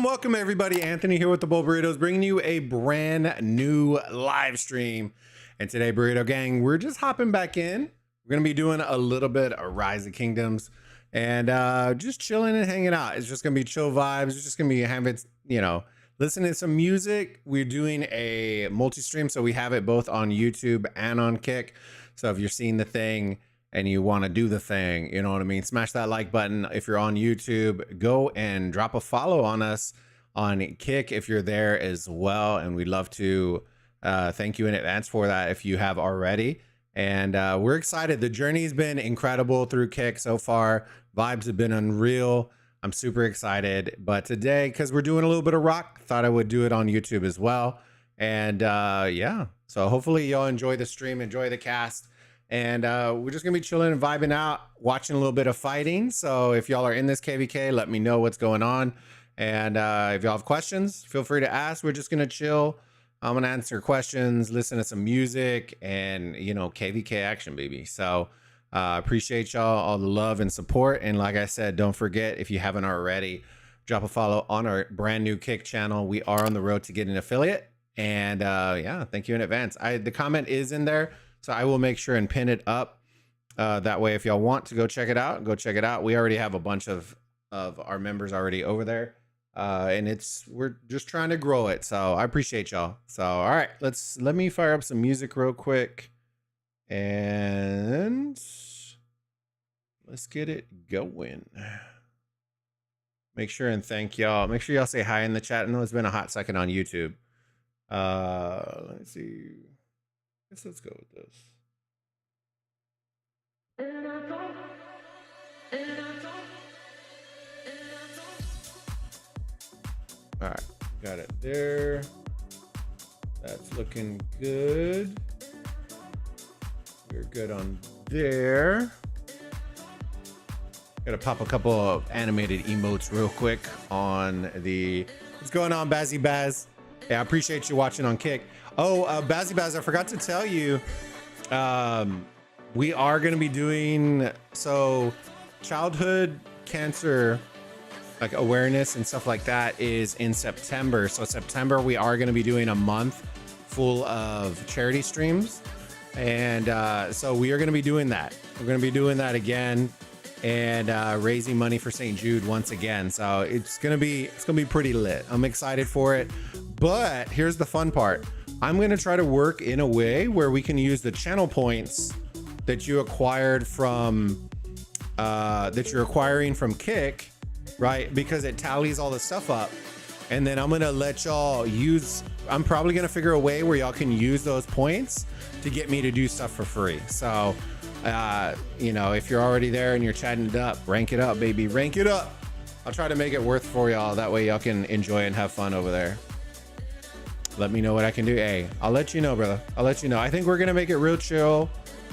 Welcome everybody. Anthony here with the Bulbaritos, bringing you a brand new live stream. And today, Burrito Gang, we're just hopping back in. We're gonna be doing a little bit of Rise of Kingdoms and just chilling and hanging out. It's just gonna be chill vibes. It's just gonna be having, listening to some music. We're doing a multi-stream, so we have it both on YouTube and on THICC. So if you're seeing the thing and you want to do the thing, you know what I mean, smash that like button. If you're on YouTube, go and drop a follow on us on THICC if you're there as well. And we'd love to thank you in advance for that if you have already. And we're excited. The journey's been incredible through THICC so far. Vibes have been unreal. I'm super excited. But today, because we're doing a little bit of rock, thought I would do it on YouTube as well. And yeah, so hopefully y'all enjoy the stream, enjoy the cast. And we're just gonna be chilling and vibing out, watching a little bit of fighting. So if y'all are in this KVK, let me know what's going on. And if y'all have questions, feel free to ask. We're just gonna chill. I'm gonna answer questions, listen to some music, and KVK action, baby. So appreciate y'all, all the love and support. And like I said, don't forget, if you haven't already, drop a follow on our brand new THICC channel. We are on the road to get an affiliate. And yeah, thank you in advance. The comment is in there, so I will make sure and pin it up. That way, if y'all want to go check it out, go check it out. We already have a bunch of our members already over there. And we're just trying to grow it. So I appreciate y'all. So, all right, let me fire up some music real quick and let's get it going. Make sure and thank y'all. Make sure y'all say hi in the chat. I know it's been a hot second on YouTube. Let me see. I guess let's go with this. All right, Got it there. That's looking good. We're good on there. Gotta pop a couple of animated emotes real quick on the... What's going on, Bazzy Baz? Yeah, I appreciate you watching on Kick. Oh, Bazzy Baz, I forgot to tell you, we are gonna be doing... So, childhood cancer, like awareness and stuff like that, is in September. So September, we are gonna be doing a month full of charity streams. And so we are gonna be doing that. We're gonna be doing that again, and raising money for St. Jude once again. So it's gonna be pretty lit. I'm excited for it. But here's the fun part. I'm gonna try to work in a way where we can use the channel points that you acquired from that you're acquiring from Kick, right? Because it tallies all the stuff up. And then I'm gonna let y'all use, I'm probably gonna figure a way where y'all can use those points to get me to do stuff for free. So you know, if you're already there and you're chatting it up, rank it up, baby, rank it up. I'll try to make it worth for y'all. That way y'all can enjoy and have fun over there. Let me know what I can do. Hey, I'll let you know, brother. I'll let you know. I think we're gonna make it real chill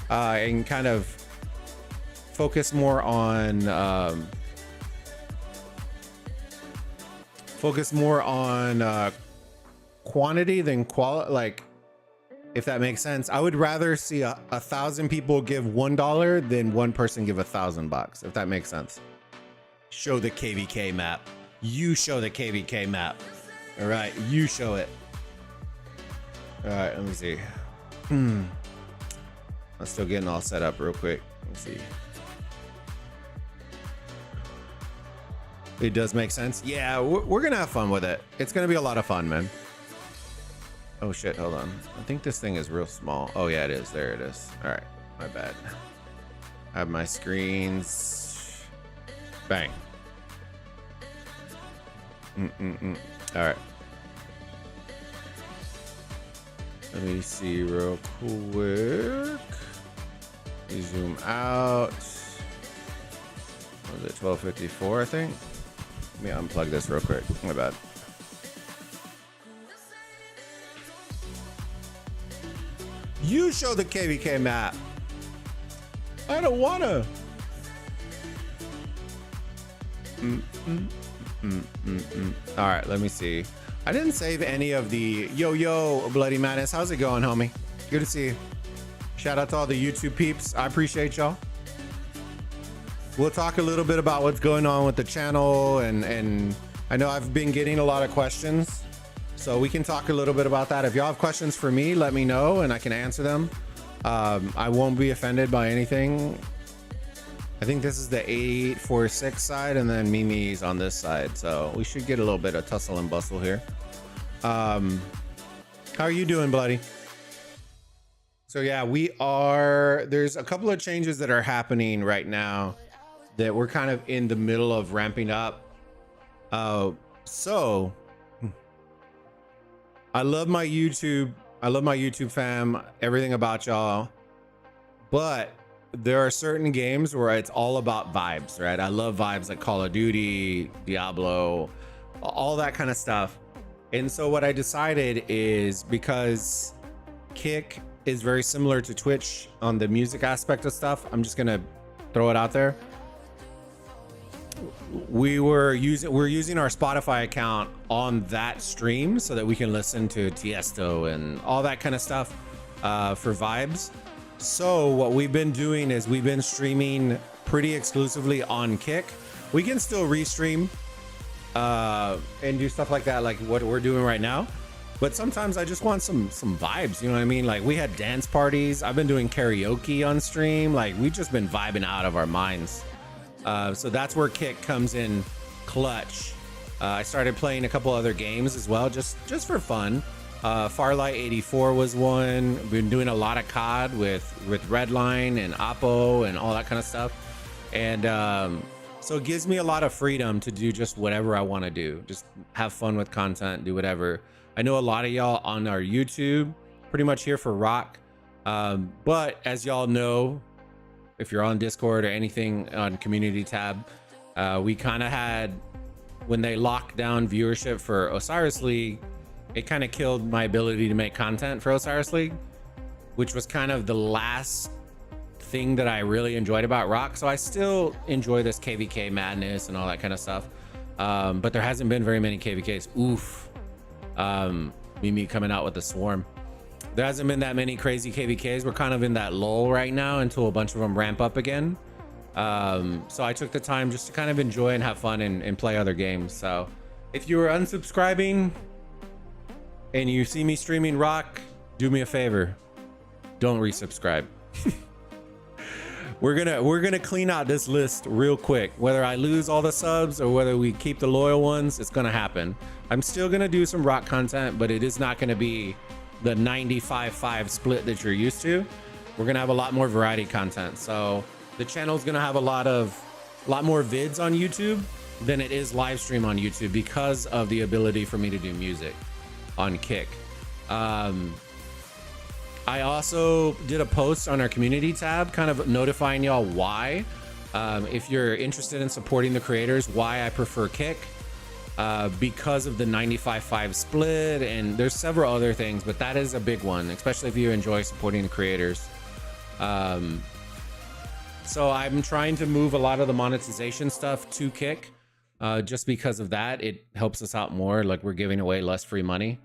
and kind of focus more on quantity than quality. Like, if that makes sense. I would rather see 1,000 people give $1 than one person give $1,000, if that makes sense. Show the KVK map. You show the KVK map. All right, you show it. All right, let me see. I'm still getting all set up real quick. Let's see. It does make sense. Yeah, we're gonna have fun with it. It's gonna be a lot of fun, man. Oh shit, hold on. I think this thing is real small. Oh yeah, it is. There it is. All right, my bad. I have my screens. Bang. All right. Let me see real quick. We zoom out. What was it, 1254, I think? Let me unplug this real quick. My bad. You show the KVK map. I don't wanna. All right, let me see. I didn't save any of the yo Bloody Madness. How's it going, homie? Good to see you. Shout out to all the YouTube peeps. I appreciate y'all. We'll talk a little bit about what's going on with the channel, and I know I've been getting a lot of questions, so we can talk a little bit about that. If y'all have questions for me, let me know and I can answer them. I won't be offended by anything. I think this is the 846 side, and then Mimi's on this side, so we should get a little bit of tussle and bustle here. How are you doing, Bloody? So yeah, there's a couple of changes that are happening right now that we're kind of in the middle of ramping up. So I love my YouTube fam, everything about y'all, but there are certain games where it's all about vibes, right? I love vibes like Call of Duty, Diablo, all that kind of stuff. And so what I decided is, because Kick is very similar to Twitch on the music aspect of stuff, I'm just gonna throw it out there. We're using our Spotify account on that stream so that we can listen to Tiesto and all that kind of stuff for vibes. So what we've been doing is we've been streaming pretty exclusively on Kick. We can still restream and do stuff like that, like what we're doing right now. But sometimes I just want some vibes, you know what I mean? Like, we had dance parties. I've been doing karaoke on stream. Like, we've just been vibing out of our minds. So that's where Kick comes in clutch. I started playing a couple other games as well, just for fun. Farlight 84 was one. Been doing a lot of COD with Redline and Oppo and all that kind of stuff. And so it gives me a lot of freedom to do just whatever I want to do. Just have fun with content, do whatever. I know a lot of y'all on our YouTube pretty much here for rock. But as y'all know, if you're on Discord or anything on community tab, we kind of had when they locked down viewership for Osiris League, it kind of killed my ability to make content for Osiris League, which was kind of the last thing that I really enjoyed about Rock. So I still enjoy this KVK madness and all that kind of stuff. But there hasn't been very many KVKs. Oof. Mimi coming out with the swarm. There hasn't been that many crazy KVKs. We're kind of in that lull right now until a bunch of them ramp up again. So I took the time just to kind of enjoy and have fun and play other games. So if you were unsubscribing and you see me streaming Rock, do me a favor, don't resubscribe. We're gonna clean out this list real quick. Whether I lose all the subs or whether we keep the loyal ones, it's gonna happen. I'm still gonna do some Rock content, but it is not gonna be the 95-5 split that you're used to. We're gonna have a lot more variety content. So the channel is gonna have a lot more vids on YouTube than it is live stream on YouTube because of the ability for me to do music on Kick. I also did a post on our community tab kind of notifying y'all why, if you're interested in supporting the creators, why I prefer Kick, because of the 95-5 split, and there's several other things, but that is a big one, especially if you enjoy supporting the creators. So I'm trying to move a lot of the monetization stuff to Kick, just because of that. It helps us out more, like we're giving away less free money.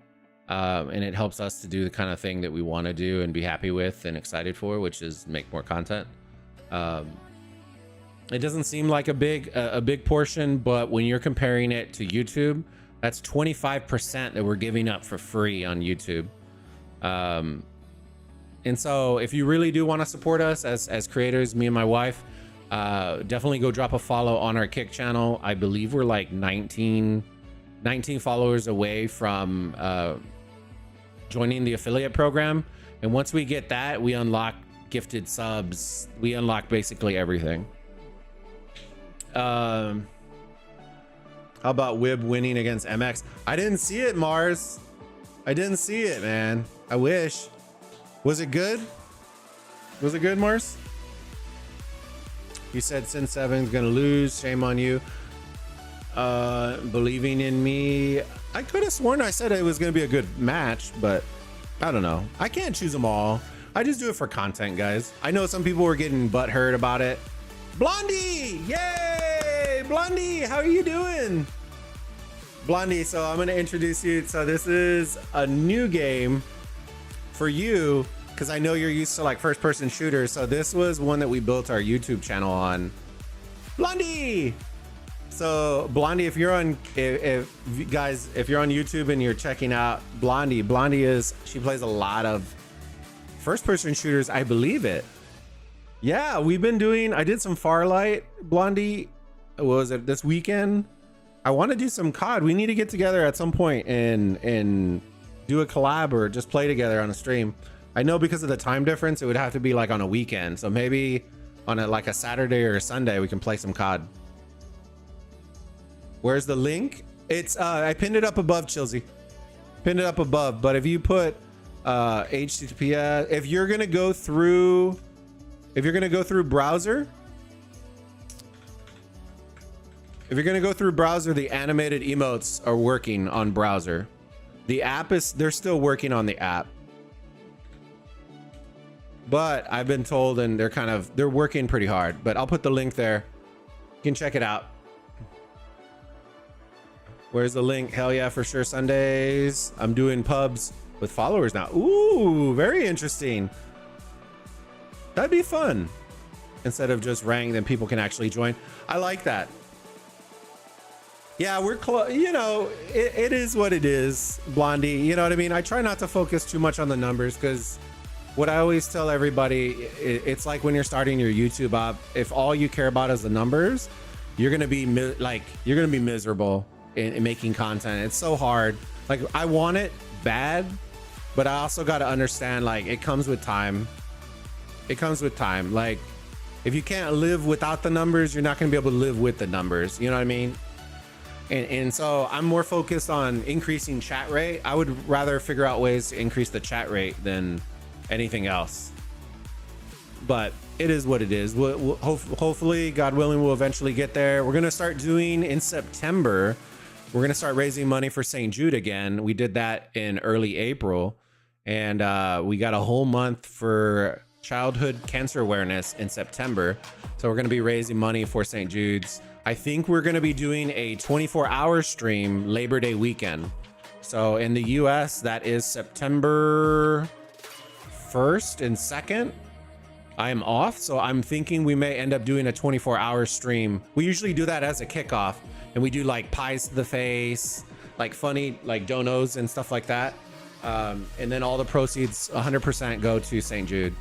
And it helps us to do the kind of thing that we want to do and be happy with and excited for, which is make more content. It doesn't seem like a big portion, but when you're comparing it to YouTube, that's 25% that we're giving up for free on YouTube. And so if you really do want to support us as creators, me and my wife, definitely go drop a follow on our Kick channel. I believe we're like 19 followers away from joining the affiliate program, and once we get that, we unlock gifted subs. We unlock basically everything. How about Wib winning against MX? I didn't see it, Mars. I didn't see it, man. I wish. Was it good? Was it good, Mars? You said Sin 7's gonna lose. Shame on you. Believing in me. I could have sworn I said it was going to be a good match, but I don't know. I can't choose them all. I just do it for content, guys. I know some people were getting butthurt about it. Blondie! Yay! Blondie, how are you doing? Blondie, so I'm going to introduce you. So this is a new game for you, because I know you're used to like first-person shooters. So this was one that we built our YouTube channel on. Blondie! So Blondie, if you're on, if you're on YouTube and you're checking out Blondie she plays a lot of first-person shooters, I believe it. Yeah, we've been doing. I did some Farlight, Blondie. What was it this weekend? I want to do some COD. We need to get together at some point and do a collab or just play together on a stream. I know because of the time difference, it would have to be like on a weekend. So maybe on like a Saturday or a Sunday, we can play some COD. Where's the link? It's I pinned it up above, Chilsey. Pinned it up above. But if you put HTTPS, if you're gonna go through browser, the animated emotes are working on browser. The app they're still working on the app. But I've been told, and they're working pretty hard. But I'll put the link there. You can check it out. Where's the link? Hell yeah, for sure. Sundays. I'm doing pubs with followers now. Ooh, very interesting. That'd be fun. Instead of just rank, then people can actually join. I like that. Yeah, we're close. You know, it is what it is, Blondie. You know what I mean? I try not to focus too much on the numbers, because what I always tell everybody, it's like when you're starting your YouTube up, if all you care about is the numbers, you're gonna be miserable in making content. It's so hard. Like, I want it bad, but I also got to understand, like, it comes with time. It comes with time. Like, if you can't live without the numbers, you're not going to be able to live with the numbers. You know what I mean? And so I'm more focused on increasing chat rate. I would rather figure out ways to increase the chat rate than anything else. But it is what it is. Hopefully, God willing, we'll eventually get there. We're gonna start doing in September. We're gonna start raising money for St. Jude again. We did that in early April, and we got a whole month for childhood cancer awareness in September. So we're gonna be raising money for St. Jude's. I think we're gonna be doing a 24-hour stream Labor Day weekend. So in the US, that is September 1st and 2nd. I am off, so I'm thinking we may end up doing a 24-hour stream. We usually do that as a kickoff, and we do like pies to the face, like funny like donos and stuff like that. And then all the proceeds 100% go to St. Jude.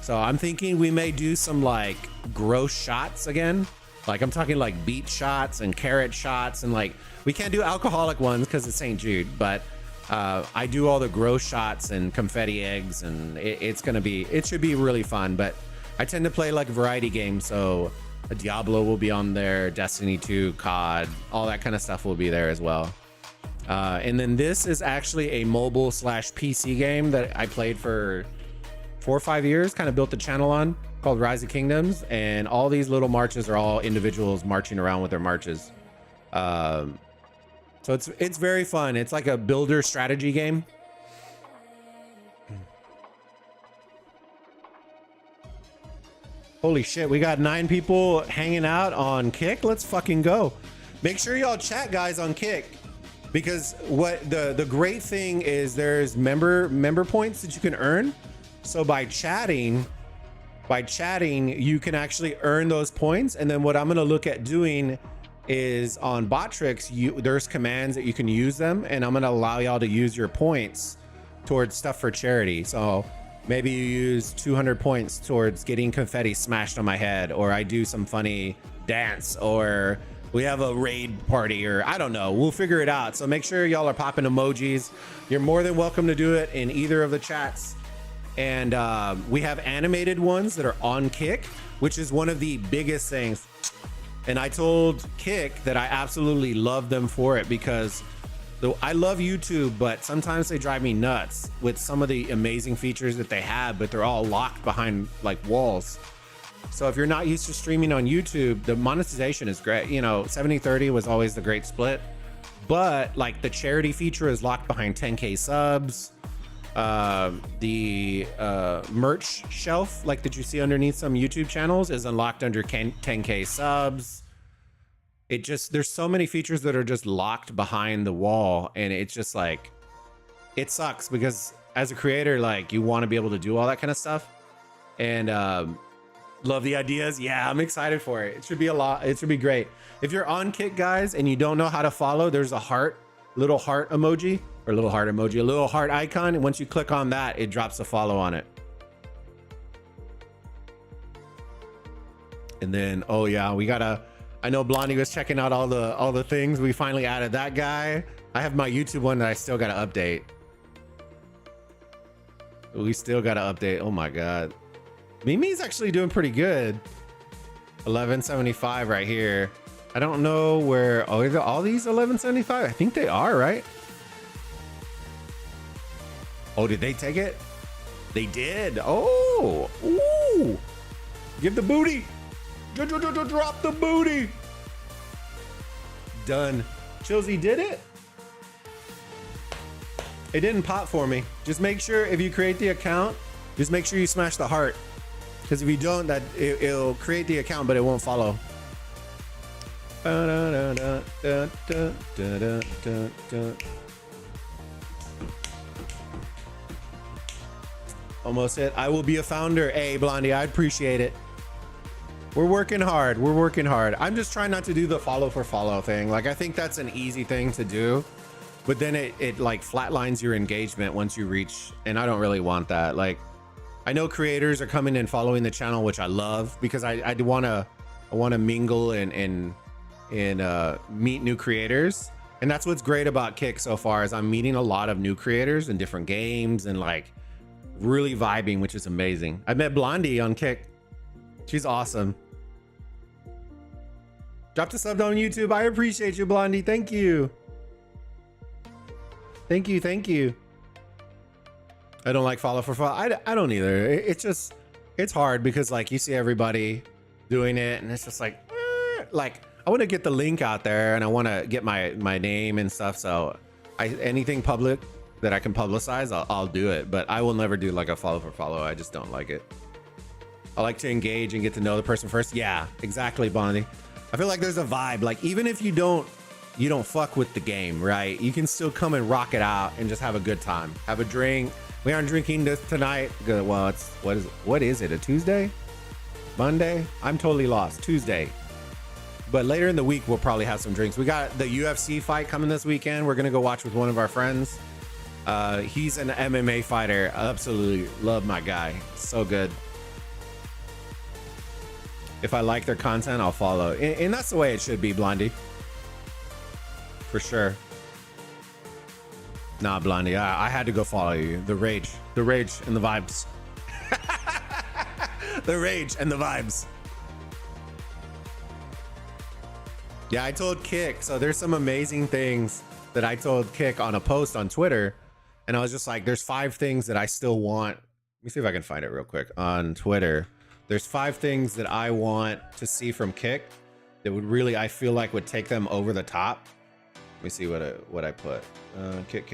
So I'm thinking we may do some like gross shots again. Like I'm talking like beet shots and carrot shots, and like we can't do alcoholic ones because it's St. Jude, but I do all the gross shots and confetti eggs, and it should be really fun. But I tend to play like variety games, so a Diablo will be on there, Destiny 2, COD, all that kind of stuff will be there as well. And then this is actually a mobile / PC game that I played for 4 or 5 years, kind of built the channel on, called Rise of Kingdoms, and all these little marches are all individuals marching around with their marches. So it's very fun. It's like a builder strategy game. Holy shit, we got 9 people hanging out on Kick. Let's fucking go. Make sure y'all chat, guys, on Kick, because what the great thing is there's member points that you can earn. So by chatting you can actually earn those points. And then what I'm going to look at doing is on Botrix, there's commands that you can use them, and I'm going to allow y'all to use your points towards stuff for charity. So maybe you use 200 points towards getting confetti smashed on my head, or I do some funny dance, or we have a raid party, or I don't know, we'll figure it out. So make sure y'all are popping emojis. You're more than welcome to do it in either of the chats. And we have animated ones that are on Kick, which is one of the biggest things. And I told Kick that I absolutely love them for it, because though I love YouTube, but sometimes they drive me nuts with some of the amazing features that they have, but they're all locked behind like walls. So if you're not used to streaming on YouTube, the monetization is great. You know, 70-30 was always the great split, but like the charity feature is locked behind 10K subs. The merch shelf, like that you see underneath some YouTube channels, is unlocked under 10K subs. There's so many features that are just locked behind the wall, and it's just like, it sucks, because as a creator, like, you want to be able to do all that kind of stuff. And love the ideas. Yeah, I'm excited for it. It should be a lot. It should be great. If you're on Kick, guys, and you don't know how to follow, there's a little heart emoji, a little heart icon, and once you click on that, it drops a follow on it. And then, oh yeah, I know Blondie was checking out all the things. We finally added that guy. I have my YouTube one that I still gotta update. We still gotta update. Oh my god, Mimi's actually doing pretty good. 1175 right here. I don't know where. Oh, are all these 1175? I think they are, right? Oh, did they take it? They did. Oh, ooh. Give the booty. Drop the booty. Done. Chilsey did it. It didn't pop for me. Just make sure if you create the account, just make sure you smash the heart. Because if you don't, it'll create the account, but it won't follow. Almost it. I will be a founder. Hey, Blondie, I appreciate it. We're working hard. We're working hard. I'm just trying not to do the follow for follow thing. Like, I think that's an easy thing to do, but then it like flatlines your engagement once you reach, and I don't really want that. Like, I know creators are coming and following the channel, which I love, because I want to mingle and meet new creators. And that's what's great about Kick so far, is I'm meeting a lot of new creators in different games and like really vibing, which is amazing. I met Blondie on Kick. She's awesome. Dropped a sub on YouTube. I appreciate you, Blondie. Thank you. Thank you. I don't like follow for follow. I don't either. It's it's hard because like you see everybody doing it and it's just like I want to get the link out there and I want to get my name and stuff. So anything public that I can publicize, I'll do it, but I will never do like a follow for follow. I just don't like it. I like to engage and get to know the person first. Yeah, exactly, Bondi. I feel like there's a vibe. Like even if you don't fuck with the game, right? You can still come and rock it out and just have a good time. Have a drink. We aren't drinking this tonight. Good. Well, what is it? A Tuesday? Monday? I'm totally lost. Tuesday. But later in the week, we'll probably have some drinks. We got the UFC fight coming this weekend. We're gonna go watch with one of our friends. He's an MMA fighter. Absolutely love my guy. So good. If I like their content, I'll follow. And that's the way it should be, Blondie. For sure. Nah, Blondie, I had to go follow you. The rage and the vibes. The rage and the vibes. Yeah, I told Kick. So there's some amazing things that I told Kick on a post on Twitter. And I was just like, there's 5 things that I still want. Let me see if I can find it real quick on Twitter. There's 5 things that I want to see from Kick that would really, I feel like would take them over the top. Let me see what I put. Kick.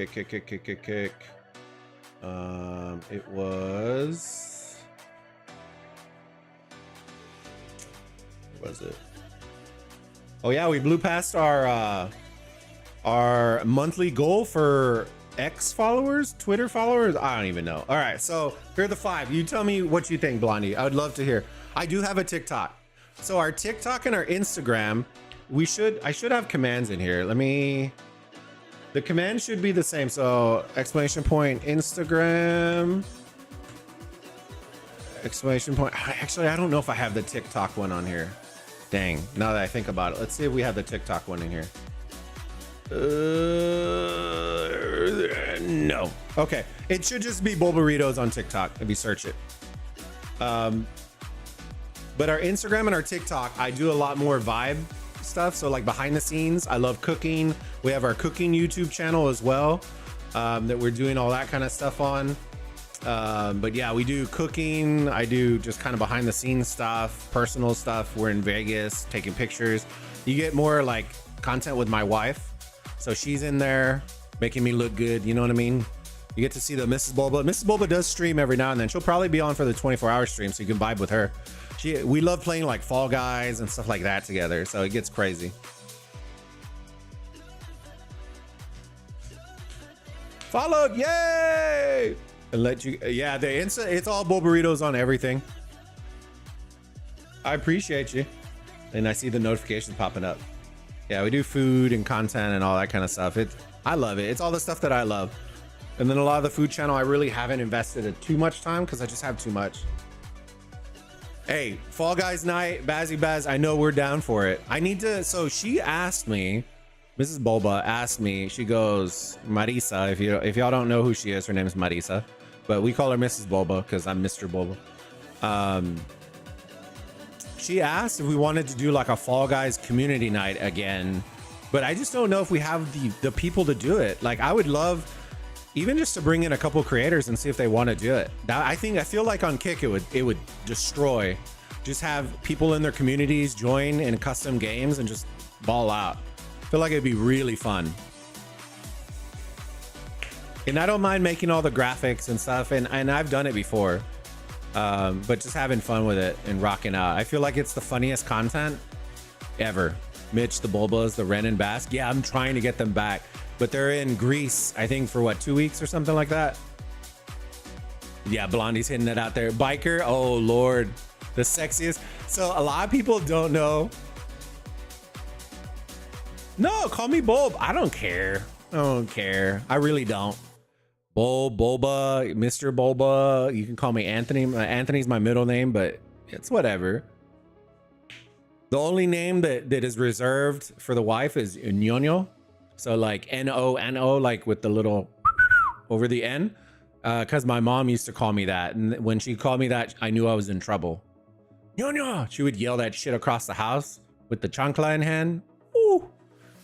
It was. What was it? Oh yeah, we blew past our monthly goal for X followers, Twitter followers. I don't even know. All right, so here are the 5. You tell me what you think, Blondie. I would love to hear. I do have a TikTok. So our TikTok and our Instagram, I should have commands in here. The command should be the same. So exclamation point Instagram, exclamation point. Actually, I don't know if I have the TikTok one on here. Dang, now that I think about it, let's see if we have the TikTok one in here. No. Okay, it should just be Bulbaritos on TikTok if you search it. But our Instagram and our TikTok, I do a lot more vibe stuff. So like behind the scenes, I love cooking. We have our cooking YouTube channel as well, that we're doing all that kind of stuff on. But yeah, we do cooking. I do just kind of behind the scenes stuff, personal stuff. We're in Vegas taking pictures. You get more like content with my wife. So she's in there making me look good. You know what I mean? You get to see the Mrs. Bulba. Mrs. Bulba does stream every now and then. She'll probably be on for the 24-hour stream, so you can vibe with her. We love playing like Fall Guys and stuff like that together. So it gets crazy. Followed, yay! And let you, yeah, it's all Bulbaritos on everything. I appreciate you. And I see the notifications popping up. Yeah, we do food and content and all that kind of stuff. I love it. It's all the stuff that I love. And then a lot of the food channel, I really haven't invested too much time because I just have too much. Hey, Fall Guys night, Bazzy Baz, I know we're down for it. I need to, so she asked me, Mrs. Bulba asked me, she goes, Marisa, if y'all don't know who she is, her name is Marisa, but we call her Mrs. Bulba because I'm Mr. Bulba. She asked if we wanted to do like a Fall Guys community night again, but I just don't know if we have the people to do it. Like I would love even just to bring in a couple creators and see if they want to do it. I feel like on Kick it would destroy. Just have people in their communities join in custom games and just ball out. I feel like it'd be really fun. And I don't mind making all the graphics and stuff, and I've done it before. But just having fun with it and rocking out. I feel like it's the funniest content ever. Mitch, the Bulbas, the Ren and Bask. Yeah, I'm trying to get them back, but they're in Greece, I think, for what, 2 weeks or something like that. Yeah, Blondie's hitting it out there. Biker, oh Lord, the sexiest. So a lot of people don't know. No, call me Bulb. I don't care. I don't care. I really don't. Bulba, Mr. Bulba. You can call me Anthony. Anthony's my middle name, but it's whatever. The only name that is reserved for the wife is Ñoño. So like N-O-N-O, like with the little over the N. Because my mom used to call me that. And when she called me that, I knew I was in trouble. Ñoño! She would yell that shit across the house with the chancla in hand. Ooh.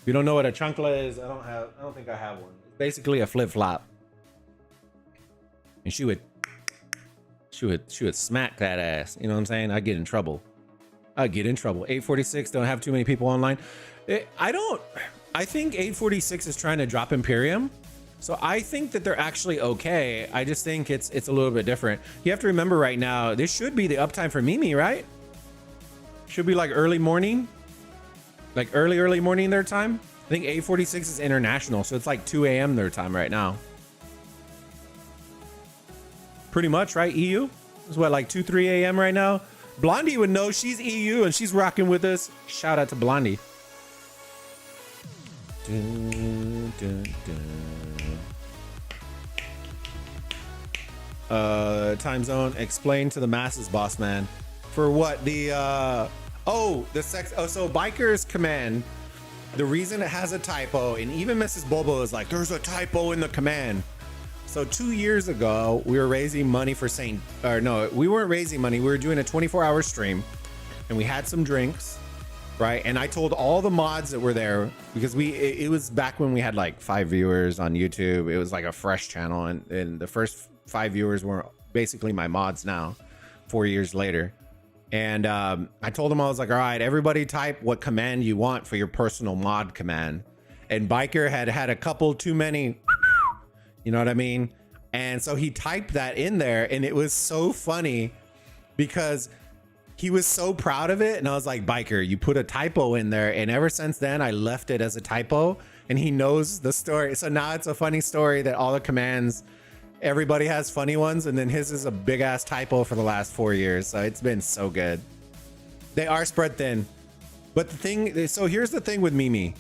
If you don't know what a chancla is, I don't think I have one. It's basically a flip-flop. And she would she would smack that ass. You know what I'm saying? I'd get in trouble. I'd get in trouble. 846 don't have too many people online. I think 846 is trying to drop Imperium. So I think that they're actually okay. I just think it's a little bit different. You have to remember right now, this should be the uptime for Mimi, right? Should be like early morning. Like early morning their time. I think 846 is international, so it's like 2 a.m. their time right now. Pretty much, right? EU? It's what, like 2, 3 a.m. right now? Blondie would know, she's EU and she's rocking with us. Shout out to Blondie. Dun, dun, dun. Time zone, explain to the masses, boss man. For what? The so Biker's command, the reason it has a typo, and even Mrs. Bulba is like, there's a typo in the command. So 2 years ago, we were raising money for we weren't raising money. We were doing a 24-hour stream and we had some drinks, right? And I told all the mods that were there, because it was back when we had like 5 viewers on YouTube. It was like a fresh channel, and the first 5 viewers were basically my mods now, 4 years later. And I told them, I was like, all right, everybody type what command you want for your personal mod command. And Biker had a couple too many, you know what I mean? And so he typed that in there, and it was so funny because he was so proud of it. And I was like, Biker, you put a typo in there. And ever since then, I left it as a typo, and he knows the story. So now it's a funny story that all the commands, everybody has funny ones, and then his is a big ass typo for the last 4 years. So it's been so good. They are spread thin. But so here's the thing with Mimi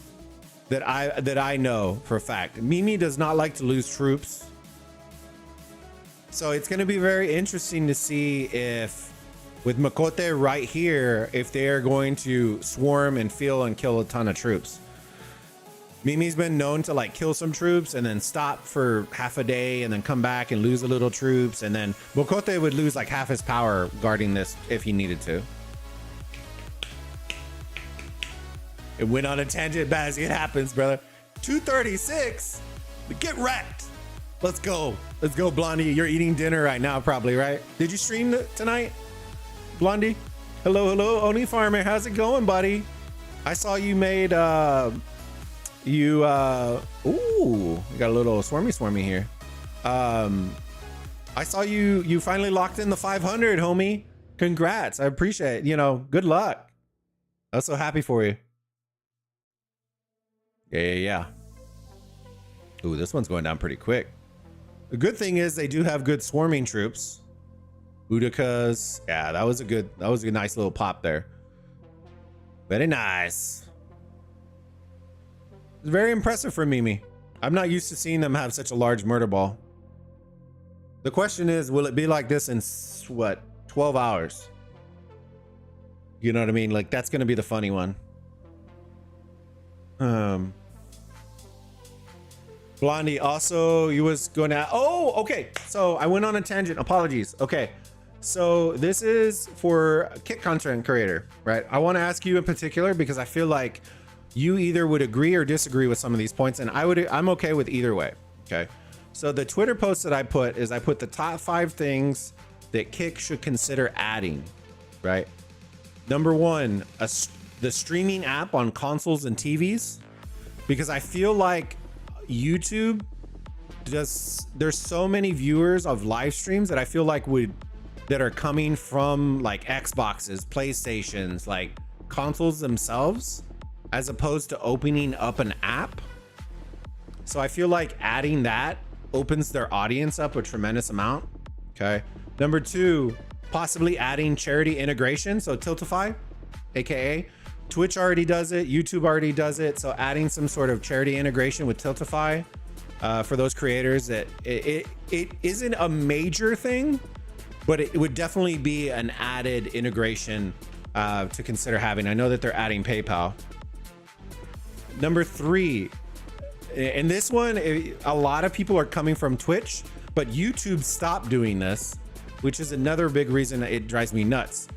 that I know for a fact. Mimi does not like to lose troops. So it's going to be very interesting to see if, with Makote right here, if they are going to swarm and feel and kill a ton of troops. Mimi's been known to like kill some troops and then stop for half a day and then come back and lose a little troops. And then Makote would lose like half his power guarding this if he needed to. It went on a tangent, Baz. It happens, brother. 236. Get wrecked. Let's go. Let's go, Blondie. You're eating dinner right now, probably, right? Did you stream tonight, Blondie? Hello, Oni Farmer. How's it going, buddy? I saw you made ooh, you got a little swarmy here. I saw you finally locked in the 500, homie. Congrats. I appreciate it. You know, good luck. I'm so happy for you. Yeah. Ooh, this one's going down pretty quick. The good thing is they do have good swarming troops. Udikas. Yeah, that was a nice little pop there. Very nice. It's very impressive for Mimi. I'm not used to seeing them have such a large murder ball. The question is, will it be like this in what, 12 hours? You know what I mean? Like, that's going to be the funny one. Blondie, also, you was going to... Oh, okay. So I went on a tangent. Apologies. Okay. So this is for a THICC content creator, right? I want to ask you in particular because I feel like you either would agree or disagree with some of these points, and I'm okay with either way. Okay. So the Twitter post that I put the top 5 things that THICC should consider adding, right? Number 1, the streaming app on consoles and TVs, because I feel like YouTube there's so many viewers of live streams that I feel like that are coming from like Xboxes, PlayStations, like consoles themselves, as opposed to opening up an app. So I feel like adding that opens their audience up a tremendous amount. Okay. Number 2, possibly adding charity integration. So Tiltify, aka Twitch already does it, YouTube already does it. So adding some sort of charity integration with Tiltify for those creators, that it isn't a major thing, but it would definitely be an added integration to consider having. I know that they're adding PayPal. Number 3, and this one, a lot of people are coming from Twitch, but YouTube stopped doing this, which is another big reason that it drives me nuts.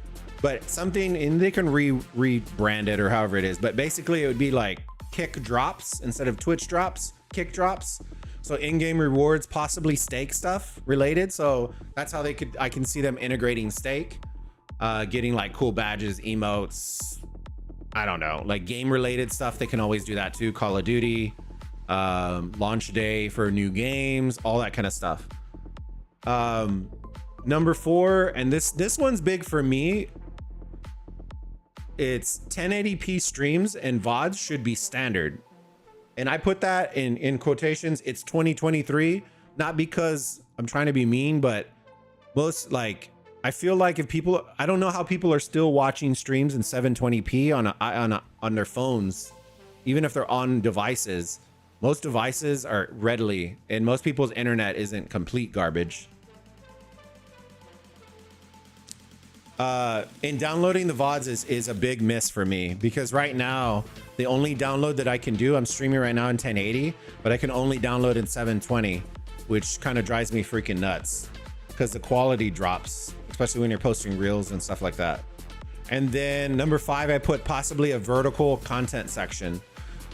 But something, and they can rebrand it or however it is, but basically it would be like THICC drops instead of Twitch drops, THICC drops, So in-game rewards, possibly stake stuff related. So that's how I can see them integrating stake, getting like cool badges, emotes. I don't know, like game related stuff. They can always do that too. Call of Duty, launch day for new games, all that kind of stuff. Number 4, and this one's big for me. It's 1080p streams and VODs should be standard. And I put that in quotations. It's 2023, not because I'm trying to be mean, but most, like, I feel like if people, I don't know how people are still watching streams in 720p on their phones, even if they're on devices. Most devices are readily, and most people's internet isn't complete garbage. And downloading the VODs is a big miss for me, because right now the only download that I can do, I'm streaming right now in 1080, but I can only download in 720, which kind of drives me freaking nuts because the quality drops, especially when you're posting reels and stuff like that. And then number 5, I put possibly a vertical content section.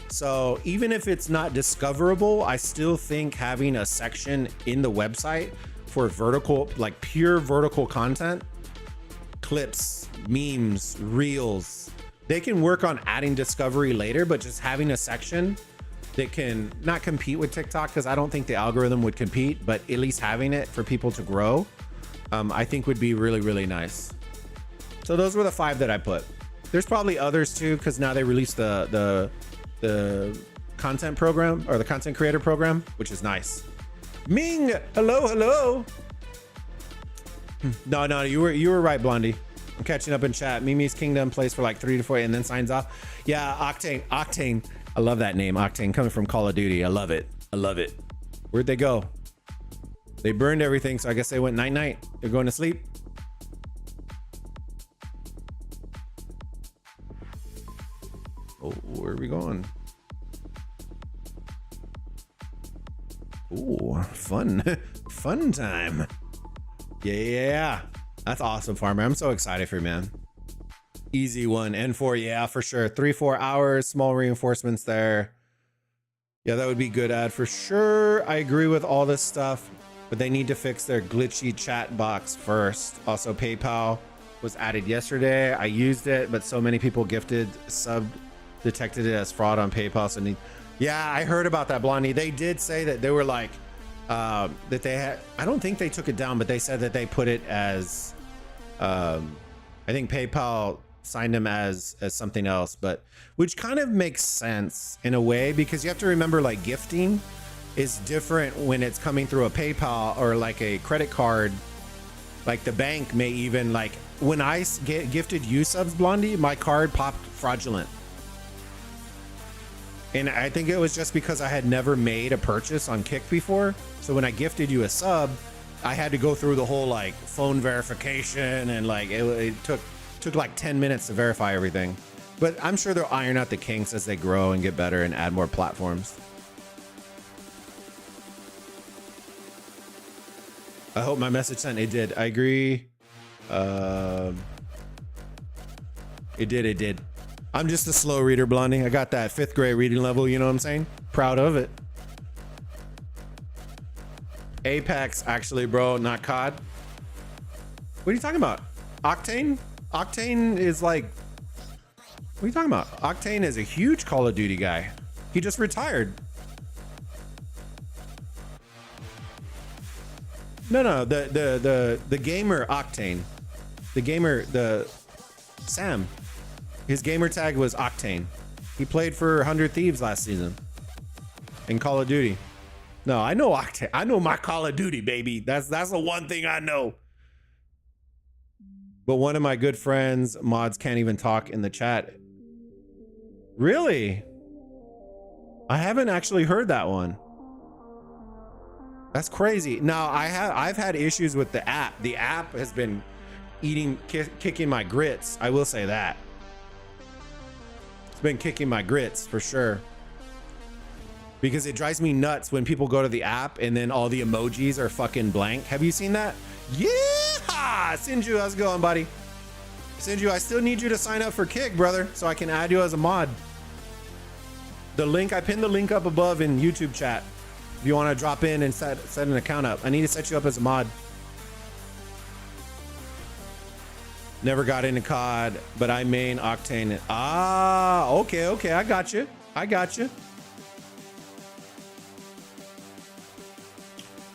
So even if it's not discoverable, I still think having a section in the website for vertical, like pure vertical content, clips, memes, reels, they can work on adding discovery later, but just having a section that can not compete with TikTok, because I don't think the algorithm would compete, but at least having it for people to grow, I think would be really, really nice. So those were the 5 that I put. There's probably others too, because now they released the content program, or the content creator program, which is nice. Ming, hello. No, you were right, Blondie. I'm catching up in chat. Mimi's Kingdom plays for like 3 to 4 and then signs off. Yeah, Octane. I love that name, Octane, coming from Call of Duty. I love it. Where'd they go? They burned everything, so I guess they went night-night. They're going to sleep. Oh, where are we going? Ooh, fun time. Yeah, that's awesome, Farmer. I'm so excited for you, man. Easy one. N4, yeah, for sure. 3-4 hours, small reinforcements there. Yeah, that would be good ad for sure. I agree with all this stuff, but they need to fix their glitchy chat box first. Also, PayPal was added yesterday. I used it, but so many people gifted sub detected it as fraud on PayPal. So yeah, I heard about that, Blondie. They did say that they were like, that they had, I don't think they took it down, but they said that they put it as, I think PayPal signed them as something else, but which kind of makes sense in a way, because you have to remember, like, gifting is different when it's coming through a PayPal or like a credit card. Like the bank may even, like, when I gifted you subs, Blondie, my card popped fraudulent. And I think it was just because I had never made a purchase on THICC before. So when I gifted you a sub, I had to go through the whole like phone verification, and like it took like 10 minutes to verify everything. But I'm sure they'll iron out the kinks as they grow and get better and add more platforms. I hope my message sent. It did. I agree. It did. I'm just a slow reader, Blondie. I got that 5th grade reading level, you know what I'm saying? Proud of it. Apex, actually, bro, not COD. What are you talking about? Octane? Octane is like... What are you talking about? Octane is a huge Call of Duty guy. He just retired. No, the gamer Octane. The gamer, Sam. His gamer tag was Octane. He played for 100 Thieves last season in Call of Duty. No, I know Octane. I know my Call of Duty, baby. That's the one thing I know. But one of my good friends, mods, can't even talk in the chat. Really? I haven't actually heard that one. That's crazy. Now, I've had issues with the app. The app has been kicking my grits. I will say that. Been kicking my grits for sure, because it drives me nuts when people go to the app and then all the emojis are fucking blank. Have you seen that? Yeah, Sinju, how's it going, buddy? Sinju, I still need you to sign up for THICC, brother, so I can add you as a mod. The link, I pinned the link up above in YouTube chat. If you want to drop in and set an account up. I need to set you up as a mod. Never got into COD, but I main Octane. Ah, okay, okay. I got you. I got you.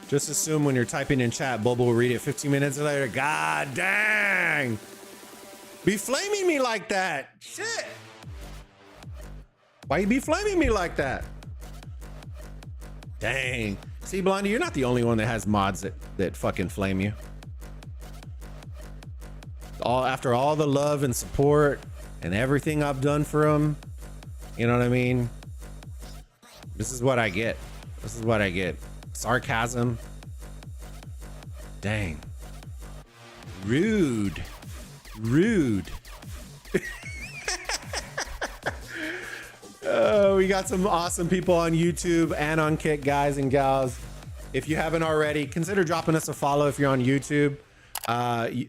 Just assume when you're typing in chat, Bulba will read it 15 minutes later. God dang. Be flaming me like that. Shit. Why you be flaming me like that? Dang. See, Blondie, you're not the only one that has mods that fucking flame you. After all the love and support and everything I've done for them, you know what I mean? This is what I get. This is what I get. Sarcasm. Dang. Rude. Rude. We got some awesome people on YouTube and on Kick, guys and gals. If you haven't already, consider dropping us a follow if you're on YouTube.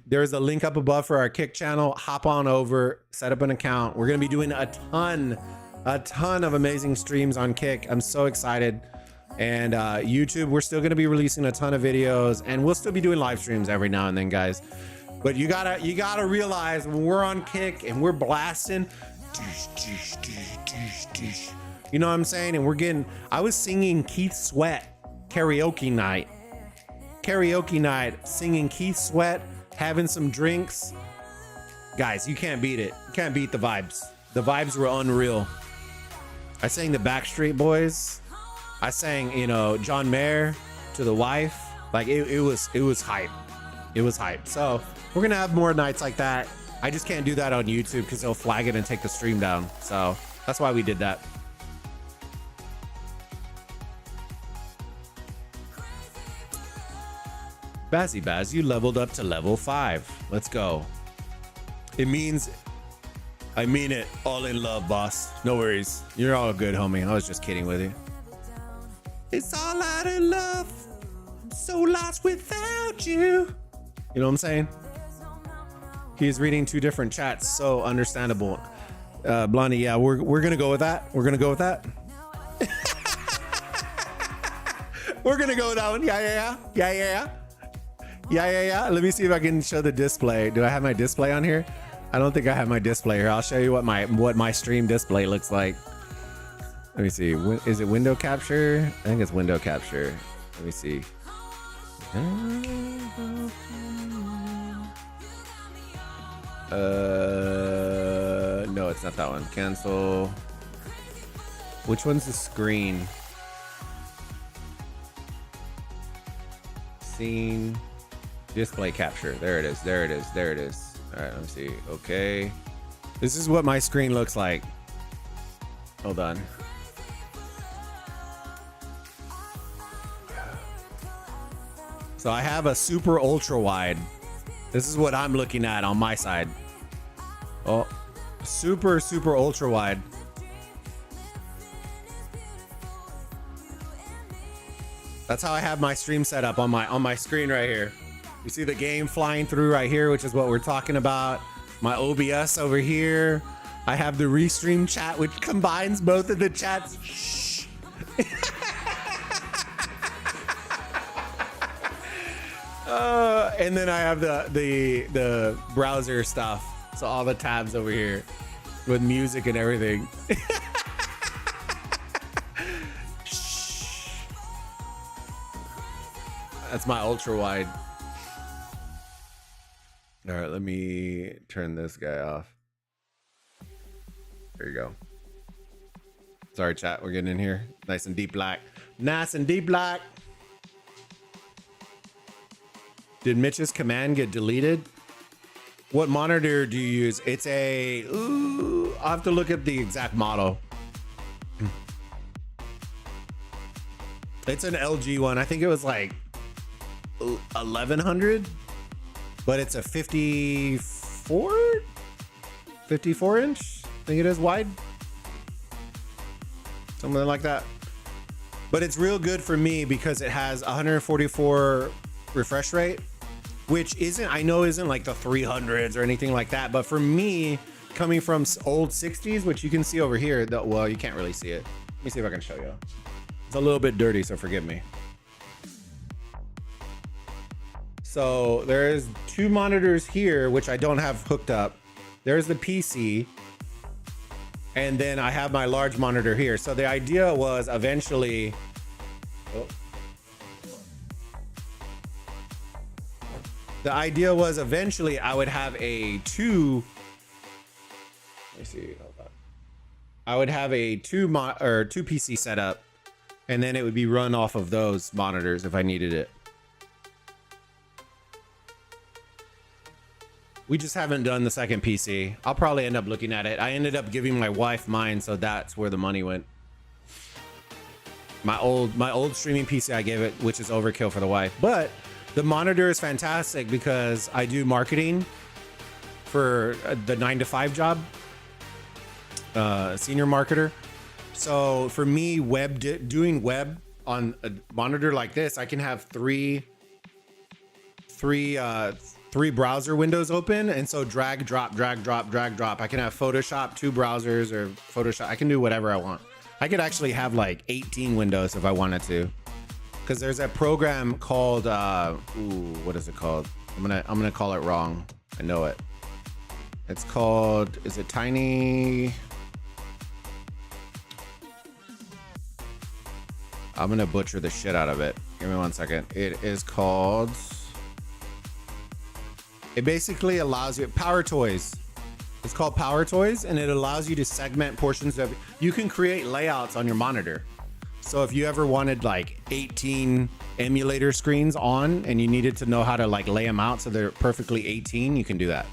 There's a link up above for our Kick channel. Hop on over, set up an account. We're going to be doing a ton of amazing streams on Kick. I'm so excited. And YouTube, we're still going to be releasing a ton of videos, and we'll still be doing live streams every now and then, guys. But you gotta realize when we're on Kick and we're blasting, you know what I'm saying? And I was singing Keith Sweat karaoke night, singing Keith Sweat, having some drinks. Guys, you can't beat it. You can't beat the vibes. The vibes were unreal. I sang the Backstreet Boys. I sang, you know, John Mayer to the wife. Like it was hype. It was hype. So we're gonna have more nights like that. I just can't do that on YouTube because they'll flag it and take the stream down. So that's why we did that. Bazzy Baz, you leveled up to level 5. Let's go. It means I mean it. All in love, boss. No worries. You're all good, homie. I was just kidding with you. It's all out of love. I'm so lost without you. You know what I'm saying? He's reading 2 different chats. So understandable. Blondie, yeah, we're going to go with that. We're going to go with that. We're going to go with that one. Yeah. Let me see if I can show the display. Do I have my display on here? I don't think I have my display here. I'll show you what my stream display looks like. Let me see. Is it window capture? I think it's window capture. Let me see. No, it's not that one. Cancel. Which one's the screen? Scene. Display capture. There it is. There it is. There it is. All right, let me see. Okay. This is what my screen looks like. Hold on. So I have a super ultra wide. This is what I'm looking at on my side. Oh, super ultra wide. That's how I have my stream set up on my screen right here. You see the game flying through right here, which is what we're talking about. My OBS over here. I have the restream chat, which combines both of the chats. Shh. And then I have the browser stuff. So all the tabs over here with music and everything. Shh. That's my ultra wide. All right, let me turn this guy off. There you go. Sorry, chat. We're getting in here. Nice and deep black. Nice and deep black. Did Mitch's command get deleted? What monitor do you use? It's a... Ooh, I'll have to look at the exact model. It's an LG one. I think it was like 1100. But it's a 54 inch, I think it is, wide. Something like that. But it's real good for me because it has 144 refresh rate, which I know isn't like the 300s or anything like that. But for me, coming from old 60s, which you can see over here, well, you can't really see it. Let me see if I can show you. It's a little bit dirty, so forgive me. So there's 2 monitors here, which I don't have hooked up. There's the PC. And then I have my large monitor here. So the idea was eventually... The idea was eventually I would have a 2... Let me see. Hold on. I would have a 2 PC setup. And then it would be run off of those monitors if I needed it. We just haven't done the second PC. I'll probably end up looking at it. I ended up giving my wife mine, so that's where the money went. My old streaming PC I gave it, which is overkill for the wife. But the monitor is fantastic because I do marketing for the 9-to-5 job, senior marketer. So for me, doing web on a monitor like this, I can have three browser windows open, and so drag drop. I can have Photoshop, 2 browsers, or Photoshop. I can do whatever I want. I could actually have like 18 windows if I wanted to, because there's a program called what is it called? I'm gonna call it wrong. I know it. It's called, is it Tiny? I'm gonna butcher the shit out of it. Give me 1 second. It is called... It basically allows you... Power Toys. It's called Power Toys, and it allows you to segment portions of... You can create layouts on your monitor. So if you ever wanted like 18 emulator screens on and you needed to know how to like lay them out so they're perfectly 18, you can do that.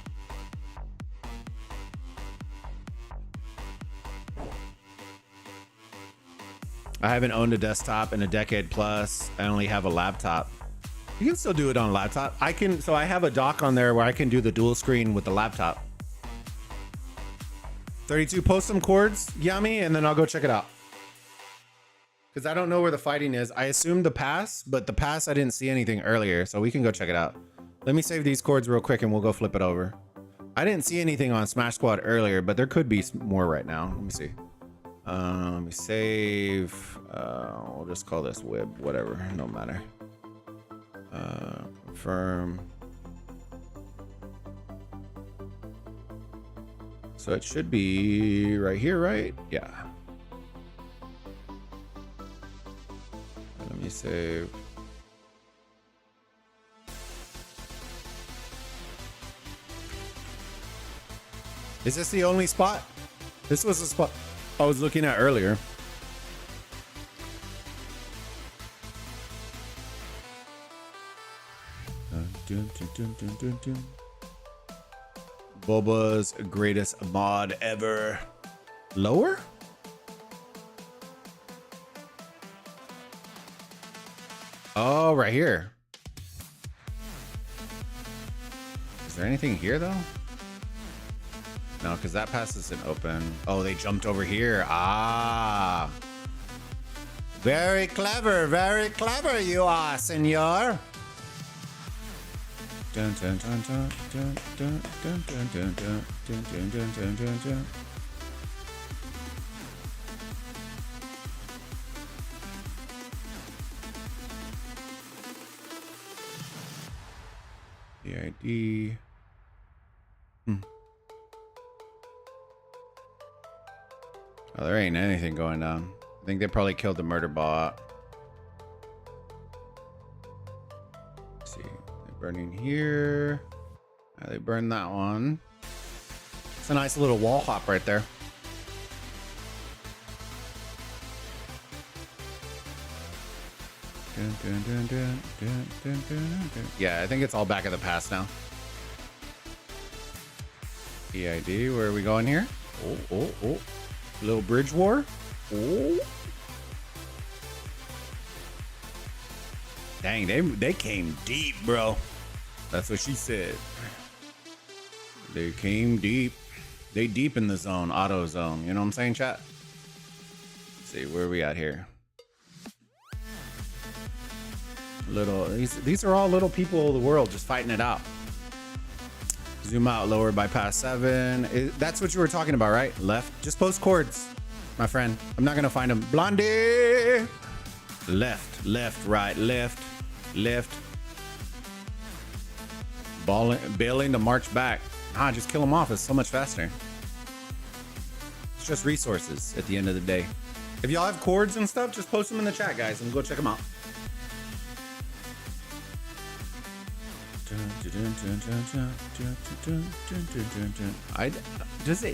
I haven't owned a desktop in a decade plus. I only have a laptop. You can still do it on a laptop. So I have a dock on there where I can do the dual screen with the laptop. 32, post some chords, Yummy, and then I'll go check it out. Because I don't know where the fighting is. I assumed the pass, but the pass, I didn't see anything earlier, so we can go check it out. Let me save these chords real quick and we'll go flip it over. I didn't see anything on Smash Squad earlier, but there could be more right now. Let me see. Let me save. We'll just call this Wib, whatever, no matter. Confirm. So it should be right here, right? Yeah. Let me save. Is this the only spot? This was the spot I was looking at earlier. Bulba's greatest mod ever. Lower? Oh, right here. Is there anything here though? No, because that pass isn't open. Oh, they jumped over here. Ah. Very clever you are, senor. Dun, dun, dun, dun, dun, dun, dun, dun, dun, dun, dun, dun, dun, dun, dun. The ID. Oh, there ain't anything going on. I think they probably killed the murder bot. Let's see, they're burning here. They burned that one. It's a nice little wall hop right there. Dun, dun, dun, dun, dun, dun, dun, dun. Yeah, I think it's all back of the past now. EID, where are we going here? Oh. Little bridge war. Oh. Dang, they came deep, bro. That's what she said. They came deep. They deep in the zone, auto zone. You know what I'm saying, chat? Let's see, where are we at here? Little, these are all little people of the world just fighting it out. Zoom out, lower bypass 7. That's what you were talking about, right? Left. Just post chords, my friend. I'm not gonna find them. Blondie. Left, left, right, left, left. Bailing to march back. Ah, just kill them off. It's so much faster. It's just resources at the end of the day. If y'all have chords and stuff, just post them in the chat, guys, and go check them out.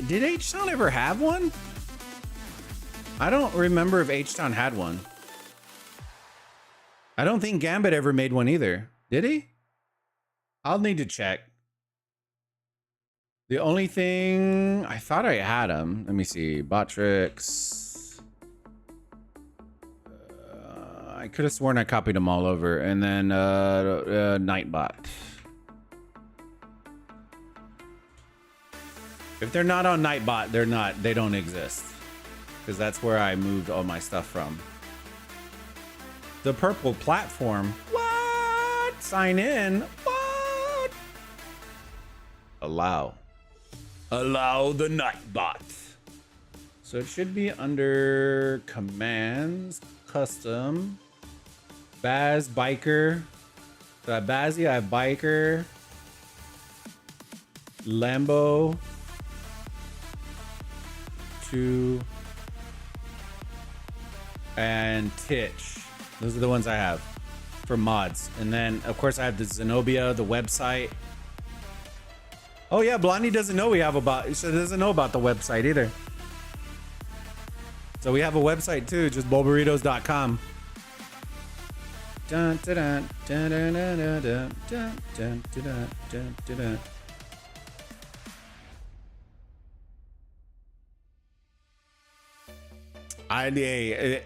Did H-Town ever have one? I don't remember if H-Town had one. I don't think Gambit ever made one either. Did he? I'll need to check. The only thing I thought I had them. Let me see. Botrix. I could have sworn I copied them all over. And then Nightbot. If they're not on Nightbot, they're not. They don't exist. Because that's where I moved all my stuff from. The purple platform. What? Sign in. What? Allow. Allow the Nightbot. So it should be under commands, custom, Baz, biker. So I have Bazzy, I have biker, Lambo, 2, and Titch. Those are the ones I have for mods. And then of course I have the Zenobia, the website. Oh yeah, Blondie doesn't know we have about, she doesn't know about the website either. So we have a website too, just bulbaritos.com. Dun, dun, dun, dun, dun, dun, dun, dun, dun, dun, dun, dun, dun.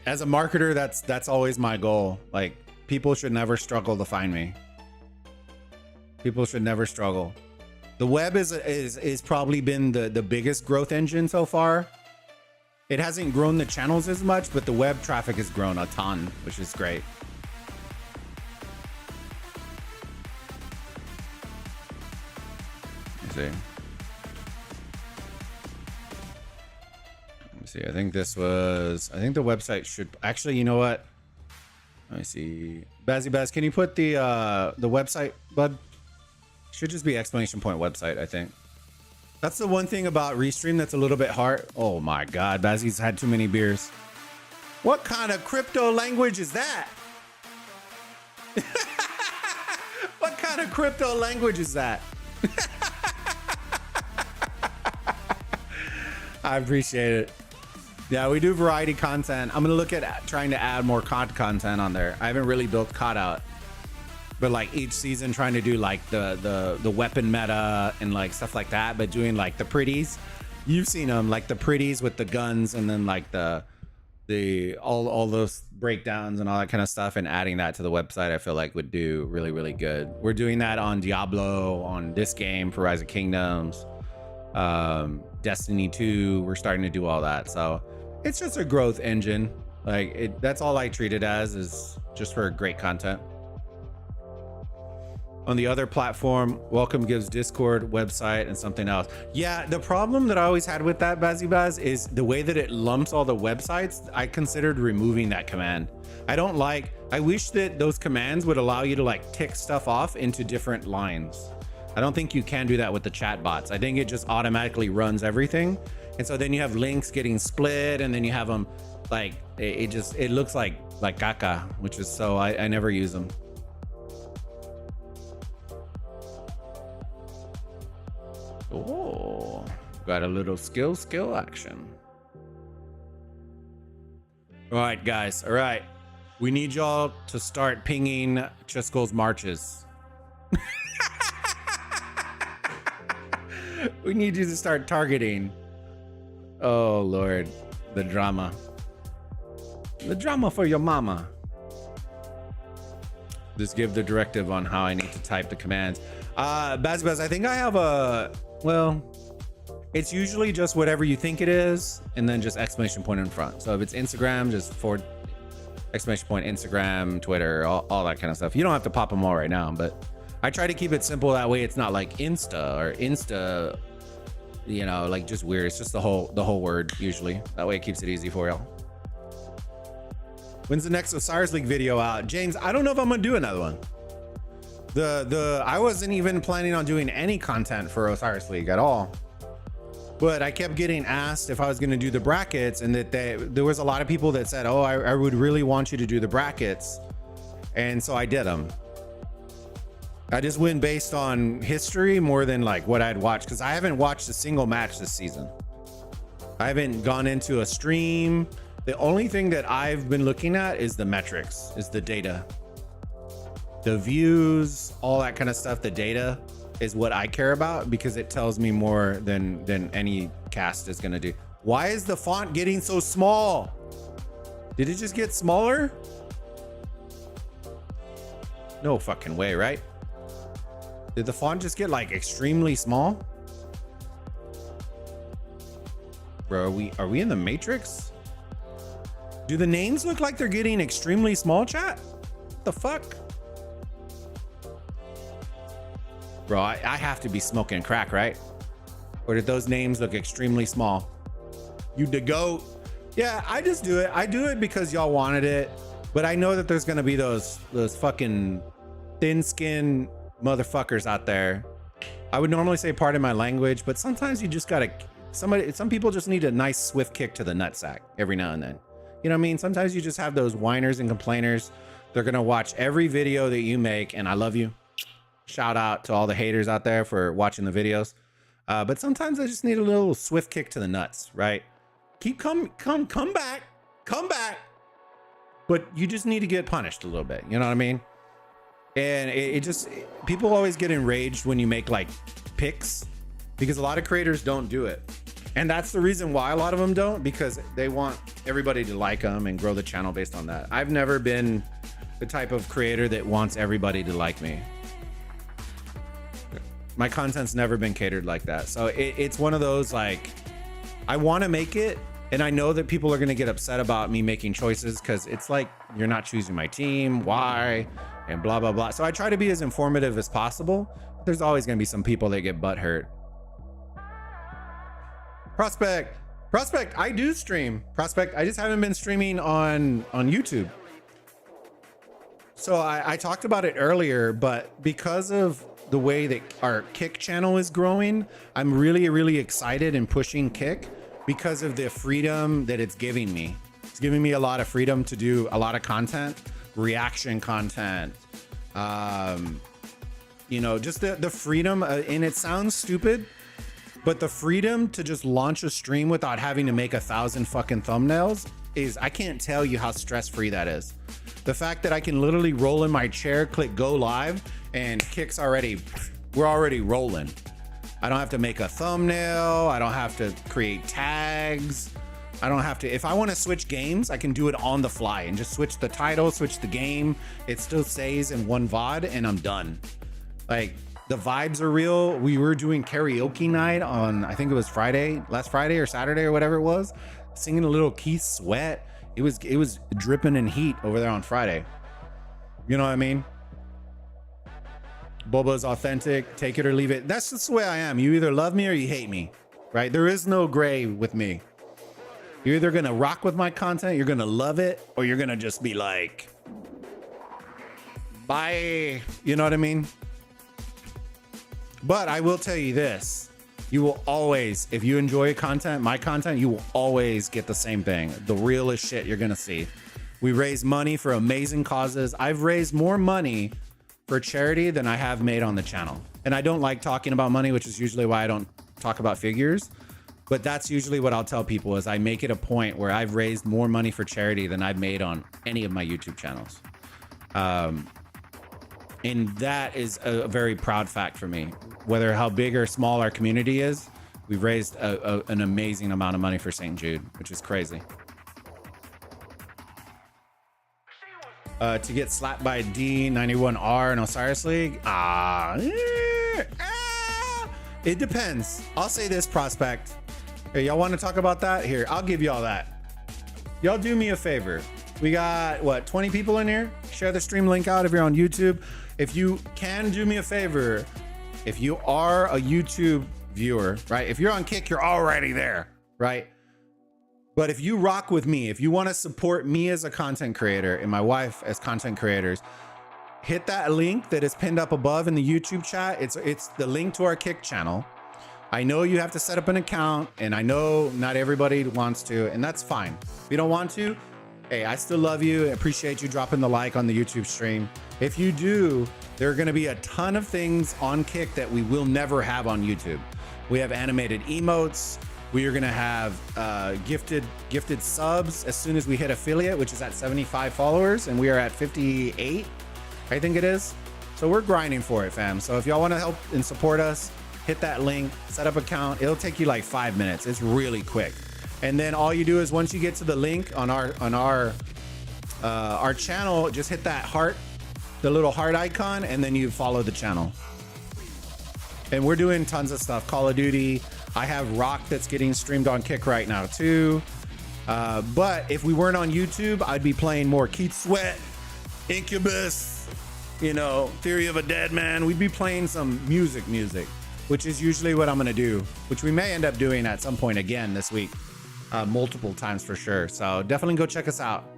As a marketer, that's always my goal. Like, people should never struggle to find me. People should never struggle. The web is probably been the biggest growth engine so far. It hasn't grown the channels as much, but the web traffic has grown a ton, which is great. Let's see. Let me see. I think this was. I think the website should actually. You know what? Let me see. Bazzy Baz, can you put the website, bud? Should just be exclamation point website. I think. That's the one thing about Restream that's a little bit hard. Oh my God, Bazzy's had too many beers. What kind of crypto language is that? What kind of crypto language is that? I appreciate it. Yeah, we do variety content. I'm gonna look at trying to add more COD content on there. I haven't really built COD out. But like each season trying to do like the weapon meta and like stuff like that, but doing like the pretties. You've seen them, like the pretties with the guns and then like the all those breakdowns and all that kind of stuff, and adding that to the website I feel like would do really, really good. We're doing that on Diablo, on this game for Rise of Kingdoms, Destiny 2. We're starting to do all that. So it's just a growth engine. Like that's all I treat it as, is just for great content. On the other platform, Welcome gives Discord, website, and something else. Yeah, the problem that I always had with that, Bazzy Baz, is the way that it lumps all the websites. I considered removing that command. I wish that those commands would allow you to like tick stuff off into different lines. I don't think you can do that with the chat bots. I think it just automatically runs everything. And so then you have links getting split, and then you have them like, it looks like caca, which is, so I never use them. Oh, got a little skill action. All right, guys. All right. We need y'all to start pinging Chisco's marches. We need you to start targeting. Oh, Lord. The drama. The drama for your mama. Just give the directive on how I need to type the commands. Baz, I think I have a... Well, it's usually just whatever you think it is, and then just exclamation point in front. So if it's Instagram, just forward exclamation point Instagram, Twitter, all that kind of stuff. You don't have to pop them all right now, but I try to keep it simple. That way it's not like Insta or Insta, you know, like just weird. It's just the whole word usually. That way it keeps it easy for y'all. When's the next Osiris League video out? James, I don't know if I'm gonna do another one. I wasn't even planning on doing any content for Osiris League at all. But I kept getting asked if I was gonna do the brackets, and that there was a lot of people that said, oh, I would really want you to do the brackets. And so I did them. I just went based on history more than like what I'd watched, because I haven't watched a single match this season. I haven't gone into a stream. The only thing that I've been looking at is the metrics, is the data. The views, all that kind of stuff. The data is what I care about, because it tells me more than any cast is gonna do. Why is the font getting so small? Did it just get smaller? No fucking way, right? Did the font just get like extremely small? Bro, are we in the Matrix? Do the names look like they're getting extremely small, chat? What the fuck? Bro, I have to be smoking crack, right? Or did those names look extremely small? You the goat. Yeah, I just do it. I do it because y'all wanted it. But I know that there's gonna be those fucking thin-skinned motherfuckers out there. I would normally say pardon my language, but sometimes you just gotta, some people just need a nice swift kick to the nutsack every now and then. You know what I mean? Sometimes you just have those whiners and complainers. They're gonna watch every video that you make, and I love you. Shout out to all the haters out there for watching the videos. But sometimes I just need a little swift kick to the nuts, right? Come back. But you just need to get punished a little bit. You know what I mean? And people always get enraged when you make like picks, because a lot of creators don't do it. And that's the reason why a lot of them don't, because they want everybody to like them and grow the channel based on that. I've never been the type of creator that wants everybody to like me. My content's never been catered like that. So it's one of those, like, I want to make it, and I know that people are going to get upset about me making choices, because it's like, you're not choosing my team, why, and blah, blah, blah. So I try to be as informative as possible. There's always going to be some people that get butthurt. Prospect, I do stream. Prospect, I just haven't been streaming on YouTube. So I talked about it earlier, but because of the way that our THICC channel is growing, I'm really, really excited and pushing THICC because of the freedom that it's giving me. It's giving me a lot of freedom to do a lot of content, reaction content, you know, just the freedom, and it sounds stupid, but the freedom to just launch a stream without having to make 1,000 fucking thumbnails is, I can't tell you how stress-free that is. The fact that I can literally roll in my chair, click go live, and THICC's already, we're already rolling. I don't have to make a thumbnail. I don't have to create tags. I don't have to, if I want to switch games, I can do it on the fly and just switch the title, switch the game. It still stays in one VOD and I'm done. Like, the vibes are real. We were doing karaoke night on, I think it was last Friday or Saturday or whatever it was, singing a little Keith Sweat. It was dripping in heat over there on Friday. You know what I mean? Bulba's authentic, take it or leave it. That's just the way I am. You either love me or you hate me, right? There is no gray with me. You're either gonna rock with my content, you're gonna love it, or you're gonna just be like, bye. You know what I mean? But I will tell you this. You will always, if you enjoy content, my content, you will always get the same thing. The realest shit you're gonna see. We raise money for amazing causes. I've raised more money for charity than I have made on the channel. And I don't like talking about money, which is usually why I don't talk about figures. But that's usually what I'll tell people, is I make it a point where I've raised more money for charity than I've made on any of my YouTube channels. And that is a very proud fact for me. Whether how big or small our community is, we've raised an amazing amount of money for St. Jude, which is crazy. To get slapped by D91R in Osiris League? It depends. I'll say this, Prospect. Hey, y'all want to talk about that? Here, I'll give y'all that. Y'all do me a favor. We got, what, 20 people in here? Share the stream link out if you're on YouTube. If you can do me a favor, if you are a YouTube viewer, right? If you're on THICC, you're already there, right? But if you rock with me, if you want to support me as a content creator and my wife as content creators, hit that link that is pinned up above in the YouTube chat. It's the link to our Kick channel. I know you have to set up an account, and I know not everybody wants to, and that's fine. If you don't want to, hey, I still love you. I appreciate you dropping the like on the YouTube stream. If you do, there are going to be a ton of things on Kick that we will never have on YouTube. We have animated emotes. We are going to have gifted subs as soon as we hit affiliate, which is at 75 followers, and we are at 58, I think it is. So we're grinding for it, fam. So if y'all want to help and support us, hit that link, set up an account. It'll take you like 5 minutes. It's really quick. And then all you do is once you get to the link on our channel, just hit that heart, the little heart icon, and then you follow the channel. And we're doing tons of stuff. Call of Duty. I have Rock that's getting streamed on Kick right now too. But if we weren't on YouTube, I'd be playing more Keith Sweat, Incubus, you know, Theory of a Dead Man. We'd be playing some music, which is usually what I'm going to do, which we may end up doing at some point again this week, multiple times for sure. So definitely go check us out.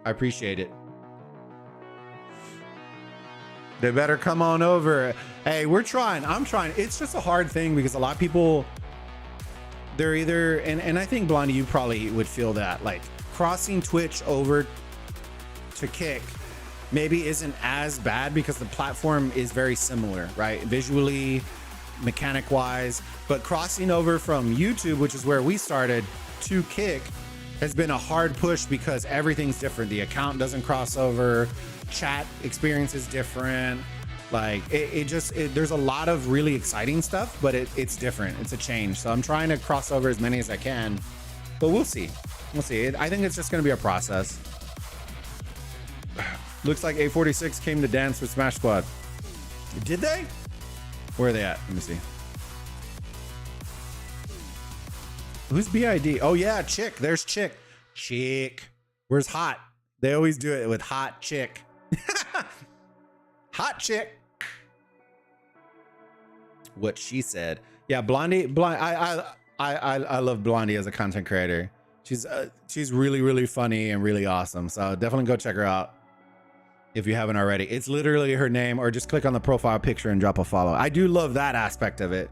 I appreciate it. They better come on over. Hey, we're trying. I'm trying. It's just a hard thing because a lot of people, they're either, and I think Blondie, you probably would feel that, like crossing Twitch over to Kick maybe isn't as bad because the platform is very similar, right? Visually, mechanic wise, but crossing over from YouTube, which is where we started, to Kick has been a hard push because everything's different. The account doesn't cross over, chat experience is different. Like there's a lot of really exciting stuff, but it's different. It's a change. So I'm trying to cross over as many as I can, but we'll see. I think it's just going to be a process. Looks like A46 came to dance with Smash Squad. Did they? Where are they at? Let me see. Who's BID? Oh yeah, Chick. There's Chick. Chick. Where's Hot? They always do it with Hot Chick. Hot Chick. What she said. Yeah, Blondie. I love Blondie as a content creator. She's really, really funny and really awesome. So definitely go check her out if you haven't already. It's literally her name, or just click on the profile picture and drop a follow. I do love that aspect of it,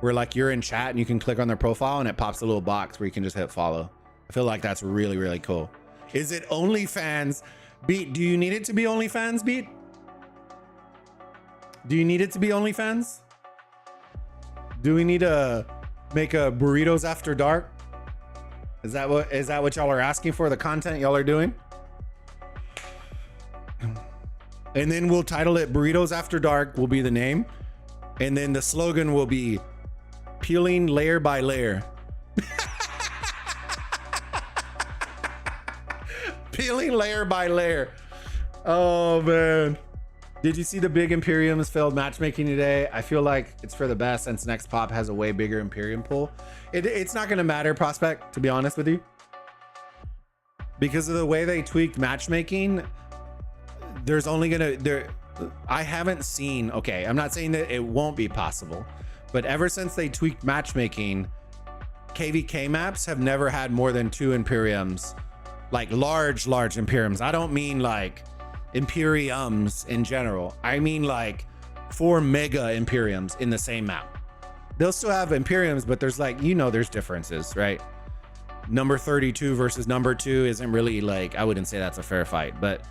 where like you're in chat and you can click on their profile and it pops a little box where you can just hit follow. I feel like that's really, really cool. Is it OnlyFans? Beat, do you need it to be OnlyFans, Beat? Do you need it to be OnlyFans? Do we need to make a Burritos After Dark? Is that what y'all are asking for, the content y'all are doing? And then we'll title it Burritos After Dark will be the name. And then the slogan will be peeling layer by layer. Peeling layer by layer. Oh man. Did you see the big Imperium's failed matchmaking today? I feel like it's for the best since Next Pop has a way bigger Imperium pool. It's not going to matter, Prospect, to be honest with you. Because of the way they tweaked matchmaking, there's only going to... I haven't seen... Okay, I'm not saying that it won't be possible, but ever since they tweaked matchmaking, KVK maps have never had more than 2 Imperiums. Like large Imperiums. I don't mean like Imperiums in general. I mean like 4 mega Imperiums in the same map. They'll still have Imperiums, but there's like, you know, there's differences, right? Number 32 versus number 2 isn't really like, I wouldn't say that's a fair fight, but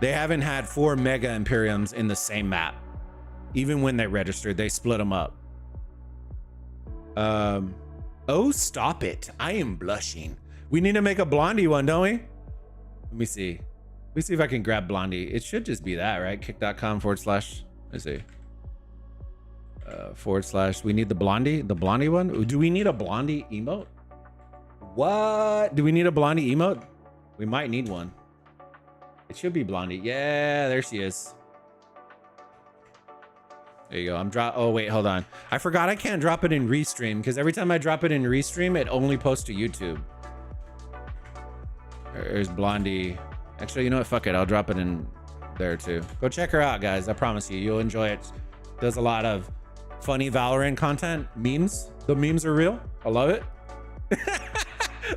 they haven't had 4 mega Imperiums in the same map. Even when they registered, they split them up. Oh, stop it. I am blushing. We need to make a Blondie one, don't we? Let me see. Let me see if I can grab Blondie. It should just be that, right? Kick.com/. Let's see. / we need the Blondie one. Do we need a Blondie emote? What? Do we need a Blondie emote? We might need one. It should be Blondie. Yeah, there she is. There you go. Oh wait, hold on. I forgot I can't drop it in Restream because every time I drop it in Restream, it only posts to YouTube. There's Blondie. Actually, you know what? Fuck it. I'll drop it in there too. Go check her out, guys. I promise you, you'll enjoy it. Does a lot of funny Valorant content, memes. The memes are real. I love it.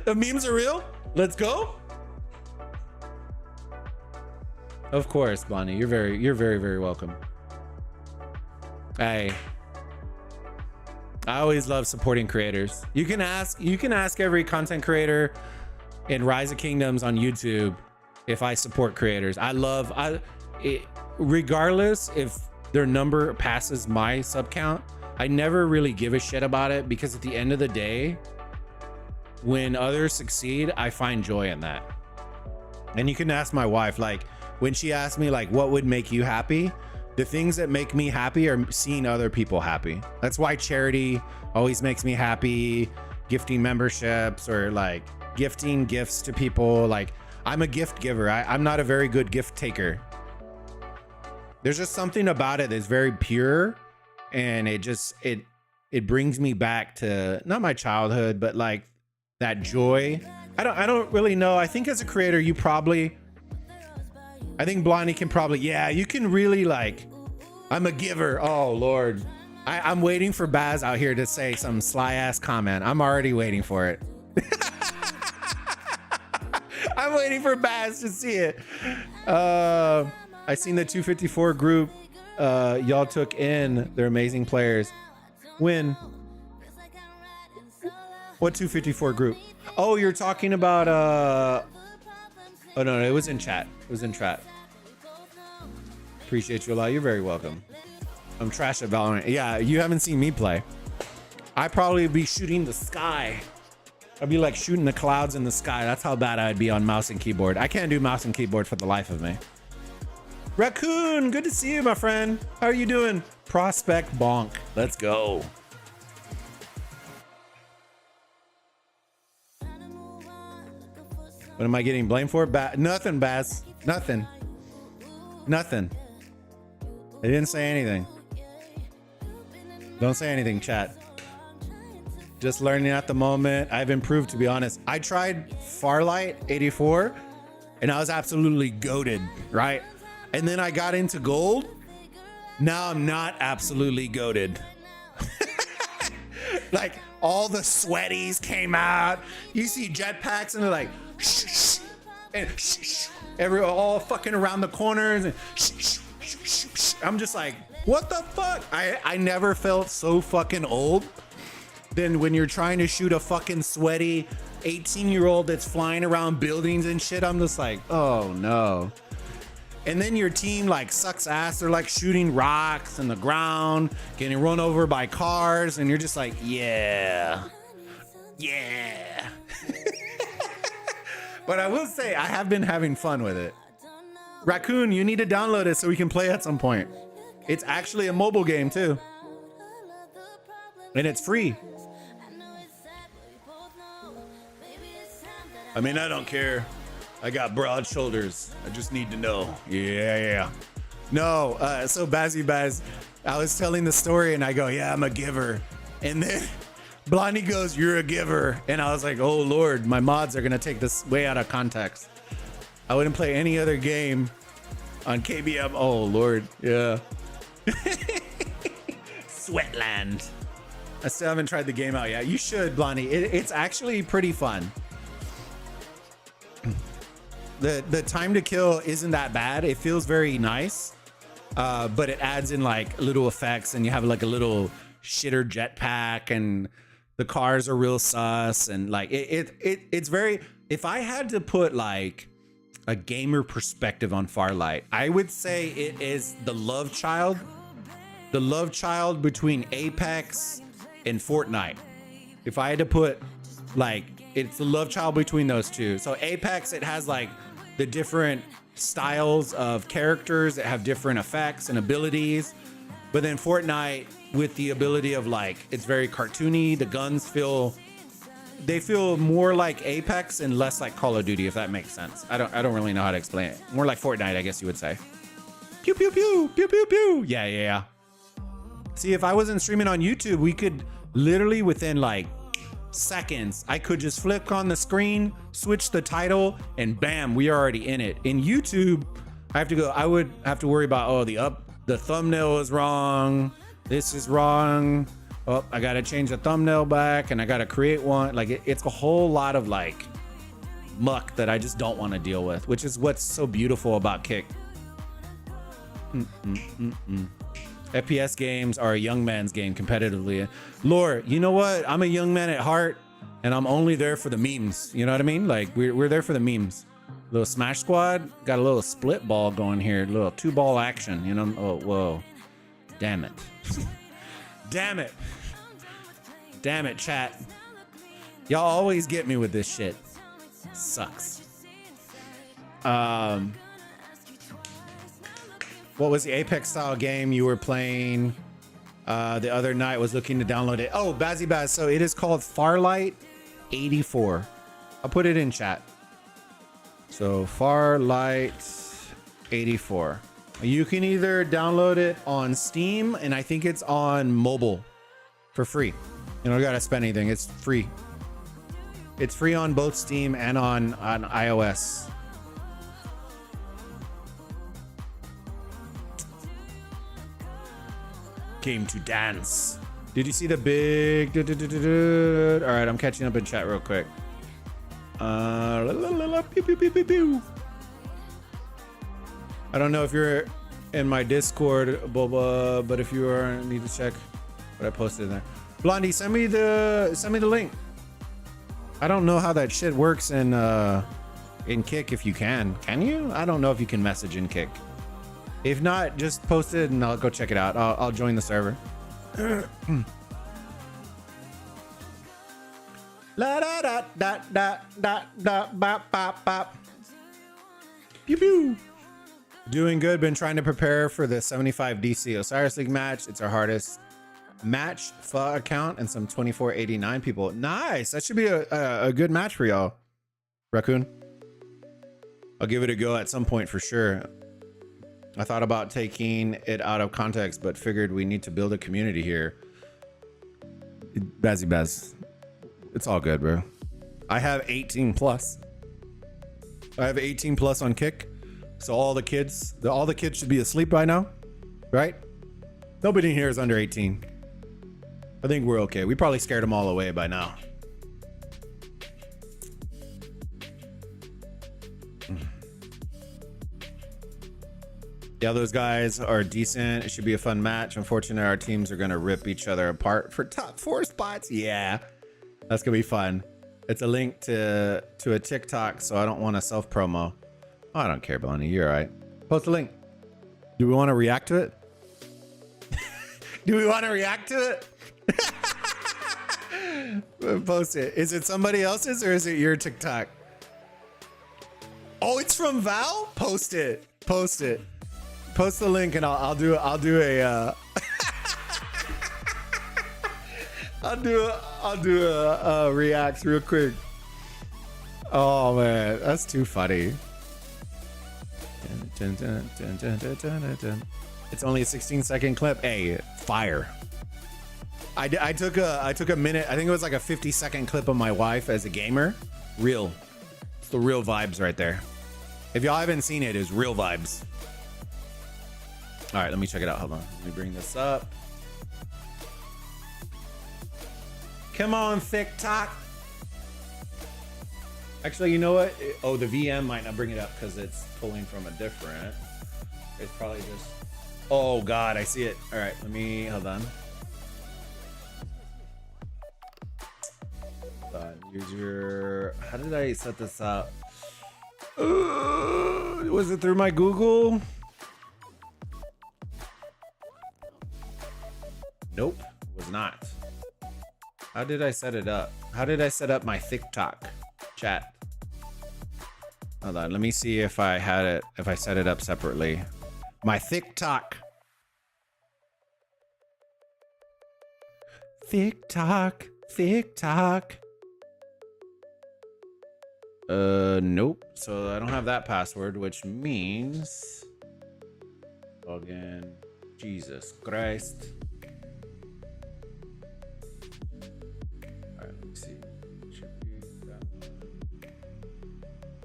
The memes are real. Let's go. Of course, Bonnie. You're very welcome. Hey. I always love supporting creators. You can ask every content creator in Rise of Kingdoms on YouTube if I support creators. Regardless if their number passes my sub count, I never really give a shit about it, because at the end of the day, when others succeed, I find joy in that. And you can ask my wife, like when she asked me like what would make you happy, the things that make me happy are seeing other people happy. That's why charity always makes me happy, gifting memberships or like gifting gifts to people. Like I'm a gift giver. I'm not a very good gift taker. There's just something about it that's very pure, and it brings me back to not my childhood, but like that joy. I don't really know. I think as a creator, I think Blondie can probably, yeah, you can really like, I'm a giver. Oh Lord. I'm waiting for Baz out here to say some sly ass comment. I'm already waiting for it. I'm waiting for Baz to see it. I seen the 254 group y'all took in. They're amazing players. When? What 254 group? Oh, you're talking about oh no, it was in chat. It was in chat. Appreciate you a lot. You're very welcome. I'm trash at Valorant. Yeah, you haven't seen me play. I'd probably be shooting the sky. I'd be like shooting the clouds in the sky. That's how bad I'd be on mouse and keyboard. I can't do mouse and keyboard for the life of me. Raccoon, good to see you, my friend. How are you doing? Prospect bonk. Let's go. What am I getting blamed for? Nothing, Baz. Nothing. Nothing. I didn't say anything. Don't say anything, chat. Just learning at the moment. I've improved, to be honest. I tried Farlight 84 and I was absolutely goated, right? And then I got into gold. Now I'm not absolutely goated. Like all the sweaties came out. You see jetpacks and they're like, shh, shh, and shh, shh, all fucking around the corners and shh, shh, shh, shh, shh. I'm just like, what the fuck? I never felt so fucking old than when you're trying to shoot a fucking sweaty 18-year-old that's flying around buildings and shit. I'm just like, oh no. And then your team like sucks ass. They're like shooting rocks in the ground, getting run over by cars, and you're just like, yeah, yeah. But I will say I have been having fun with it. Raccoon, you need to download it so we can play at some point. It's actually a mobile game too. And it's free. I mean, I don't care. I got broad shoulders. I just need to know. Yeah. No, so Bazzy Baz, I was telling the story and I go, yeah, I'm a giver. And then Blondie goes, you're a giver. And I was like, oh Lord, my mods are gonna take this way out of context. I wouldn't play any other game on KBM. Oh Lord, yeah. Sweatland. I still haven't tried the game out yet. You should, Blondie. It's actually pretty fun. The time to kill isn't that bad. It feels very nice, but it adds in like little effects, and you have like a little shitter jetpack, and the cars are real sus, and like it's very. If I had to put like a gamer perspective on Farlight, I would say it is the love child between Apex and Fortnite. If I had to put like, it's the love child between those two. So Apex, it has like the different styles of characters that have different effects and abilities, but then Fortnite with the ability of like, it's very cartoony. The guns feel more like Apex and less like Call of Duty, if that makes sense. I don't really know how to explain it. More like Fortnite, I guess you would say. Pew pew pew pew pew pew. Yeah. See, if I wasn't streaming on YouTube, we could literally within like seconds, I could just flick on the screen, switch the title, and bam, we are already in it. In YouTube, I would have to worry about, oh, the thumbnail is wrong, this is wrong, Oh, I gotta change the thumbnail back and I gotta create one. Like it's a whole lot of like muck that I just don't want to deal with, which is what's so beautiful about Kick. FPS games are a young man's game competitively. Lore, you know what? I'm a young man at heart and I'm only there for the memes. You know what I mean? Like we're there for the memes. Little Smash Squad, got a little split ball going here, little 2-ball action, you know? Oh, whoa. Damn it. Damn it. Damn it, chat. Y'all always get me with this shit. Sucks. What was the Apex style game you were playing the other night? Was looking to download it. Oh, Bazzy Baz. So it is called Farlight 84. I'll put it in chat. So Farlight 84. You can either download it on Steam and I think it's on mobile for free. You don't gotta spend anything. It's free. It's free on both Steam and on iOS. Game to dance. Did you see the big? All right, I'm catching up in chat real quick. I don't know if you're in my Discord, Bulba, but if you are, I need to check what I posted in there. Blondie, send me the link. I don't know how that shit works in Kick. If you can you? I don't know if you can message in Kick. If not, just post it and I'll go check it out. I'll join the server. La da da da da da da bop bop bop. Pew pew. Doing good. Been trying to prepare for the 75 DC Osiris League match. It's our hardest match account and some 2489 people. Nice. That should be a good match for y'all. Raccoon. I'll give it a go at some point for sure. I thought about taking it out of context, but figured we need to build a community here. Bazzy Baz. It's all good, bro. I have 18 plus. I have 18 plus on Kick. So all the kids should be asleep by now, right? Nobody in here is under 18. I think we're okay. We probably scared them all away by now. Yeah, those guys are decent. It should be a fun match. Unfortunately, our teams are gonna rip each other apart for top 4 spots. Yeah, that's gonna be fun. It's a link to a TikTok, so I don't want to self promo. Oh, I don't care, Bonnie. You're all right. Post a link. Do we want to react to it? Do we want to react to it? Post it. Is it somebody else's or is it your TikTok? Oh, it's from Val? Post it. Post it. Post the link and I'll do a I'll do a reacts real quick. Oh man, that's too funny. It's only a 16-second clip. Hey, fire. I took a minute. I think it was like a 50-second clip of my wife as a gamer. Real. It's the real vibes right there. If y'all haven't seen it, it's real vibes. All right, let me check it out. Hold on. Let me bring this up. Come on, THICC. Actually, you know what? Oh, the VM might not bring it up because it's pulling from a different. It's probably just. Oh God, I see it. All right, let me hold on. Use your. How did I set this up? Was it through my Google? Nope, was not. How did I set it up? How did I set up my TikTok chat? Hold on, let me see if I had it, if I set it up separately. My TikTok. TikTok. Nope. So I don't have that password, which means log in. Jesus Christ. All right, let me see. Should be that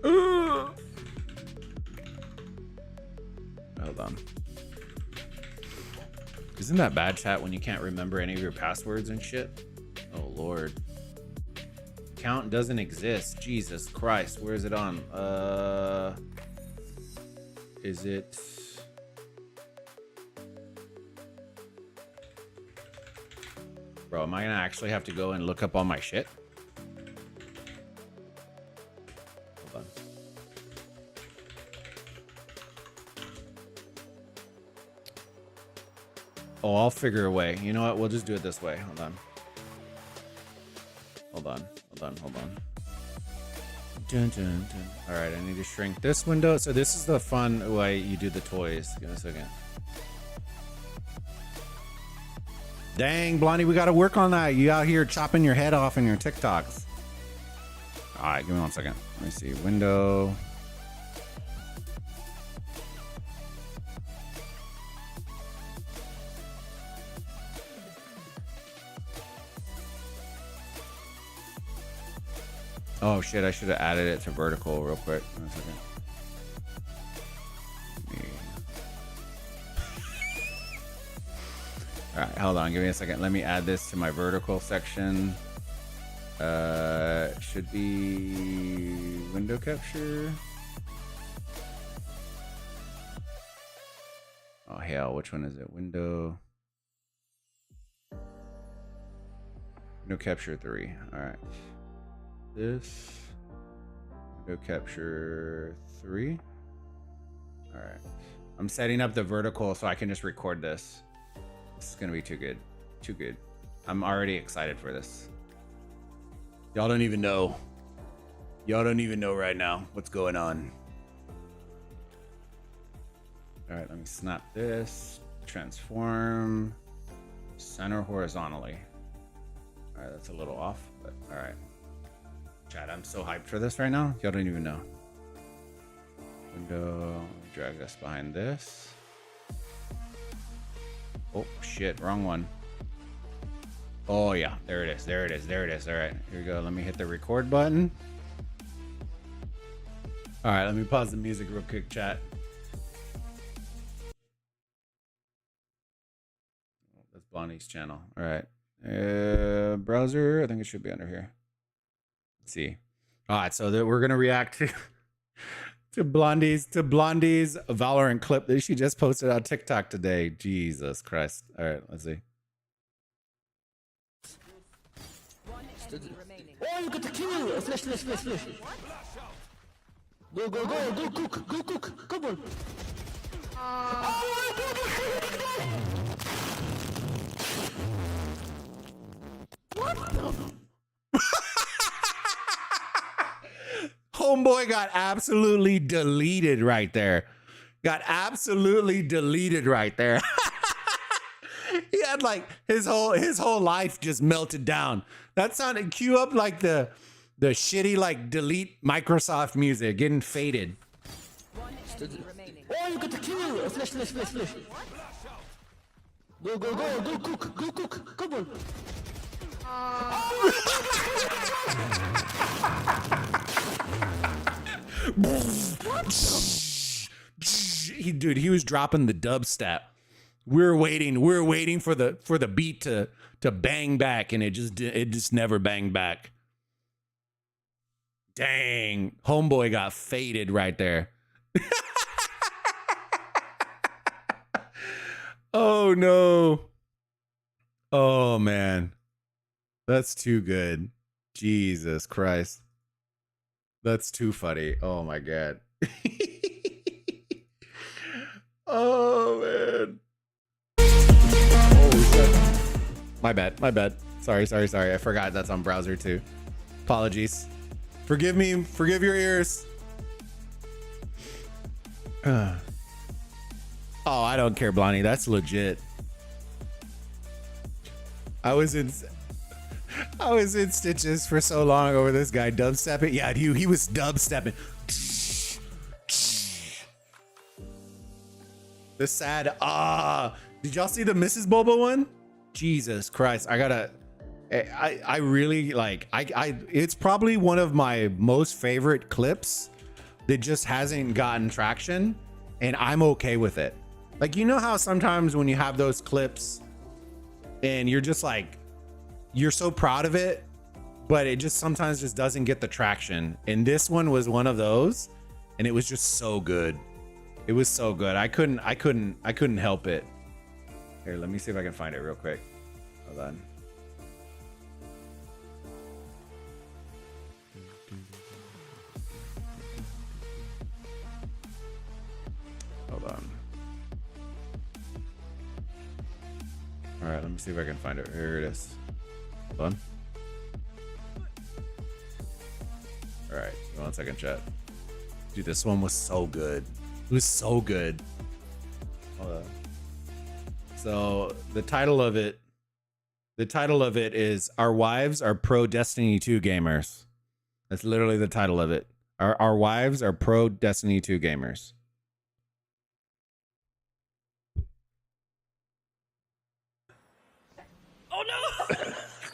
one. Hold on. Isn't that bad, chat, when you can't remember any of your passwords and shit? Oh, Lord. Count doesn't exist. Jesus Christ. Where is it on? Is it... Bro, am I gonna actually have to go and look up all my shit? Hold on. Oh, I'll figure a way. You know what? We'll just do it this way. Hold on. Hold on. Hold on. Hold on. Dun, dun, dun. All right, I need to shrink this window. So this is the fun way you do the toys. Give me a second. Dang, Blondie, we got to work on that. You out here chopping your head off in your TikToks. All right, give me 1 second. Let me see. Window. Oh shit, I should have added it to vertical real quick. 1 second. All right, hold on, give me a second. Let me add this to my vertical section. Should be window capture. Oh hell, which one is it? Window capture 3. All right. This window capture 3. All right, I'm setting up the vertical so I can just record this. This is gonna be too good. I'm already excited for this. Y'all don't even know right now what's going on. All right, let me snap this, transform, center horizontally. All right, that's a little off, but all right. Chat, I'm so hyped for this right now. Y'all don't even know. Window, drag us behind this. Oh shit, wrong one. Oh yeah, there it is. All right, here we go. Let me hit the record button. All right, let me pause the music real quick, chat. That's Blondie's channel. All right, browser. I think it should be under here. Let's see. All right, so we're gonna react to Blondie's Valorant clip that she just posted on TikTok today. Jesus Christ. All right, let's see. Oh, you got the kill! Flash. Go, cook. Come on. What? Homeboy got absolutely deleted right there. He had like his whole life just melted down. That sounded cue up like the shitty like delete Microsoft music getting faded. Oh, you got the kill! Flash. Go, cook. Come on. Dude, he was dropping the dubstep. We're waiting for the beat to bang back, and it just never banged back. Dang, homeboy got faded right there. Oh no. Oh man. That's too good. Jesus Christ. That's too funny. Oh my God. Oh man. Oh shit. My bad. Sorry. I forgot that's on browser too. Apologies. Forgive me. Forgive your ears. Oh, I don't care, Blondie. That's legit. I was in stitches for so long over this guy dubstepping. Yeah, he was dubstepping. The sad did y'all see the Mrs. Bulba one? Jesus Christ. I really like it's probably one of my most favorite clips that just hasn't gotten traction, and I'm okay with it. Like, you know how sometimes when you have those clips and you're just like, you're so proud of it, but it just sometimes just doesn't get the traction. And this one was one of those, and it was just so good. It was so good. I couldn't help it. Here, let me see if I can find it real quick. Hold on. Hold on. All right, let me see if I can find it. Here it is. Hold on. All right, 1 second, chat. Dude, this one was so good. It was so good. Hold on. So the title of it is "Our Wives Are Pro Destiny 2 Gamers." That's literally the title of it. Our wives are pro Destiny 2 gamers. Oh no!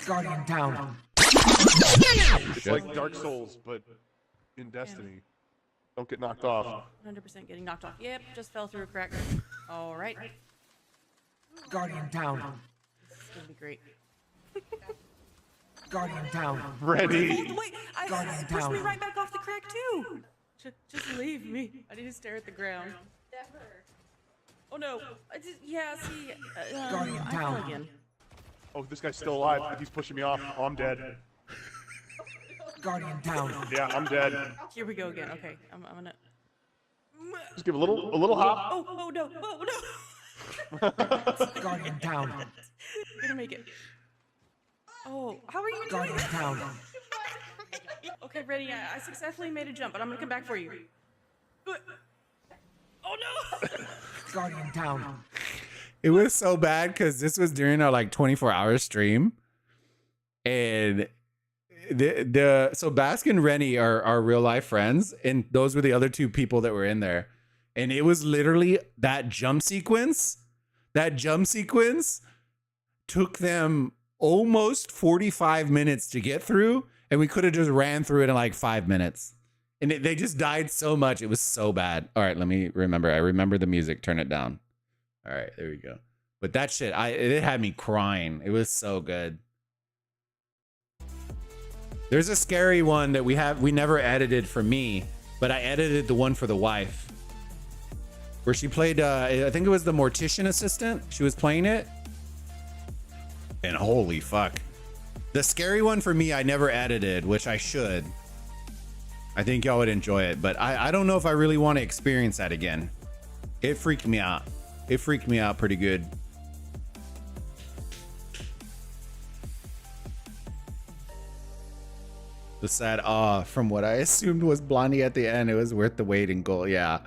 Guardian down. It's like Dark Souls, but in Destiny. Don't get knocked off. 100% getting knocked off. Yep, just fell through a crack. All right. Guardian down. This is gonna be great. Guardian down. Ready. Wait, Guardian pushed me down. right back off the crack too. Just leave me. I need to stare at the ground. Oh no! Yeah. See, Guardian I fell down. again. Oh, this guy's still alive. He's pushing me off. Oh, I'm dead. Guardian down. Yeah, I'm dead. Here we go again. Okay, I'm gonna. Just give a little hop. Oh no! Oh no! Guardian down. You're gonna make it. Oh, how are you doing Guardian that? down. Okay, ready. I successfully made a jump, but I'm gonna come back for you. Oh no! Guardian down. It was so bad because this was during our like 24-hour stream, and so Bask and Rennie are real life friends, and those were the other two people that were in there, and it was literally that jump sequence. That jump sequence took them almost 45 minutes to get through, and we could have just ran through it in like 5 minutes. And they just died so much. It was so bad. All right, let me remember. I remember the music. Turn it down. All right, there we go. But that shit, it had me crying. It was so good. There's a scary one that we never edited for me, but I edited the one for the wife, where she played. I think it was the mortician assistant. She was playing it, and holy fuck, the scary one for me I never edited, which I should. I think y'all would enjoy it, but I don't know if I really want to experience that again. It freaked me out. It freaked me out pretty good. The sad from what I assumed was Blondie at the end. It was worth the wait and goal. Yeah.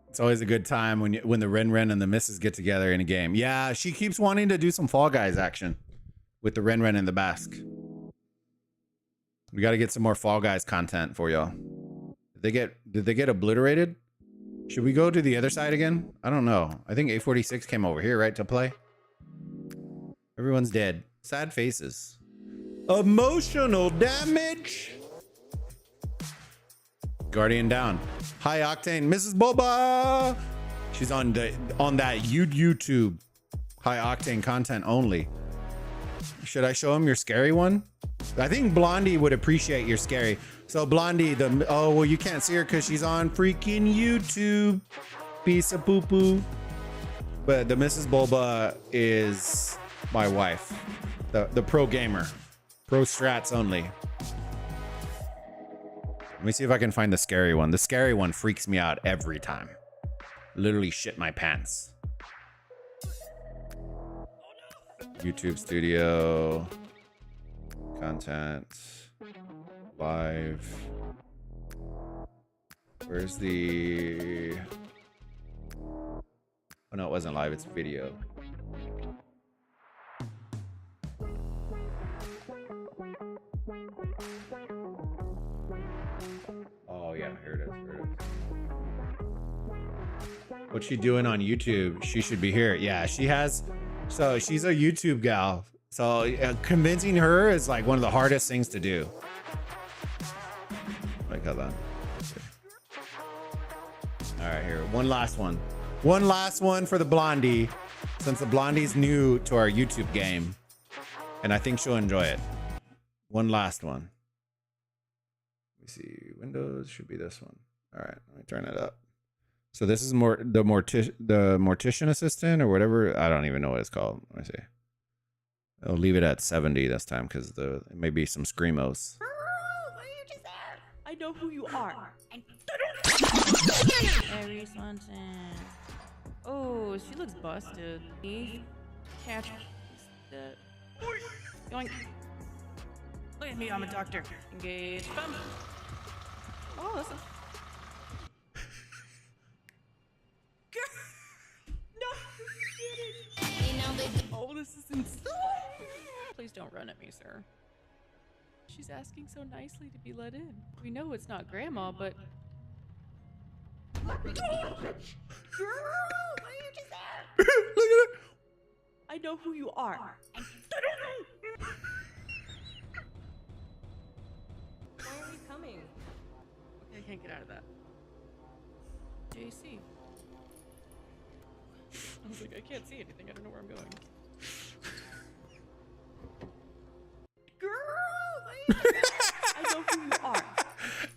It's always a good time when the Ren and the Misses get together in a game. Yeah, she keeps wanting to do some Fall Guys action with the Ren and the Basque. We got to get some more Fall Guys content for y'all. Did they get obliterated? Should we go to the other side again? I don't know. I think A46 came over here, right, to play. Everyone's dead. Sad faces. Emotional damage. Guardian down. High octane. Mrs. Bulba. She's on that YouTube. High octane content only. Should I show him your scary one? I think Blondie would appreciate your scary. So Blondie, well, you can't see her because she's on freaking YouTube. Piece of poo-poo. But the Mrs. Bulba is my wife. The pro gamer. Pro strats only. Let me see if I can find the scary one. The scary one freaks me out every time. Literally shit my pants. YouTube studio. Content. Live. Where's the... Oh no, it wasn't live, it's video. Oh yeah, here it is. What's she doing on YouTube? She should be here. Yeah, she has. So she's a YouTube gal. So convincing her is like one of the hardest things to do. Like, hold on. right, here. One last one. One last one for the blondie, since the blondie's new to our YouTube game. And I think she'll enjoy it. One last one. Let me see. Windows should be this one. All right, let me turn it up. So this is the mortician assistant or whatever. I don't even know what it's called. Let me see. I'll leave it at 70 this time because it may be some screamos. I know who you are. Harry Swanson. Oh, she looks busted. Catch. Yoink. Look at me, I'm a doctor. Engage. Bum. Oh, that's a... Oh, this is insane. Please don't run at me, sir. She's asking so nicely to be let in. We know it's not Grandma, but... Girl, what are you just at? Look at it. I know who you are. Why are we coming? I can't get out of that. JC. I was like, I can't see anything. I don't know where I'm going. I know who you are.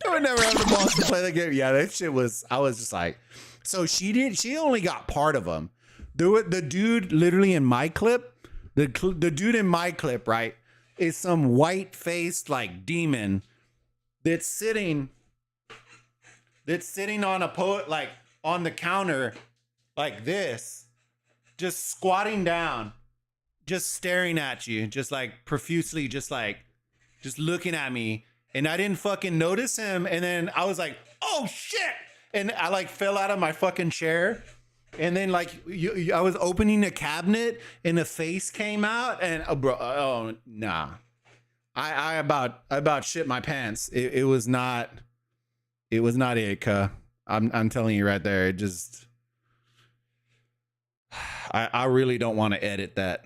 I would never have the balls to play the game. Yeah, that shit was. I was just like, so she only got part of them. The dude literally in my clip, the dude in my clip, right, is some white faced like demon that's sitting on a like on the counter like this, just squatting down, just staring at you, just like profusely, just looking at me. And I didn't fucking notice him. And then I was like, oh shit. And I like fell out of my fucking chair. And then like I was opening a cabinet and a face came out and nah. I about shit my pants. It was not it, cuh. I'm telling you right there. It just, I really don't want to edit that.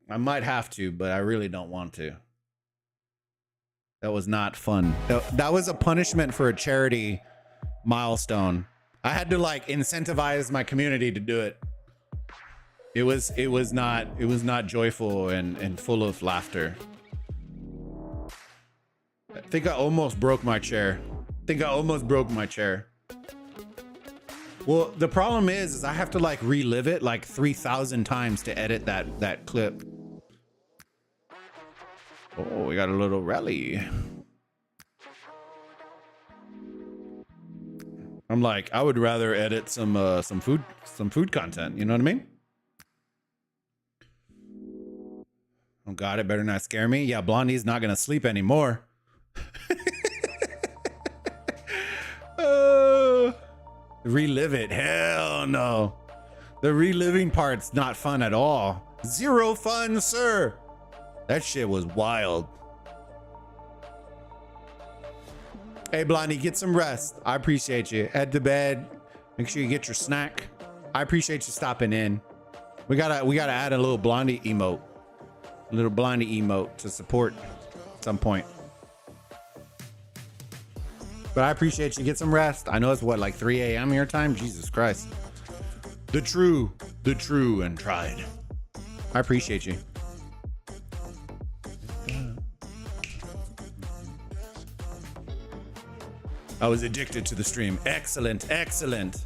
I might have to, but I really don't want to. That was not fun. That was a punishment for a charity milestone. I had to like incentivize my community to do it. It was not joyful and full of laughter. I think I almost broke my chair. Well, the problem is I have to like relive it like 3,000 times to edit that clip. Oh, we got a little rally. I'm like, I would rather edit some food content. You know what I mean? Oh God, it better not scare me. Yeah, Blondie's not gonna sleep anymore. Relive it? Hell no. The reliving part's not fun at all. Zero fun, sir. That shit was wild. Hey, Blondie, get some rest. I appreciate you. Head to bed. Make sure you get your snack. I appreciate you stopping in. We gotta add a little Blondie emote. A little Blondie emote to support at some point. But I appreciate you. Get some rest. I know it's what, like 3 a.m. your time? Jesus Christ. The true and tried. I appreciate you. I was addicted to the stream. Excellent, excellent.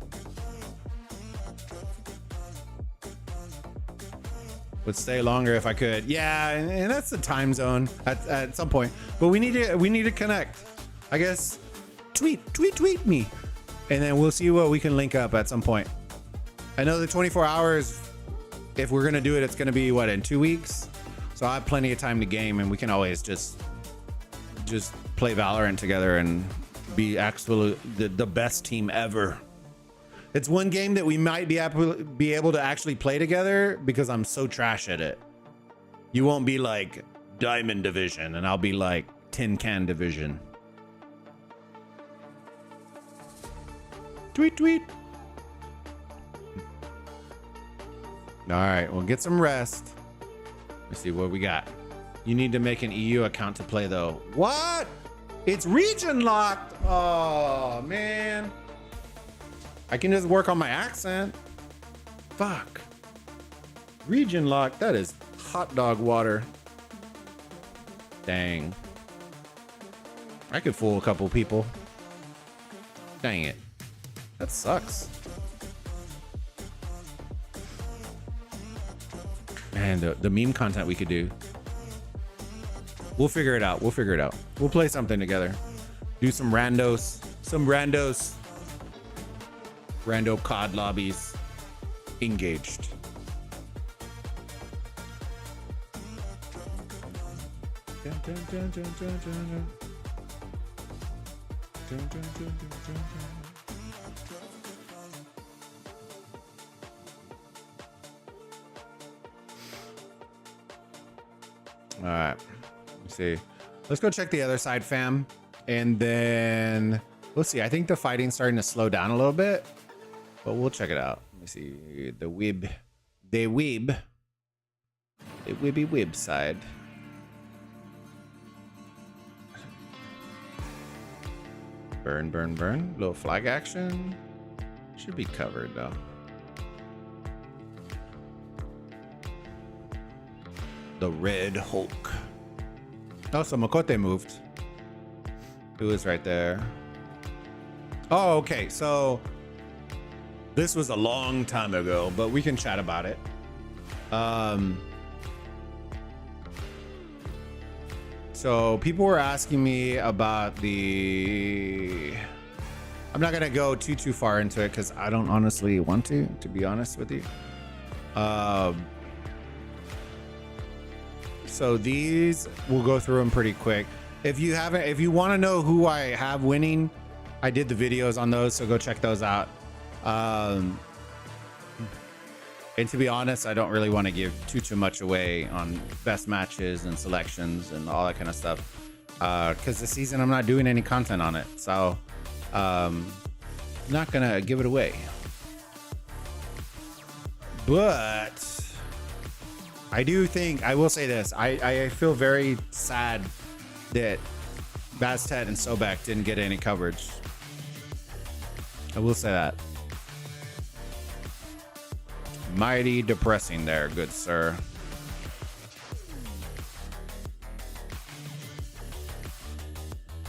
Would stay longer if I could. Yeah, and that's the time zone at some point. But we need to connect. I guess tweet me, and then we'll see what we can link up at some point. I know the 24 hours. If we're gonna do it, it's gonna be what, in 2 weeks. So I have plenty of time to game, and we can always just play Valorant together and be actually the best team ever. It's one game that we might be able to actually play together because I'm so trash at it. You won't be like Diamond Division and I'll be like Tin Can Division. Tweet. All right, well, get some rest. Let's see what we got. You need to make an EU account to play though. What? It's region locked. Oh man. I can just work on my accent. Fuck. Region lock. That is hot dog water. Dang. I could fool a couple people. Dang it. That sucks. Man, the meme content we could do. We'll figure it out. We'll figure it out. We'll play something together. Do some randos. Some randos. Rando COD lobbies. Engaged. Dun, dun, dun, dun, dun, dun, dun. Dun, dun, dun, dun, dun, dun. All right, let's see. Let's go check the other side, fam. And then let's see. I think the fighting's starting to slow down a little bit, but we'll check it out. Let me see. The wibby wib side. Burn, burn, burn. Little flag action. Should be covered though. The Red Hulk. Oh, so Makote moved. Who is right there? Oh, okay. So this was a long time ago, but we can chat about it. So people were asking me about the... I'm not gonna go too far into it because I don't honestly want to be honest with you. So these, we'll go through them pretty quick. If you want to know who I have winning, I did the videos on those, so go check those out. And to be honest, I don't really want to give too much away on best matches and selections and all that kind of stuff. Because this season I'm not doing any content on it, so not gonna give it away. But I do think, I will say this, I feel very sad that Bastet and Sobek didn't get any coverage. I will say that. Mighty depressing there, good sir.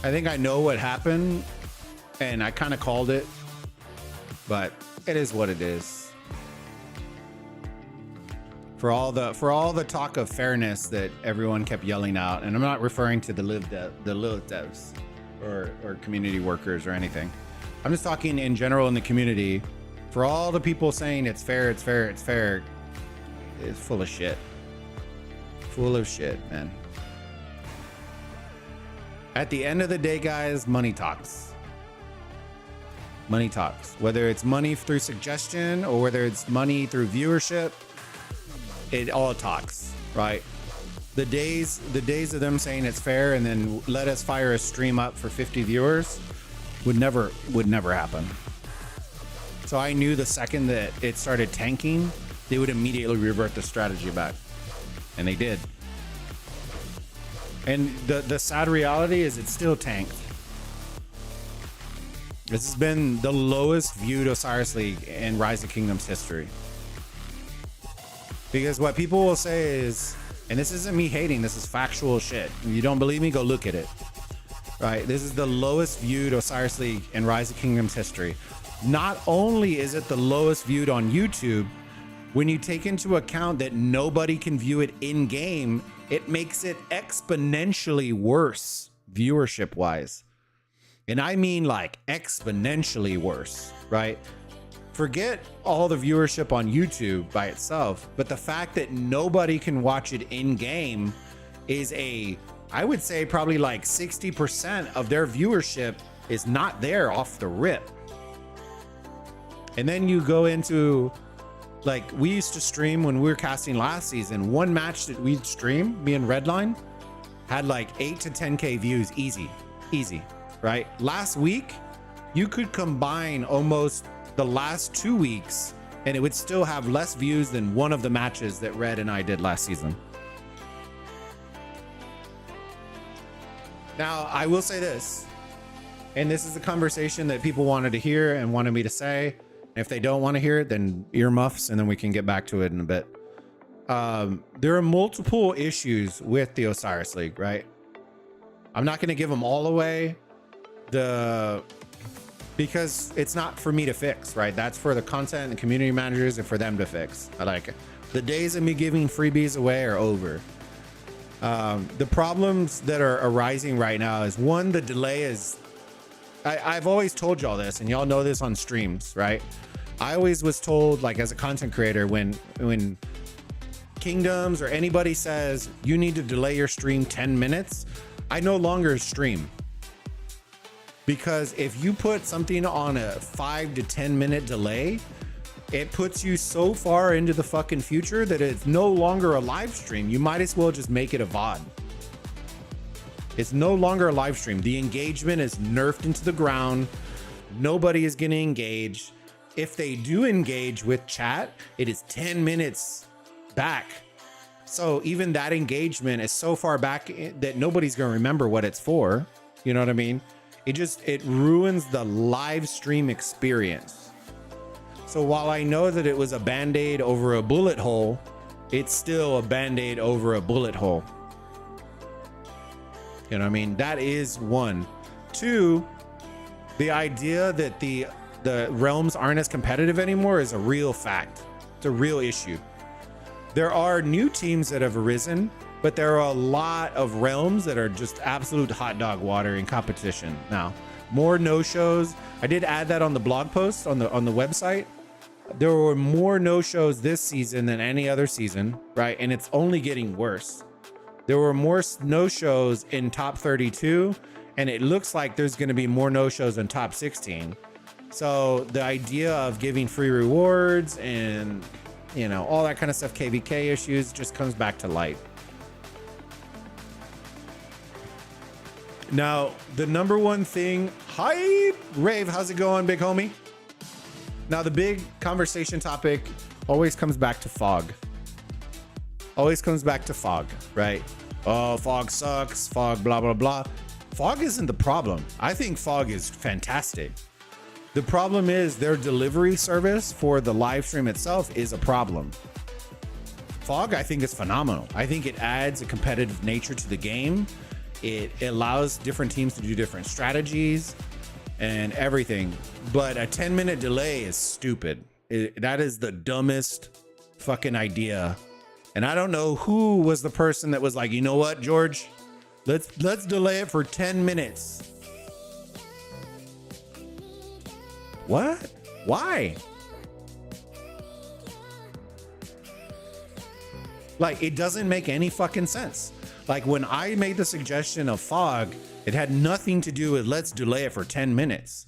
I think I know what happened, and I kind of called it, but it is what it is. For all the talk of fairness that everyone kept yelling out, and I'm not referring to the Lilith devs or community workers or anything. I'm just talking in general in the community. For all the people saying it's fair, it's fair, it's fair, it's full of shit. Full of shit, man. At the end of the day, guys, money talks. Money talks. Whether it's money through suggestion or whether it's money through viewership, it all talks, right? The days of them saying it's fair and then let us fire a stream up for 50 viewers would never happen. So I knew the second that it started tanking, they would immediately revert the strategy back, and they did. And the sad reality is it's still tanked. This has been the lowest viewed Osiris League in Rise of Kingdoms history. Because what people will say is, and this isn't me hating, this is factual shit. If you don't believe me, go look at it. Right? This is the lowest viewed Osiris League in Rise of Kingdoms history. Not only is it the lowest viewed on YouTube, when you take into account that nobody can view it in game, it makes it exponentially worse viewership wise. And I mean like exponentially worse, right? Forget all the viewership on YouTube by itself, but the fact that nobody can watch it in game is I would say probably like 60% of their viewership is not there off the rip. And then you go into, like, we used to stream when we were casting last season. One match that we'd stream, me and Redline, had like 8 to 10K views, easy, right? Last week, you could combine almost the last 2 weeks and it would still have less views than one of the matches that Red and I did last season. Now, I will say this, and this is the conversation that people wanted to hear and wanted me to say. If they don't want to hear it, then earmuffs, and then we can get back to it in a bit. There are multiple issues with the Osiris League, right? I'm not going to give them all away, because it's not for me to fix, right? That's for the content and community managers and for them to fix. I like it. The days of me giving freebies away are over. The problems that are arising right now is, one, the delay is, I've always told y'all this, and y'all know this on streams, right? I always was told, like, as a content creator, when Kingdoms or anybody says you need to delay your stream 10 minutes, I no longer stream. Because if you put something on a 5 to 10 minute delay, it puts you so far into the fucking future that it's no longer a live stream. You might as well just make it a VOD. It's no longer a live stream. The engagement is nerfed into the ground. Nobody is going to engage. If they do engage with chat, it is 10 minutes back. So even that engagement is so far back that nobody's going to remember what it's for. You know what I mean? It ruins the live stream experience. So while I know that it was a band-aid over a bullet hole, it's still a band-aid over a bullet hole. You know what I mean? That is one. Two, the idea that the realms aren't as competitive anymore is a real fact. It's a real issue. There are new teams that have arisen, but there are a lot of realms that are just absolute hot dog water in competition now. More no-shows. I did add that on the blog post on the website. There were more no-shows this season than any other season, right? And it's only getting worse. There were more no-shows in top 32, and it looks like there's going to be more no-shows in top 16. So the idea of giving free rewards and, you know, all that kind of stuff, KVK issues, just comes back to light. Now, the number one thing, hi, Rave, how's it going, big homie? Now, the big conversation topic always comes back to fog. Always comes back to fog, right? Oh, fog sucks, fog, blah, blah, blah. Fog isn't the problem. I think fog is fantastic. The problem is their delivery service for the live stream itself is a problem. Fog, I think, is phenomenal. I think it adds a competitive nature to the game. It allows different teams to do different strategies and everything. But a 10-minute delay is stupid. That is the dumbest fucking idea. And I don't know who was the person that was like, you know what, George? Let's delay it for 10 minutes. What? Why? Like, it doesn't make any fucking sense. Like, when I made the suggestion of fog, it had nothing to do with let's delay it for 10 minutes,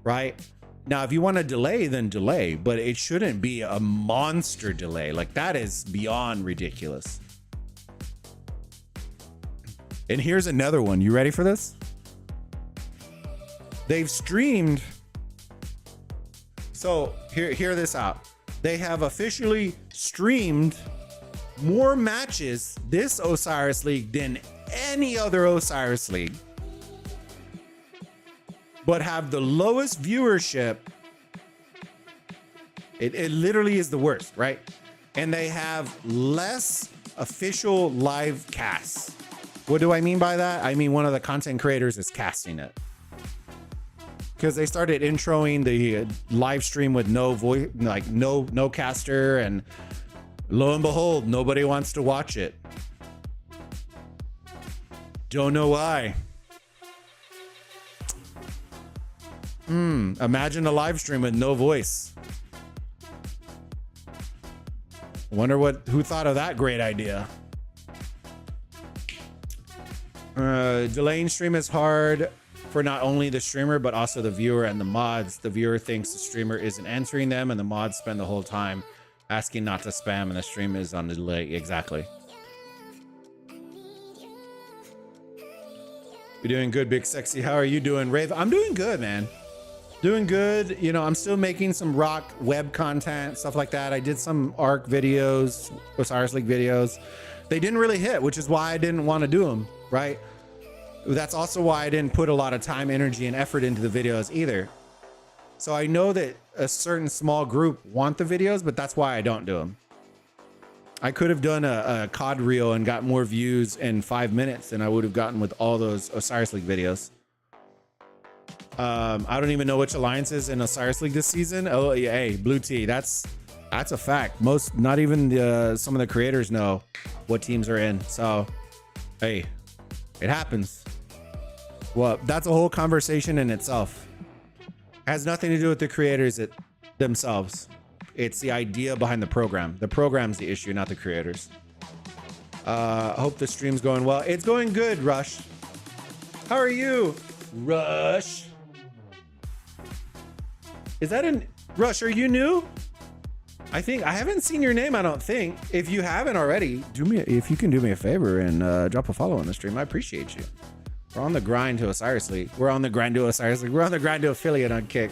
right? Now, if you want to delay, then delay, but it shouldn't be a monster delay. Like, that is beyond ridiculous. And here's another one. You ready for this? They've streamed. So hear this out. They have officially streamed more matches this Osiris League than any other Osiris League, but have the lowest viewership. It literally is the worst, right? And they have less official live casts. What do I mean by that? I mean, one of the content creators is casting it. Because they started introing the live stream with no voice, like no caster, and lo and behold, nobody wants to watch it. Don't know why. Imagine a live stream with no voice. Wonder who thought of that great idea. Delaying stream is hard for not only the streamer, but also the viewer and the mods. The viewer thinks the streamer isn't answering them, and the mods spend the whole time asking not to spam, and the stream is on the delay. Exactly. You're doing good, Big Sexy. How are you doing, Rave? I'm doing good, man. Doing good. You know, I'm still making some rock web content, stuff like that. I did some ARC videos, Osiris League videos. They didn't really hit, which is why I didn't want to do them, right? That's also why I didn't put a lot of time, energy, and effort into the videos either. So I know that a certain small group want the videos, but that's why I don't do them. I could have done a COD reel and got more views in 5 minutes than I would have gotten with all those Osiris League videos. I don't even know which alliance is in Osiris League this season. Oh, yeah, hey, Blue Tea, that's a fact. Not even some of the creators know what teams are in. So, hey, it happens. Well, that's a whole conversation in itself. It has nothing to do with the creators themselves. It's the idea behind the program. The program's the issue, not the creators. Hope the stream's going well. It's going good, Rush. How are you, Rush? Is that Rush? Are you new? I haven't seen your name. I don't think. If you haven't already, if you can do me a favor and drop a follow on the stream, I appreciate you. We're on the grind to Osiris League. We're on the grind to Osiris League. We're on the grind to affiliate on Kick.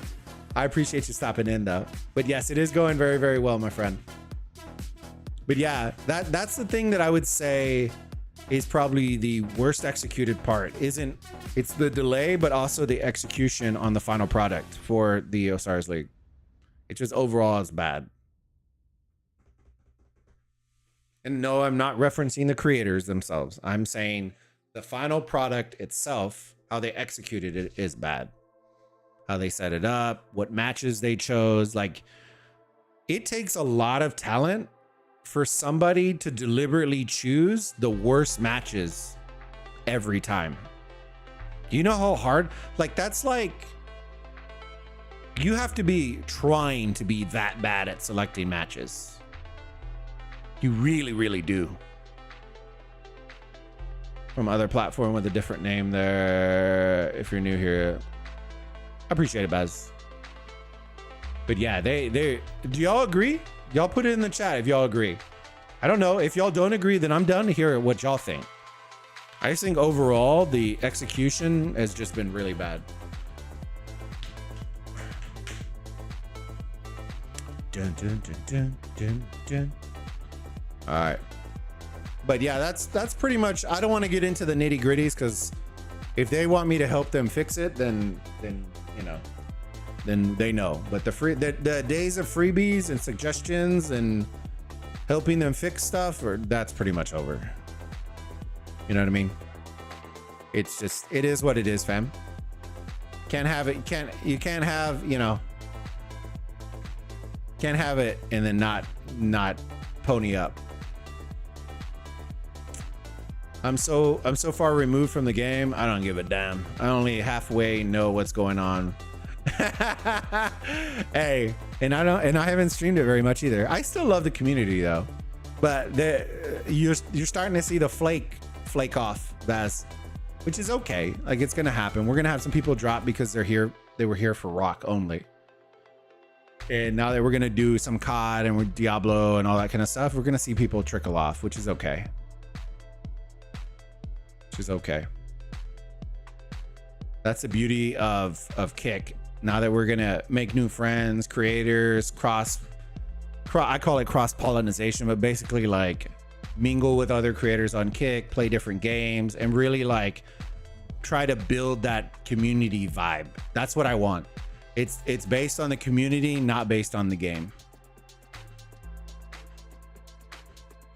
I appreciate you stopping in though. But yes, it is going very, very well, my friend. But yeah, that's the thing that I would say is probably the worst executed part. It's the delay, but also the execution on the final product for the Osiris League. It just overall is bad. And no, I'm not referencing the creators themselves. I'm saying the final product itself, how they executed it is bad. How they set it up, what matches they chose. Like, it takes a lot of talent for somebody to deliberately choose the worst matches every time. You know how hard? Like, that's like, you have to be trying to be that bad at selecting matches. You really, really do. From other platform with a different name there. If you're new here, I appreciate it, Baz. But yeah, do y'all agree? Y'all put it in the chat if y'all agree. I don't know. If y'all don't agree, then I'm down to hear what y'all think. I just think overall, the execution has just been really bad. Dun, dun, dun, dun, dun, dun. All right. But yeah, that's pretty much, I don't want to get into the nitty gritties because if they want me to help them fix it, then you know, then they know. But the days of freebies and suggestions and helping them fix stuff, that's pretty much over. You know what I mean? It's just, it is what it is, fam. Can't have it. You can't have, you know, can't have it and then not pony up. I'm so far removed from the game. I don't give a damn. I only halfway know what's going on. Hey, and I haven't streamed it very much either. I still love the community though, but you're starting to see the flake off, Baz, which is okay. Like, it's gonna happen. We're gonna have some people drop because they were here for rock only. And now that we're gonna do some COD and we're Diablo and all that kind of stuff, we're gonna see people trickle off, which is okay. Is okay. That's the beauty of Kick. Now that we're gonna make new friends, creators, I call it cross pollination, but basically like mingle with other creators on Kick, play different games, and really like try to build that community vibe. That's what I want. It's based on the community, not based on the game.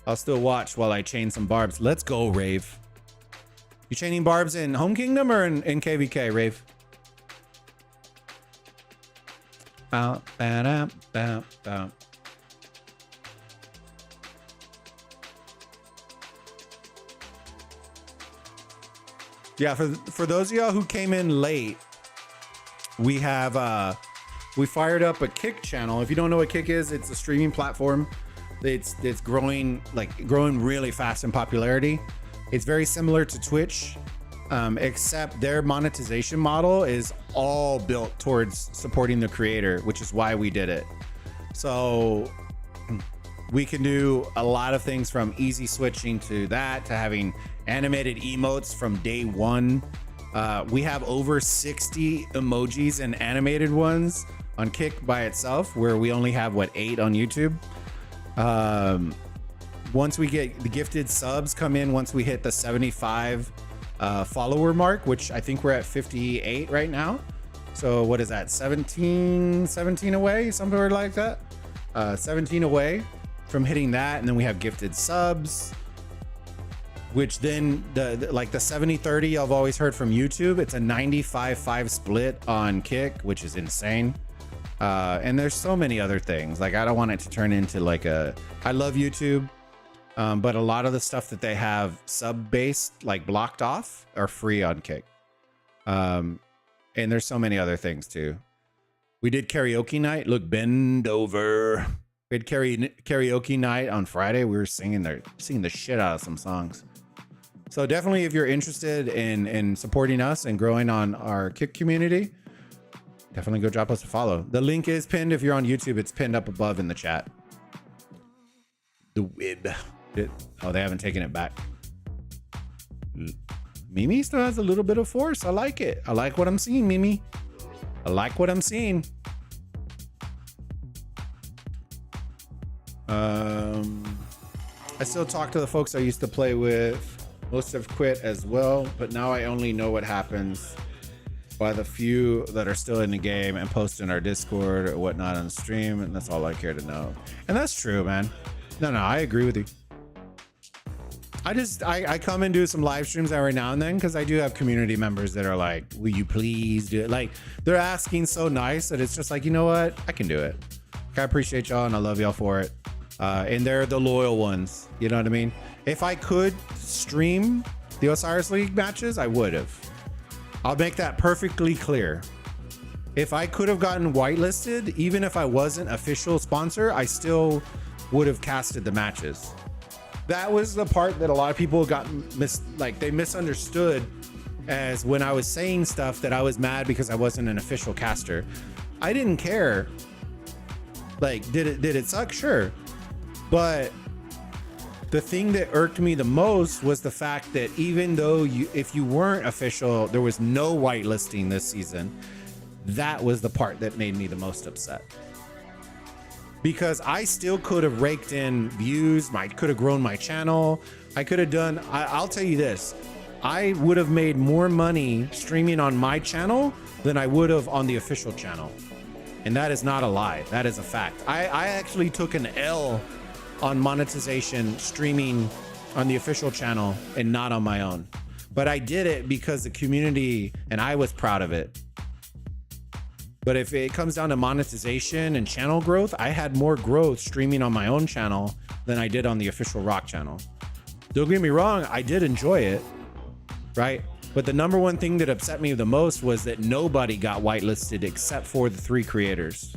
I'll still watch while I chain some barbs. Let's go, Rave. You chaining barbs in Home Kingdom or in KVK, Rave? Bow, bow, bow, bow. Yeah, for those of y'all who came in late, we have we fired up a Kick channel. If you don't know what Kick is, it's a streaming platform. It's growing really fast in popularity. It's very similar to Twitch, except their monetization model is all built towards supporting the creator, which is why we did it. So we can do a lot of things, from easy switching to that, to having animated emotes from day one. We have over 60 emojis and animated ones on Kick by itself, where we only have 8 on YouTube. Once we get the gifted subs come in, once we hit the 75 follower mark, which I think we're at 58 right now, So what is that? 17 away, something like that. 17 away from hitting that, and then we have gifted subs, which then like the 70-30 I've always heard from YouTube. It's a 95-5 split on Kick, which is insane. And there's so many other things. Like, I don't want it to turn into like I love YouTube, but a lot of the stuff that they have sub-based, like blocked off, are free on Kick. And there's so many other things too. We did karaoke night. Look, bend over. We had karaoke night on Friday. We were singing the shit out of some songs. So definitely, if you're interested in supporting us and growing on our Kick community, definitely go drop us a follow. The link is pinned. If you're on YouTube, it's pinned up above in the chat. The Wib. Oh, they haven't taken it back. Mimi still has a little bit of force. I like it. I like what I'm seeing, Mimi. I like what I'm seeing. I still talk to the folks I used to play with. Most have quit as well, but now I only know what happens by the few that are still in the game and post in our Discord or whatnot on stream, and that's all I care to know. And that's true, man. No, I agree with you. I come and do some live streams every now and then because I do have community members that are like, will you please do it? Like, they're asking so nice that it's just like, you know what? I can do it. I appreciate y'all and I love y'all for it. And they're the loyal ones. You know what I mean? If I could stream the Osiris League matches, I would have. I'll make that perfectly clear. If I could have gotten whitelisted, even if I wasn't official sponsor, I still would have casted the matches. That was the part that a lot of people got they misunderstood, as when I was saying stuff that I was mad because I wasn't an official caster. I didn't care. Like, did it suck? Sure. But the thing that irked me the most was the fact that even though if you weren't official, there was no whitelisting this season. That was the part that made me the most upset. Because I still could have raked in views. I could have grown my channel. I could have done, I'll tell you this. I would have made more money streaming on my channel than I would have on the official channel. And that is not a lie. That is a fact. I actually took an L on monetization streaming on the official channel and not on my own. But I did it because the community and I was proud of it. But if it comes down to monetization and channel growth, I had more growth streaming on my own channel than I did on the official Rock channel. Don't get me wrong, I did enjoy it, right? But the number one thing that upset me the most was that nobody got whitelisted except for the 3 creators.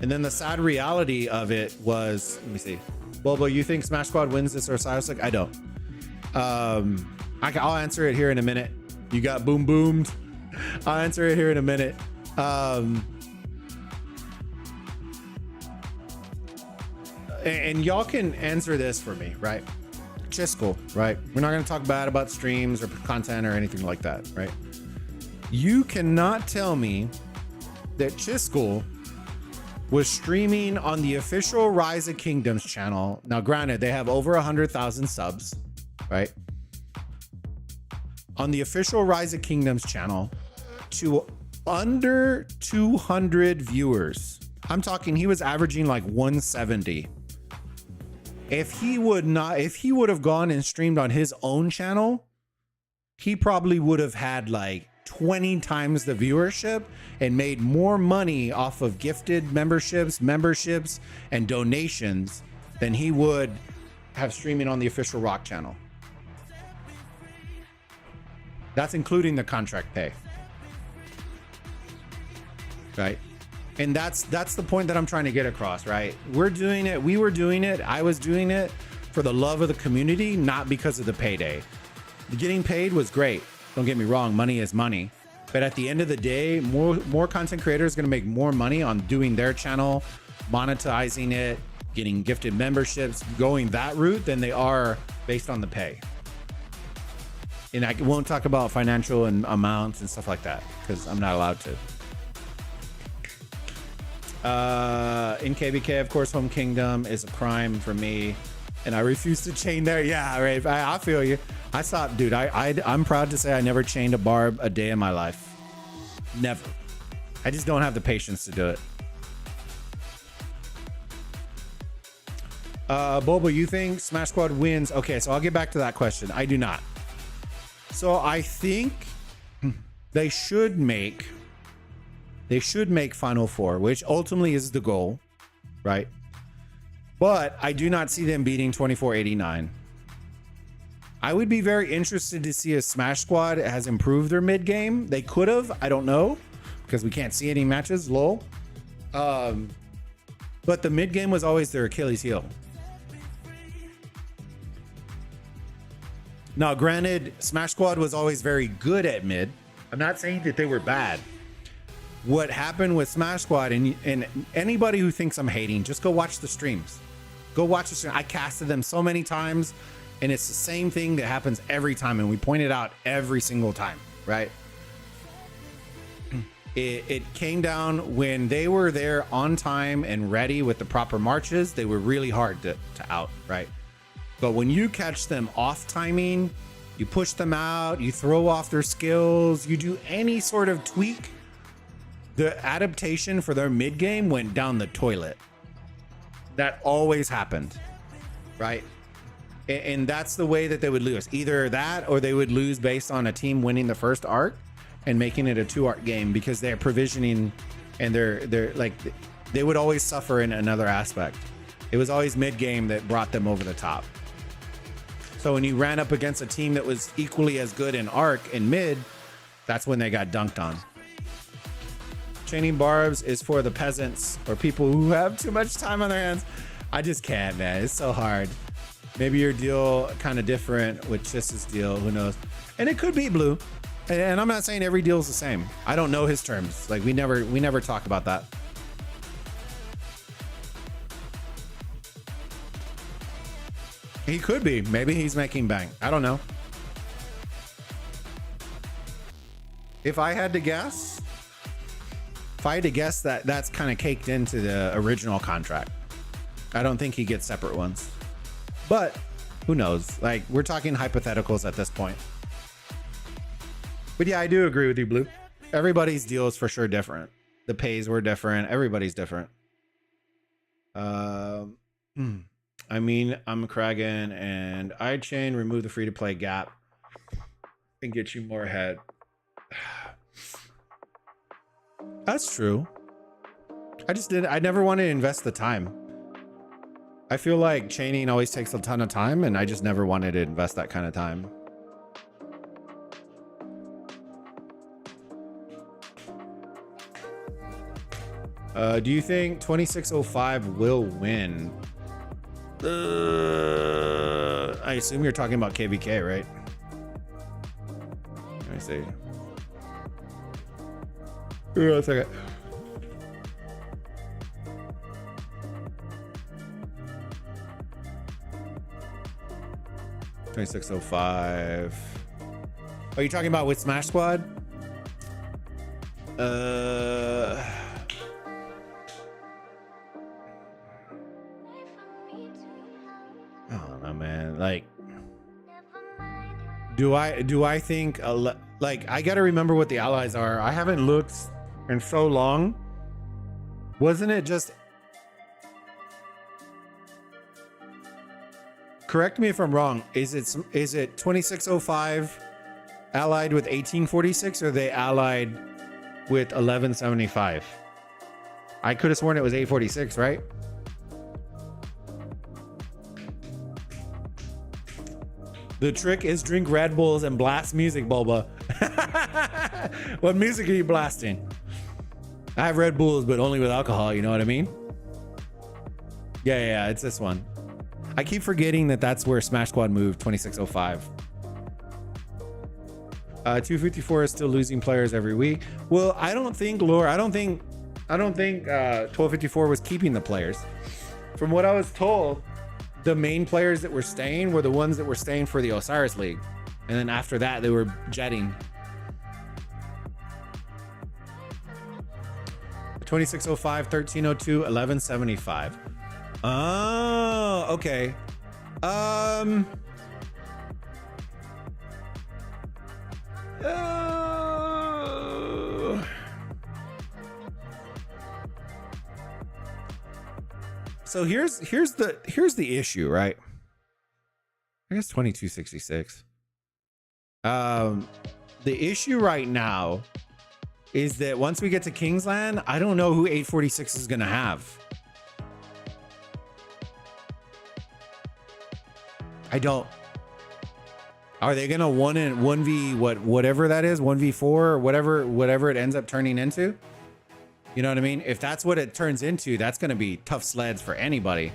And then the sad reality of it was, let me see. Bulba, you think Smash Squad wins this or Osiris League? I don't. I'll answer it here in a minute. You got boomed. I'll answer it here in a minute. And y'all can answer this for me, right? Chisco, right? We're not going to talk bad about streams or content or anything like that, right? You cannot tell me that Chisco was streaming on the official Rise of Kingdoms channel. Now, granted, they have over 100,000 subs, right? On the official Rise of Kingdoms channel to under 200 viewers. I'm talking, he was averaging like 170. If he would have gone and streamed on his own channel, he probably would have had like 20 times the viewership and made more money off of gifted memberships, and donations than he would have streaming on the official Rock channel. That's including the contract pay. Right? And that's the point that I'm trying to get across, right? We're doing it. We were doing it. I was doing it for the love of the community, not because of the payday. Getting paid was great. Don't get me wrong. Money is money. But at the end of the day, more content creators are going to make more money on doing their channel, monetizing it, getting gifted memberships, going that route than they are based on the pay. And I won't talk about financial and amounts and stuff like that because I'm not allowed to. In KBK, of course, Home Kingdom is a crime for me. And I refuse to chain there. Yeah, right. I feel you. I stopped, dude. I'm proud to say I never chained a barb a day in my life. Never. I just don't have the patience to do it. Bulba, you think Smash Squad wins? Okay, so I'll get back to that question. I do not. So I think they should make Final Four, which ultimately is the goal, right? But I do not see them beating 2489. I would be very interested to see if Smash Squad has improved their mid game. They could have, I don't know, because we can't see any matches, lol. But the mid game was always their Achilles heel. Now, granted, Smash Squad was always very good at mid. I'm not saying that they were bad. What happened with Smash Squad, and anybody who thinks I'm hating, just go watch the streams. Go watch the stream. I casted them so many times, and it's the same thing that happens every time, and we point it out every single time, right? It came down when they were there on time and ready with the proper marches. They were really hard to out, right? But when you catch them off timing, you push them out, you throw off their skills, you do any sort of tweak, the adaptation for their mid game went down the toilet. That always happened, right? And that's the way that they would lose. Either that or they would lose based on a team winning the first arc and making it a 2-arc game, because they're provisioning and they're like, they would always suffer in another aspect. It was always mid game that brought them over the top. So when you ran up against a team that was equally as good in arc and mid, that's when they got dunked on. Chaining barbs is for the peasants or people who have too much time on their hands. I just can't, man. It's so hard. Maybe your deal kind of different with Chiss's deal. Who knows? And it could be Blue. And I'm not saying every deal is the same. I don't know his terms. Like we never talk about that. He could be. Maybe he's making bank. I don't know. If I had to guess that that's kind of caked into the original contract. I don't think he gets separate ones. But who knows? Like, we're talking hypotheticals at this point. But yeah, I do agree with you, Blue. Everybody's deal is for sure different. The pays were different. Everybody's different. I mean, I'm Kragan and iChain, remove the free-to-play gap and get you more head. That's true. I never wanted to invest the time. I feel like chaining always takes a ton of time, and I just never wanted to invest that kind of time. Do you think 2605 will win? I assume you're talking about KVK, right? Let me see. One second. $26.05. Are you talking about with Smash Squad? I don't know, man. Like, do I think like I gotta remember what the allies are. I haven't looked in so long. Wasn't it just? Correct me if I'm wrong. Is it 2605 allied with 1846, or they allied with 1175? I could have sworn it was 846, right? The trick is drink Red Bulls and blast music, Bulba. What music are you blasting? I have Red Bulls, but only with alcohol. You know what I mean? Yeah, it's this one. I keep forgetting that that's where Smash Squad moved. 2605. 254 is still losing players every week. Well, I don't think 1254 was keeping the players. From what I was told, the main players that were staying were the ones that were staying for the Osiris League. And then after that, they were jetting. 2605, 1302, 1175. Oh, okay. Uh, so here's the issue, right? I guess 2266. The issue right now is that once we get to Kingsland, I don't know who 846 is gonna have. I don't. Are they gonna 1v whatever that is, 1v4 or whatever it ends up turning into? You know what I mean? If that's what it turns into, that's gonna be tough sleds for anybody.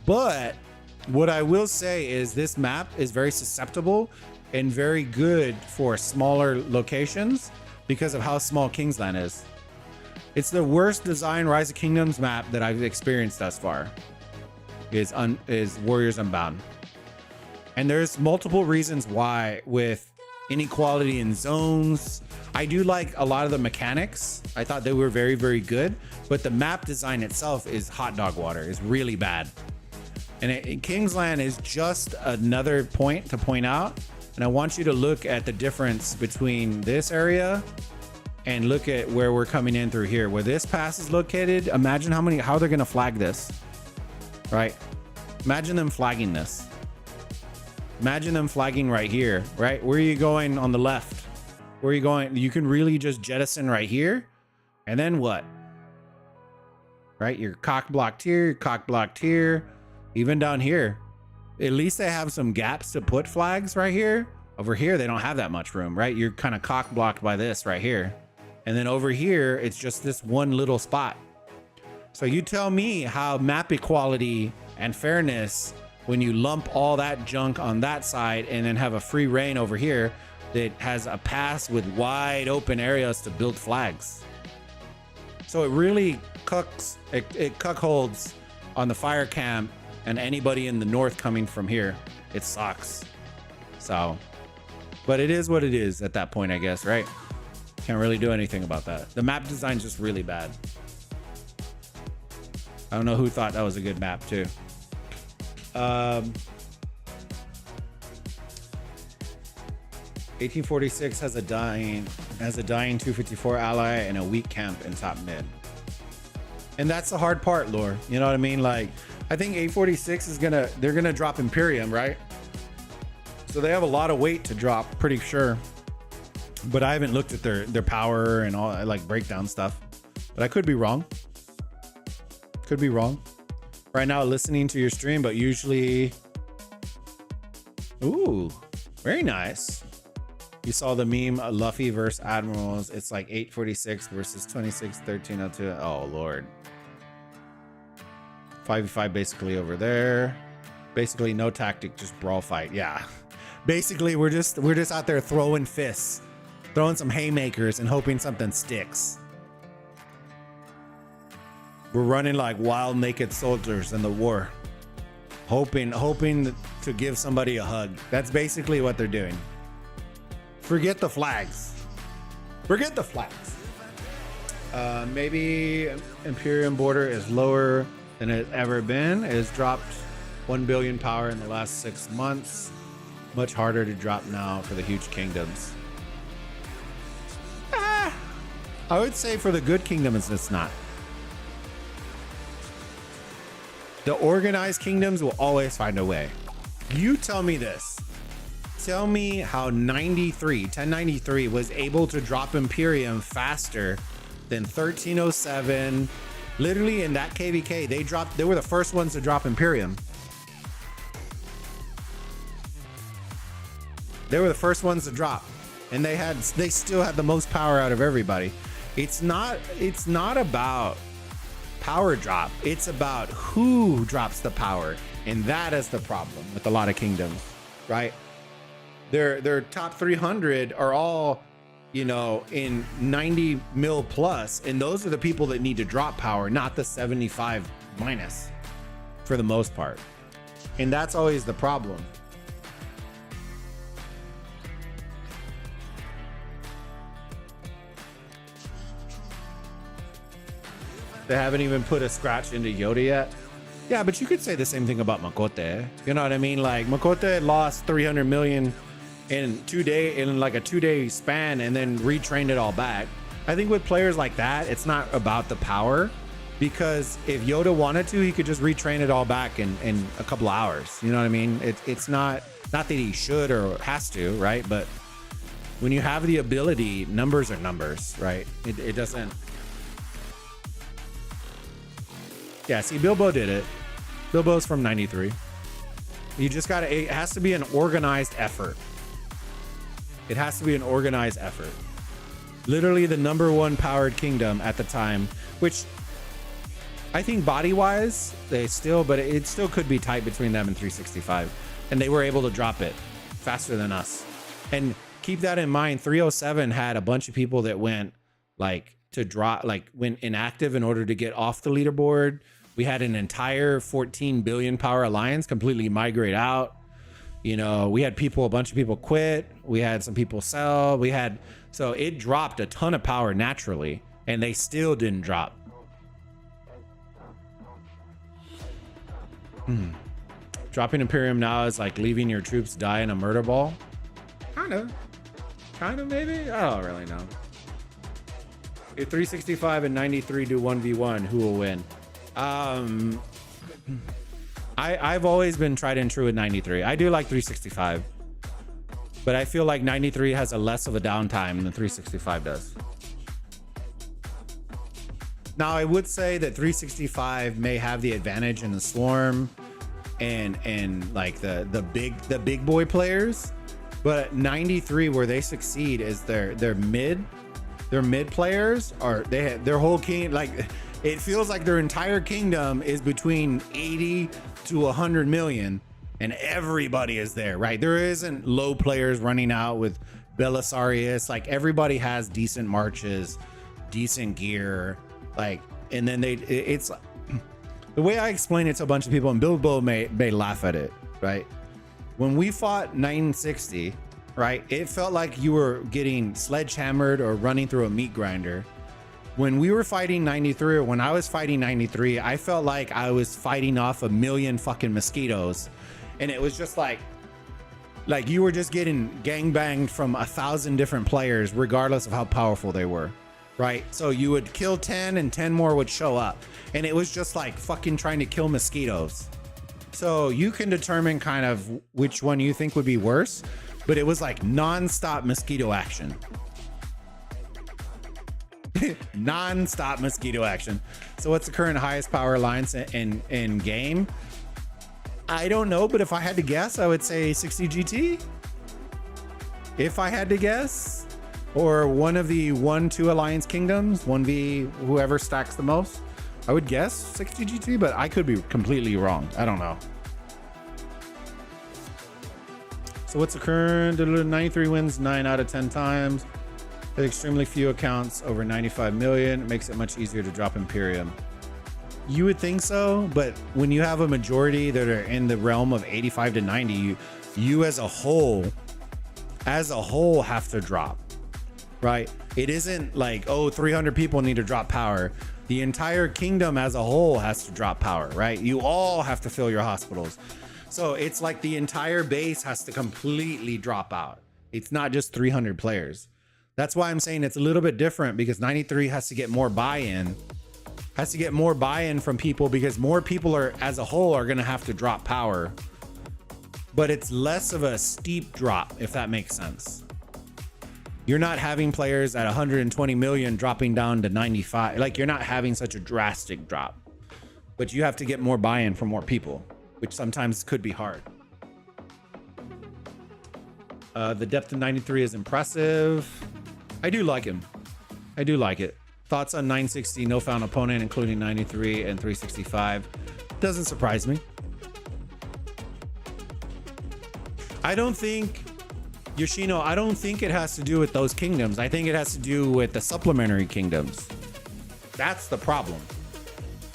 But what I will say is this map is very susceptible and very good for smaller locations because of how small Kingsland is. It's the worst design Rise of Kingdoms map that I've experienced thus far. Is Warriors Unbound. And there's multiple reasons why, with inequality in zones. I do like a lot of the mechanics. I thought they were very, very good, but the map design itself is hot dog water, is really bad. And Kingsland is just another point to point out. And I want you to look at the difference between this area and look at where we're coming in through here. Where this pass is located, imagine how they're gonna flag this, right? Imagine them flagging this. Imagine them flagging right here, right? Where are you going on the left? Where are you going? You can really just jettison right here. And then what? Right? You're cock blocked here, even down here. At least they have some gaps to put flags right here. Over here, they don't have that much room, right? You're kind of cock blocked by this right here. And then over here, it's just this one little spot. So you tell me how map equality and fairness, when you lump all that junk on that side and then have a free reign over here that has a pass with wide open areas to build flags. So it really it cuckolds on the fire camp and anybody in the north coming from here. It sucks. So, but it is what it is at that point, I guess, right? Can't really do anything about that. The map design's just really bad. I don't know who thought that was a good map too. 1846 has a dying 254 ally and a weak camp in top mid. And that's the hard part, lore. You know what I mean? Like, I think 846 is they're gonna drop Imperium, right? So they have a lot of weight to drop, pretty sure. But I haven't looked at their power and all, like, breakdown stuff. But I could be wrong. Could be wrong. Right now, listening to your stream, but usually... Ooh, very nice. You saw the meme, Luffy versus Admirals. It's like 846 versus 261302. Oh, Lord. 5v5 basically over there. Basically no tactic, just brawl fight. Yeah. Basically, we're just out there throwing fists, throwing some haymakers and hoping something sticks. We're running like wild naked soldiers in the war, hoping to give somebody a hug. That's basically what they're doing. Forget the flags. Forget the flags. Maybe Imperium border is lower than it's ever been. It has dropped 1 billion power in the last 6 months. Much harder to drop now for the huge kingdoms. I would say for the good kingdoms, it's not. The organized kingdoms will always find a way. You tell me this. Tell me how 1093 was able to drop Imperium faster than 1307. Literally in that KVK, they were the first ones to drop Imperium. They were the first ones to drop, and they still had the most power out of everybody. It's not about power drop. It's about who drops the power, and that is the problem with a lot of kingdoms, right? Their top 300 are all, in 90 mil plus, and those are the people that need to drop power, not the 75 minus, for the most part. And that's always the problem. They haven't even put a scratch into Yoda yet. Yeah, but you could say the same thing about Makote. You know what I mean? Like Makote lost 300 million in like a 2-day span and then retrained it all back. I think with players like that, it's not about the power, because if Yoda wanted to, he could just retrain it all back in a couple of hours. You know what I mean? It's not that he should or has to, right? But when you have the ability, numbers are numbers, right? It doesn't. Yeah, see, Bilbo did it. Bilbo's from 93. You just gotta, it has to be an organized effort. It has to be an organized effort. Literally the #1 powered kingdom at the time, which I think body-wise, but it still could be tight between them and 365. And they were able to drop it faster than us. And keep that in mind, 307 had a bunch of people that went went inactive in order to get off the leaderboard. We had an entire 14 billion power alliance completely migrate out. You know, we had a bunch of people quit. We had some people sell. So it dropped a ton of power naturally, and they still didn't drop. Dropping Imperium now is like leaving your troops die in a murder ball. Kind of maybe. I don't really know. If 365 and 93 do 1v1, who will win? I've always been tried and true with 93. I do like 365, but I feel like 93 has a less of a downtime than 365 does. Now, I would say that 365 may have the advantage in the swarm and like the big boy players, but 93 where they succeed is their mid players are their whole king, like it feels like their entire kingdom is between 80 to 100 million and everybody is there, right? There isn't low players running out with Belisarius. Like everybody has decent marches, decent gear, like, and then it's the way I explain it to a bunch of people, and Bilbo may laugh at it, right? When we fought 960, right, it felt like you were getting sledgehammered or running through a meat grinder. When we were fighting 93, or when I was fighting 93, I felt like I was fighting off a million fucking mosquitoes. And it was just like you were just getting gangbanged from 1,000 different players, regardless of how powerful they were, right? So you would kill 10 and 10 more would show up. And it was just like fucking trying to kill mosquitoes. So you can determine kind of which one you think would be worse, but it was like non-stop mosquito action. Non-stop mosquito action. So what's the current highest power alliance in game? I don't know, but if I had to guess, I would say 60 GT. If I had to guess, or one of the 1-2 alliance kingdoms, 1v whoever stacks the most, I would guess 60 GT, but I could be completely wrong. I don't know. So what's the current? 93 wins 9 out of 10 times. There's extremely few accounts over 95 million. It makes it much easier to drop Imperium. You would think so, but when you have a majority that are in the realm of 85 to 90, you as a whole have to drop, right? It isn't like, oh, 300 people need to drop power. The entire kingdom as a whole has to drop power, right? You all have to fill your hospitals. So it's like the entire base has to completely drop out. It's not just 300 players. That's why I'm saying it's a little bit different, because 93 has to get more buy-in. Has to get more buy-in from people, because more people are, as a whole, are going to have to drop power. But it's less of a steep drop, if that makes sense. You're not having players at 120 million dropping down to 95. Like, you're not having such a drastic drop. But you have to get more buy-in from more people, which sometimes could be hard. The depth of 93 is impressive. I do like him. I do like it. Thoughts on 960, no found opponent, including 93 and 365. Doesn't surprise me. I don't think, Yoshino, I don't think it has to do with those kingdoms. I think it has to do with the supplementary kingdoms. That's the problem.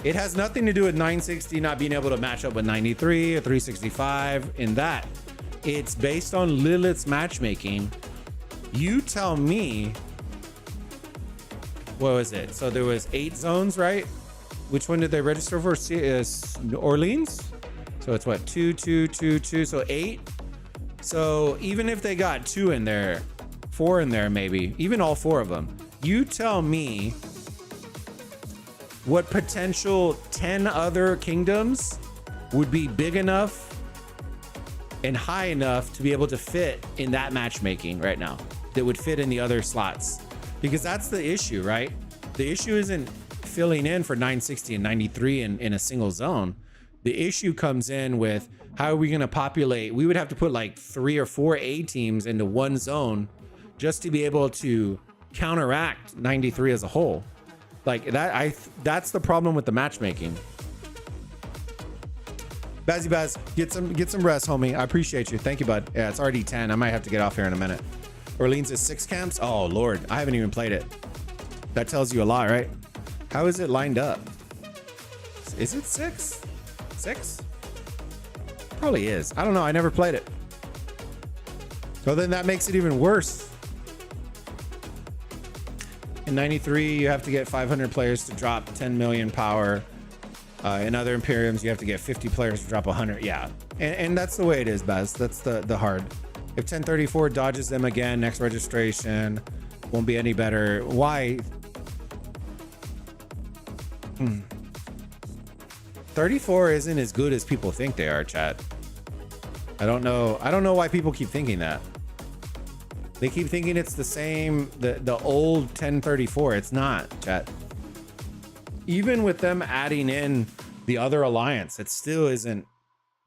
It has nothing to do with 960 not being able to match up with 93 or 365 in that. It's based on Lilith's matchmaking. You tell me, what was it? So there was 8 zones, right? Which one did they register for? Orleans. So it's what, 2, 2, 2, 2. So 8. So even if they got 2 in there, 4 in there, maybe even all 4 of them, you tell me what potential 10 other kingdoms would be big enough and high enough to be able to fit in that matchmaking right now, that would fit in the other slots. Because that's the issue, right? The issue isn't filling in for 960 and 93 in a single zone. The issue comes in with how are we going to populate? We would have to put like 3 or 4 A teams into one zone just to be able to counteract 93 as a whole. Like that, that's the problem with the matchmaking. Bazzy Baz, get some rest, homie. I appreciate you. Thank you, bud. Yeah, it's already 10. I might have to get off here in a minute. Orleans is 6 camps. Oh Lord, I haven't even played it. That tells you a lot, right? How is it lined up? Is it 6? 6? Probably is. I don't know. I never played it. So then that makes it even worse. In 93, you have to get 500 players to drop 10 million power. In other Imperiums, you have to get 50 players to drop 100. Yeah. And that's the way it is, Baz. That's the hard. If 1034 dodges them again, next registration won't be any better. Why? 34 isn't as good as people think they are, chat. I don't know why people keep thinking that. They keep thinking it's the same, the old 1034. It's not, chat. Even with them adding in the other alliance, it still isn't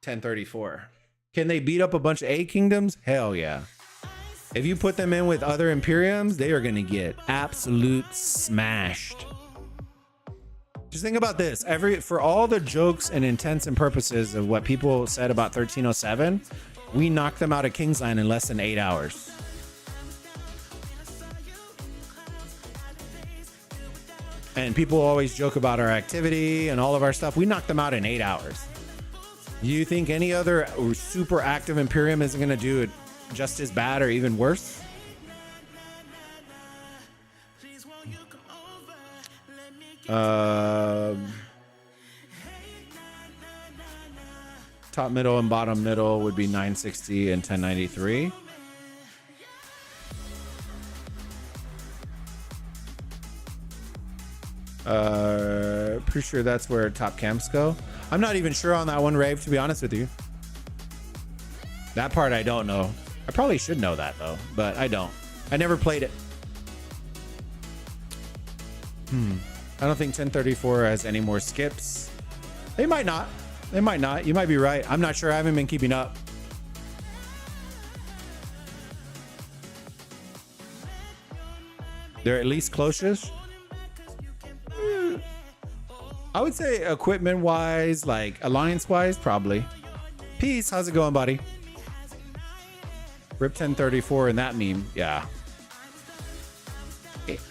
1034. Can they beat up a bunch of A kingdoms? Hell yeah. If you put them in with other Imperiums, they are going to get absolute smashed. Just think about this. For all the jokes and intents and purposes of what people said about 1307, we knocked them out of Kingsland in less than 8 hours. And people always joke about our activity and all of our stuff. We knocked them out in 8 hours. You think any other super active Imperium isn't going to do it just as bad or even worse? Top middle and bottom middle would be 960 and 1093. Pretty sure that's where top camps go. I'm not even sure on that one, Rave, to be honest with you. That part I don't know. I probably should know that though, but I don't. I never played it. I don't think 1034 has any more skips. They might not. They might not. You might be right. I'm not sure. I haven't been keeping up. They're at least closest. I would say equipment wise, like alliance wise, probably. Peace. How's it going, buddy? Rip 1034 in that meme. Yeah.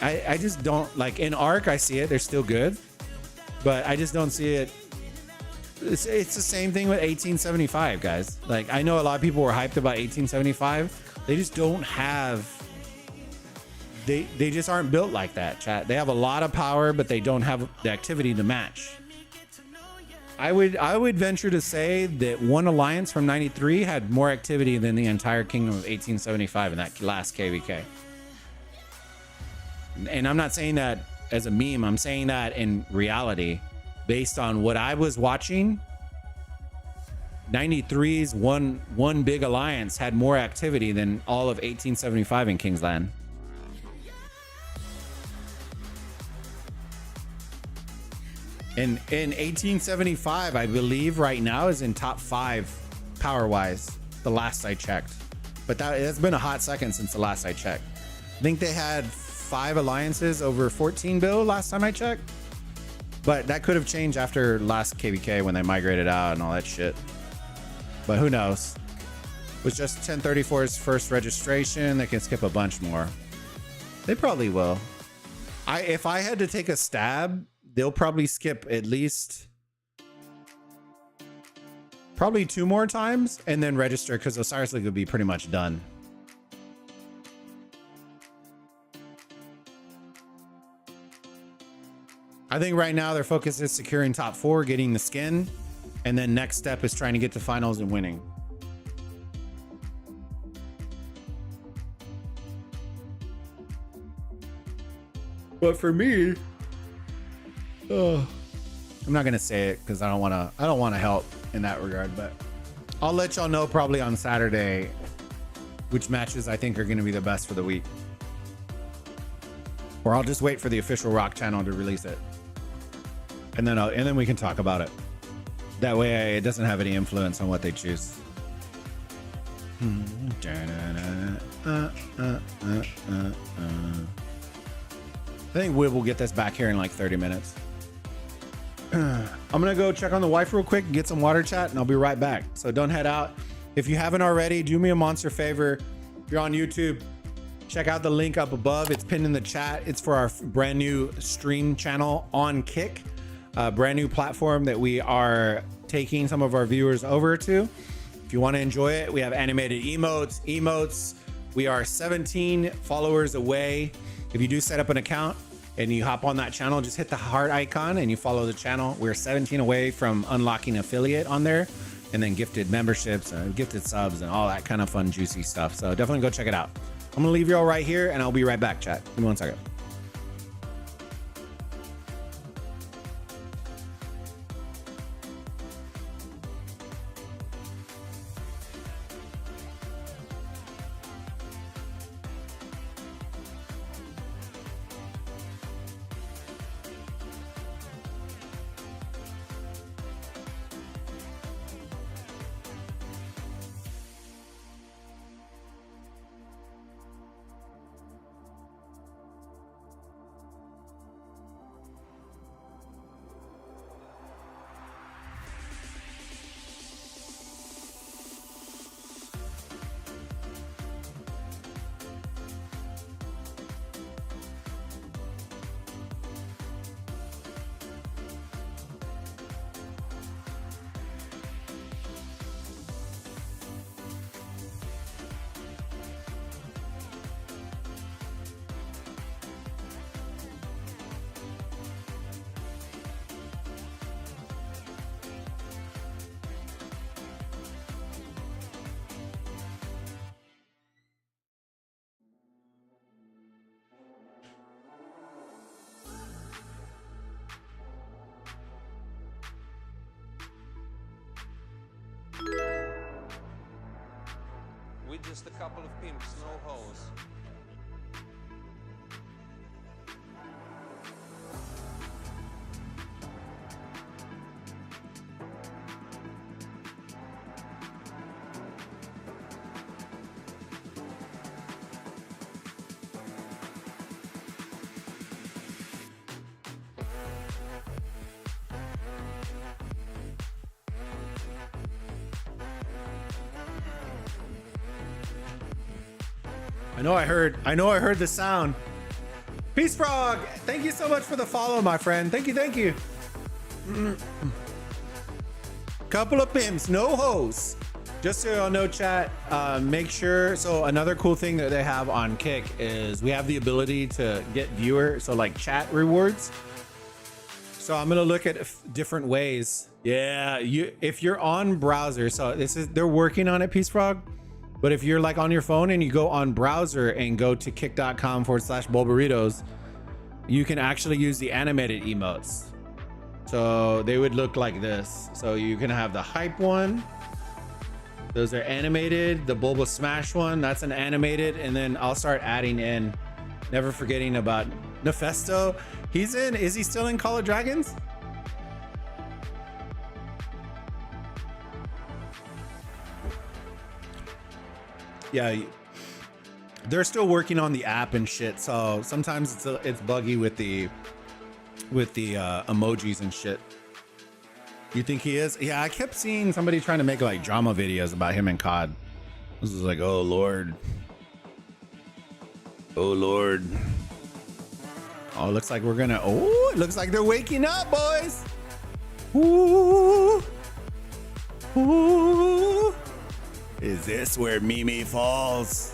I just don't like in ARC. I see it. They're still good, but I just don't see it. It's the same thing with 1875, guys. Like I know a lot of people were hyped about 1875. They just don't have. They just aren't built like that, chat. They have a lot of power, but they don't have the activity to match. I would venture to say that one alliance from 93 had more activity than the entire kingdom of 1875 in that last KVK. And I'm not saying that as a meme. I'm saying that in reality, based on what I was watching. 93's one big alliance had more activity than all of 1875 in Kingsland. In 1875, I believe right now is in top 5 power wise, the last I checked. But it's been a hot second since the last I checked. I think they had 5 alliances over 14 bill last time I checked. But that could have changed after last KVK when they migrated out and all that shit. But who knows? It was just 1034's first registration. They can skip a bunch more. They probably will. If I had to take a stab, they'll probably skip at least probably 2 more times and then register because Osiris League will be pretty much done. I think right now their focus is securing top 4, getting the skin, and then next step is trying to get to finals and winning. But for me, I'm not gonna say it because I don't want to help in that regard. But I'll let y'all know probably on Saturday which matches I think are gonna be the best for the week. Or I'll just wait for the official Rock channel to release it, and then we can talk about it. That way, it doesn't have any influence on what they choose. I think Wib will get this back here in like 30 minutes. I'm gonna go check on the wife real quick and get some water chat, and I'll be right back. So don't head out. If you haven't already, do me a monster favor. If you're on YouTube, check out the link up above. It's pinned in the chat. It's for our brand new stream channel on THICC, a brand new platform that we are taking some of our viewers over to. If you want to enjoy it, we have animated emotes. We are 17 followers away. If you do set up an account and you hop on that channel, just hit the heart icon and you follow the channel. We're 17 away from unlocking affiliate on there, and then gifted memberships, gifted subs, and all that kind of fun, juicy stuff. So definitely go check it out. I'm gonna leave you all right here, and I'll be right back, chat. Give me 1 second. With just a couple of pimps, no hoes. I know I heard the sound. Peace Frog, thank you so much for the follow, my friend. Thank you. Couple of pimps, no hoes. Just so y'all know, chat, make sure. So another cool thing that they have on THICC is we have the ability to get viewer, so like chat rewards. So I'm gonna look at different ways. Yeah, if you're on browser, so they're working on it, Peace Frog. But if you're like on your phone and you go on browser and go to kick.com/Bulbaritos, you can actually use the animated emotes. So they would look like this. So you can have the hype one. Those are animated. The Bulba Smash one, that's an animated. And then I'll start adding in, never forgetting about Nefesto. Is he still in Call of Dragons? Yeah, they're still working on the app and shit, so sometimes it's buggy with the emojis and shit. You think he is? Yeah, I kept seeing somebody trying to make like drama videos about him and COD. This is like, oh lord, oh lord. Oh, it looks like we're gonna. Oh, it looks like they're waking up, boys. Ooh, ooh. Is this where Mimi falls?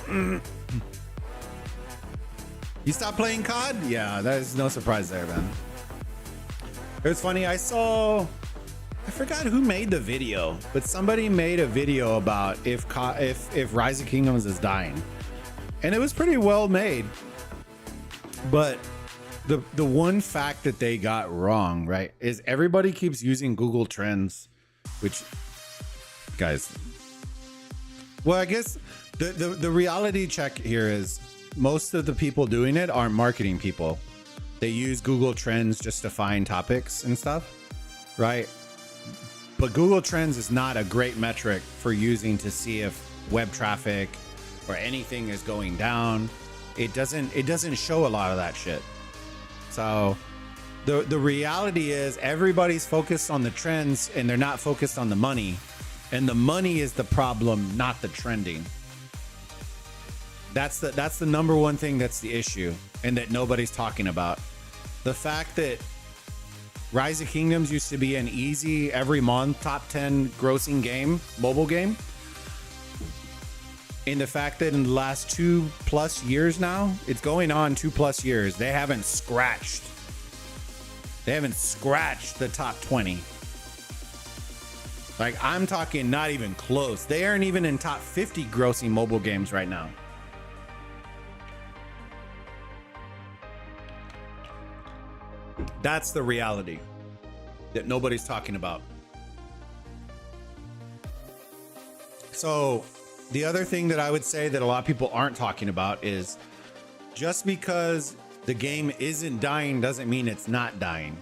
You stopped playing COD? Yeah, there's no surprise there, man. It was funny. I forgot who made the video, but somebody made a video about if Rise of Kingdoms is dying, and it was pretty well made. But the one fact that they got wrong, right, is everybody keeps using Google Trends, which, guys, well, I guess the reality check here is most of the people doing it aren't marketing people. They use Google Trends just to find topics and stuff, right? But Google Trends is not a great metric for using to see if web traffic or anything is going down. It doesn't show a lot of that shit. So the reality is everybody's focused on the trends and they're not focused on the money. And the money is the problem, not the trending. That's the number one thing that's the issue and that nobody's talking about. The fact that Rise of Kingdoms used to be an easy every month top 10 grossing game, mobile game. And the fact that in the last 2+ years now, it's going on 2+ years, they haven't scratched the top 20. Like, I'm talking not even close. They aren't even in top 50 grossing mobile games right now. That's the reality that nobody's talking about. So the other thing that I would say that a lot of people aren't talking about is just because the game isn't dying doesn't mean it's not dying,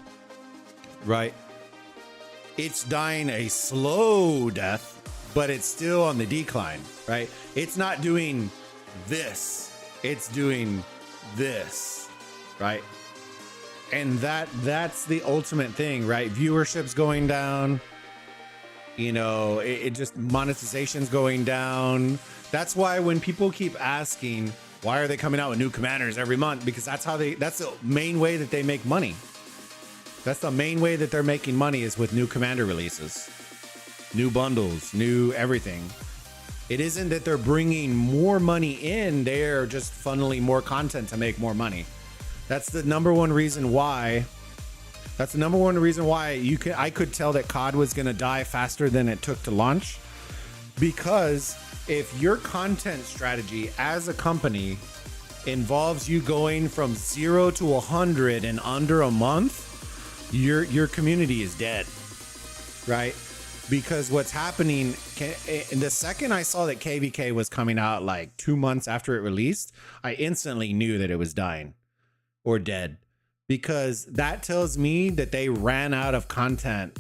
right? It's dying a slow death, but it's still on the decline, right? It's not doing this, it's doing this, right? And that's the ultimate thing, right? Viewership's going down. You know, it just monetization's going down. That's why when people keep asking, why are they coming out with new commanders every month? Because that's the main way that they make money. That's the main way that they're making money is with new commander releases, new bundles, new everything. It isn't that they're bringing more money in. They're just funneling more content to make more money. That's the number one reason why. That's the number one reason why I could tell that COD was going to die faster than it took to launch. Because if your content strategy as a company involves you going from 0 to 100 in under a month, your community is dead, right? Because what's happening, and the second I saw that KVK was coming out like 2 months after it released, I instantly knew that it was dying or dead, because that tells me that they ran out of content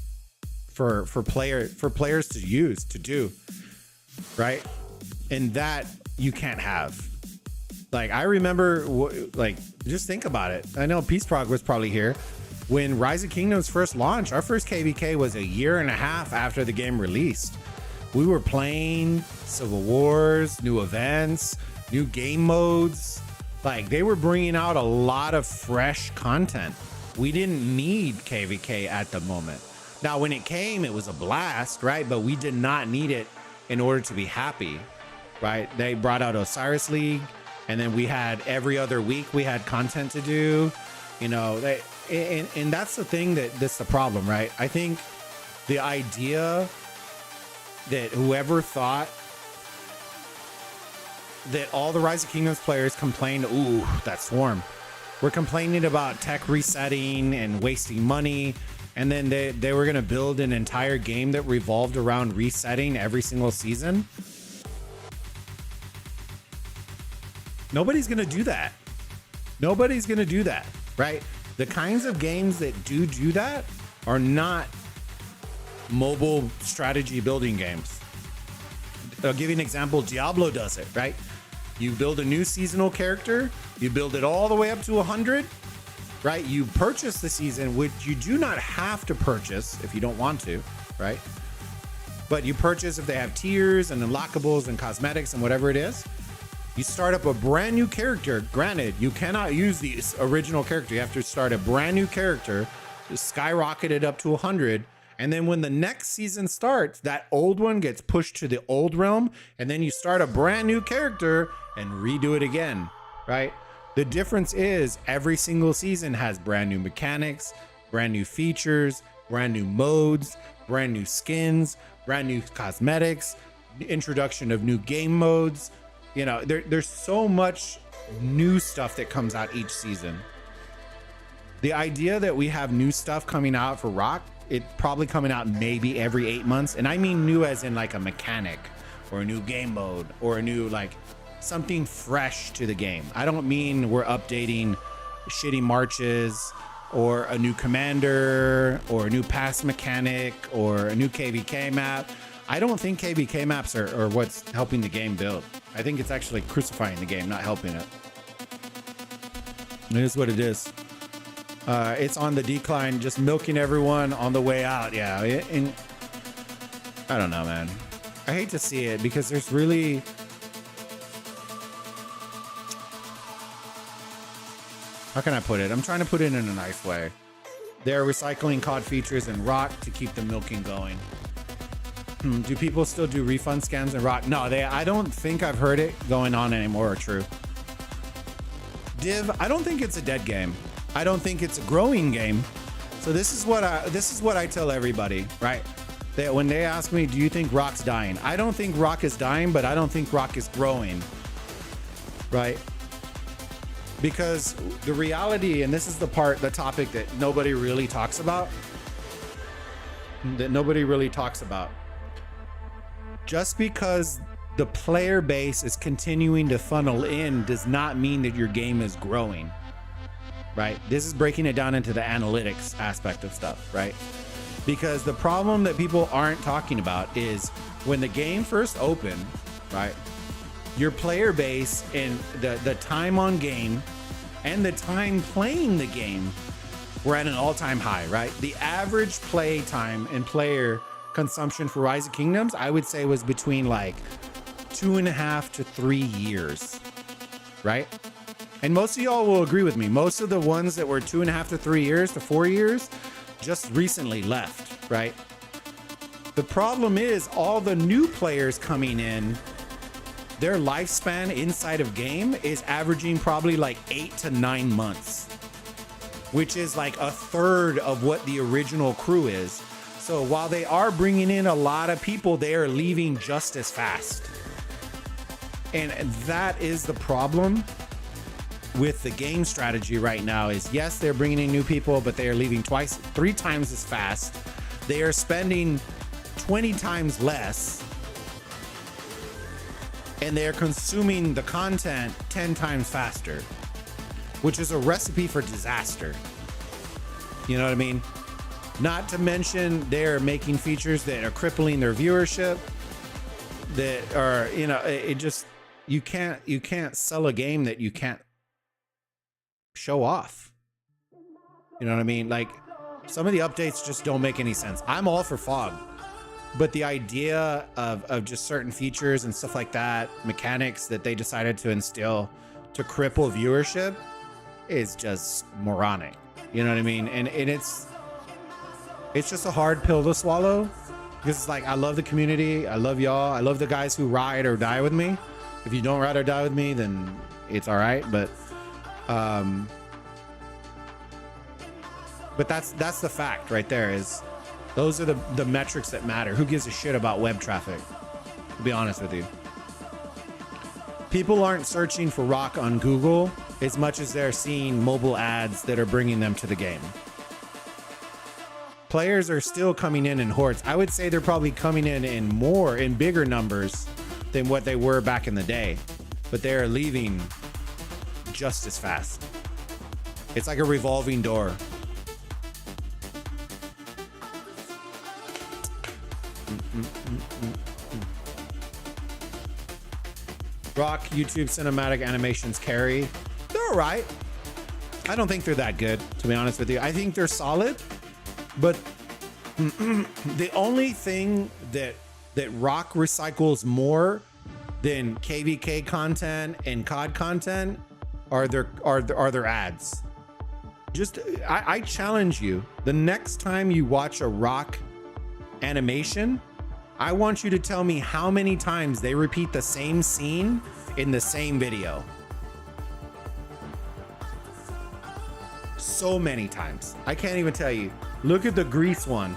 for players to use, to do, right? And that you can't have. Like, I remember, like, just think about it. I know Peace Prog was probably here when Rise of Kingdoms first launched. Our first KVK was 1.5 years after the game released. We were playing Civil Wars, new events, new game modes. Like, they were bringing out a lot of fresh content. We didn't need KVK at the moment. Now, when it came, it was a blast, right? But we did not need it in order to be happy, right? They brought out Osiris League, and then we had every other week we had content to do, you know. And that's the thing that's the problem, right? I think the idea that whoever thought that all the Rise of Kingdoms players complained, ooh, that swarm. We're complaining about tech resetting and wasting money. And then they were going to build an entire game that revolved around resetting every single season. Nobody's going to do that. Nobody's going to do that, right? The kinds of games that do that are not mobile strategy building games. I'll give you an example. Diablo does it, right? You build a new seasonal character, you build it all the way up to 100, right? You purchase the season, which you do not have to purchase if you don't want to, right? But you purchase if they have tiers and unlockables and cosmetics and whatever it is. You start up a brand new character. Granted, you cannot use the original character. You have to start a brand new character, skyrocket it up to 100. And then when the next season starts, that old one gets pushed to the old realm, and then you start a brand new character and redo it again, right? The difference is every single season has brand new mechanics, brand new features, brand new modes, brand new skins, brand new cosmetics, introduction of new game modes. You know, there's so much new stuff that comes out each season. The idea that we have new stuff coming out for Rock, it's probably coming out maybe every 8 months. And I mean new as in like a mechanic or a new game mode or a new, like, something fresh to the game. I don't mean we're updating shitty marches or a new commander or a new pass mechanic or a new KVK map. I don't think KVK maps are what's helping the game build. I think it's actually crucifying the game, not helping it. It is what it is. It's on the decline, just milking everyone on the way out. Yeah, and I don't know, man. I hate to see it because there's really... How can I put it? I'm trying to put it in a nice way. They're recycling COD features in Rock to keep the milking going. Do people still do refund scams in Rock? No, I don't think I've heard it going on anymore. True. Div, I don't think it's a dead game. I don't think it's a growing game. So this is what I tell everybody, right? That when they ask me, do you think Rock's dying? I don't think Rock is dying, but I don't think Rock is growing, right? Because the reality, and this is the topic that nobody really talks about, just because the player base is continuing to funnel in does not mean that your game is growing, right? This is breaking it down into the analytics aspect of stuff, right? Because the problem that people aren't talking about is when the game first opened, right? Your player base and the time on game and the time playing the game were at an all-time high, right? The average play time and player consumption for Rise of Kingdoms, I would say, was between like 2.5 to 3 years, right? And most of y'all will agree with me. Most of the ones that were 2.5 to 3 years to 4 years just recently left, right? The problem is all the new players coming in, their lifespan inside of game is averaging probably like 8 to 9 months, which is like a third of what the original crew is. So while they are bringing in a lot of people, they are leaving just as fast. And that is the problem with the game strategy right now is, yes, they're bringing in new people, but they are leaving 3 times as fast. They are spending 20 times less. And they're consuming the content 10 times faster, which is a recipe for disaster. You know what I mean? Not to mention they're making features that are crippling their viewership, that are, you know, it just, you can't sell a game that you can't show off. You know what I mean? Like, some of the updates just don't make any sense. I'm all for fog, but the idea of just certain features and stuff like that, mechanics that they decided to instill to cripple viewership is just moronic. You know what I mean? And it's just a hard pill to swallow, because it's like, I love the community. I love y'all. I love the guys who ride or die with me. If you don't ride or die with me, then it's all right. But that's the fact right there, is those are the metrics that matter. Who gives a shit about web traffic? To be honest with you. People aren't searching for Rock on Google as much as they're seeing mobile ads that are bringing them to the game. Players are still coming in hordes. I would say they're probably coming in bigger numbers than what they were back in the day, but they're leaving just as fast. It's like a revolving door. Rock YouTube cinematic animations carry. They're all right. I don't think they're that good, to be honest with you. I think they're solid, but the only thing that Rock recycles more than KVK content and COD content are their ads. Just I challenge you, the next time you watch a Rock animation, I want you to tell me how many times they repeat the same scene in the same video. so many times. I can't even tell you. Look at the Grease one.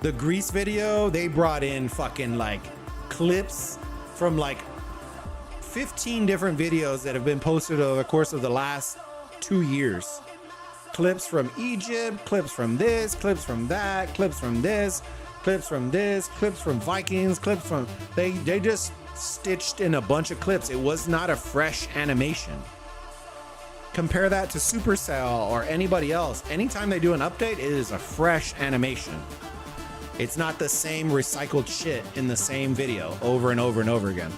The Grease video, they brought in fucking like clips from like 15 different videos that have been posted over the course of the last 2 years. Clips from Egypt, clips from this, clips from that, clips from this, clips from this, clips from Vikings, clips from... They just stitched in a bunch of clips. It was not a fresh animation. Compare that to Supercell or anybody else. Anytime they do an update, it is a fresh animation. It's not the same recycled shit in the same video over and over and over again.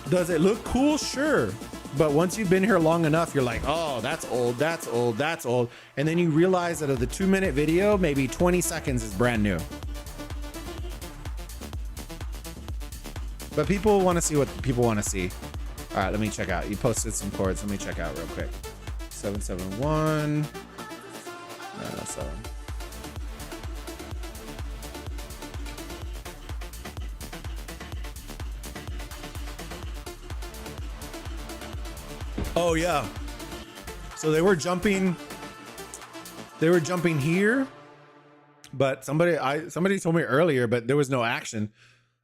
Does it look cool? Sure. But once you've been here long enough, you're like, oh, that's old, that's old, that's old. And then you realize that of the 2-minute video, maybe 20 seconds is brand new. But people want to see what people want to see. All right, let me check out. You posted some chords. Let me check out real quick. 771. 907. Oh yeah. So they were jumping here, but somebody told me earlier, but there was no action.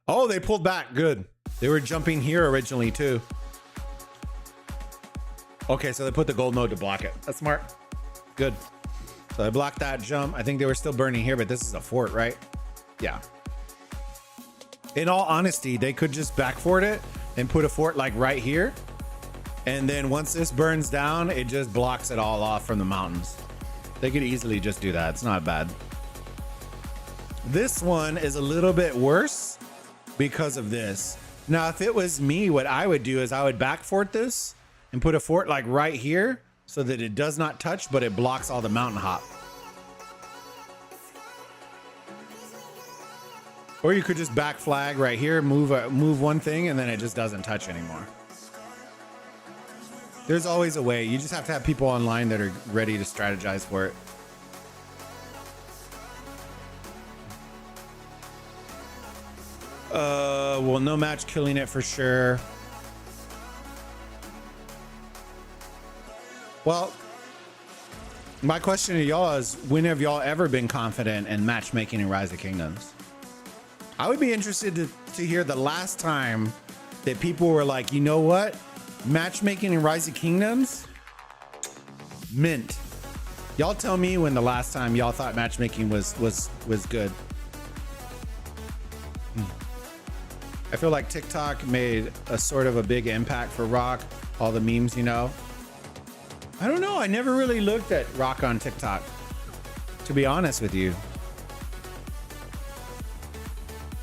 Oh, they pulled back. Good. They were jumping here originally too. Okay, so they put the gold node to block it. That's smart. Good. So they blocked that jump. I think they were still burning here, but this is a fort, right? Yeah. In all honesty, they could just back fort it and put a fort like right here. And then once this burns down, it just blocks it all off from the mountains. They could easily just do that. It's not bad. This one is a little bit worse because of this. Now, if it was me, what I would do is I would back fort this and put a fort like right here so that it does not touch, but it blocks all the mountain hop. Or you could just back flag right here, move one thing, and then it just doesn't touch anymore. There's always a way. You just have to have people online that are ready to strategize for it. Well, no match killing it for sure. Well, my question to y'all is, when have y'all ever been confident in matchmaking in Rise of Kingdoms? I would be interested to hear the last time that people were like, you know what? Matchmaking in Rise of Kingdoms? Mint. Y'all tell me when the last time y'all thought matchmaking was good. I feel like TikTok made a sort of a big impact for Rock. All the memes, you know. I don't know. I never really looked at Rock on TikTok, to be honest with you.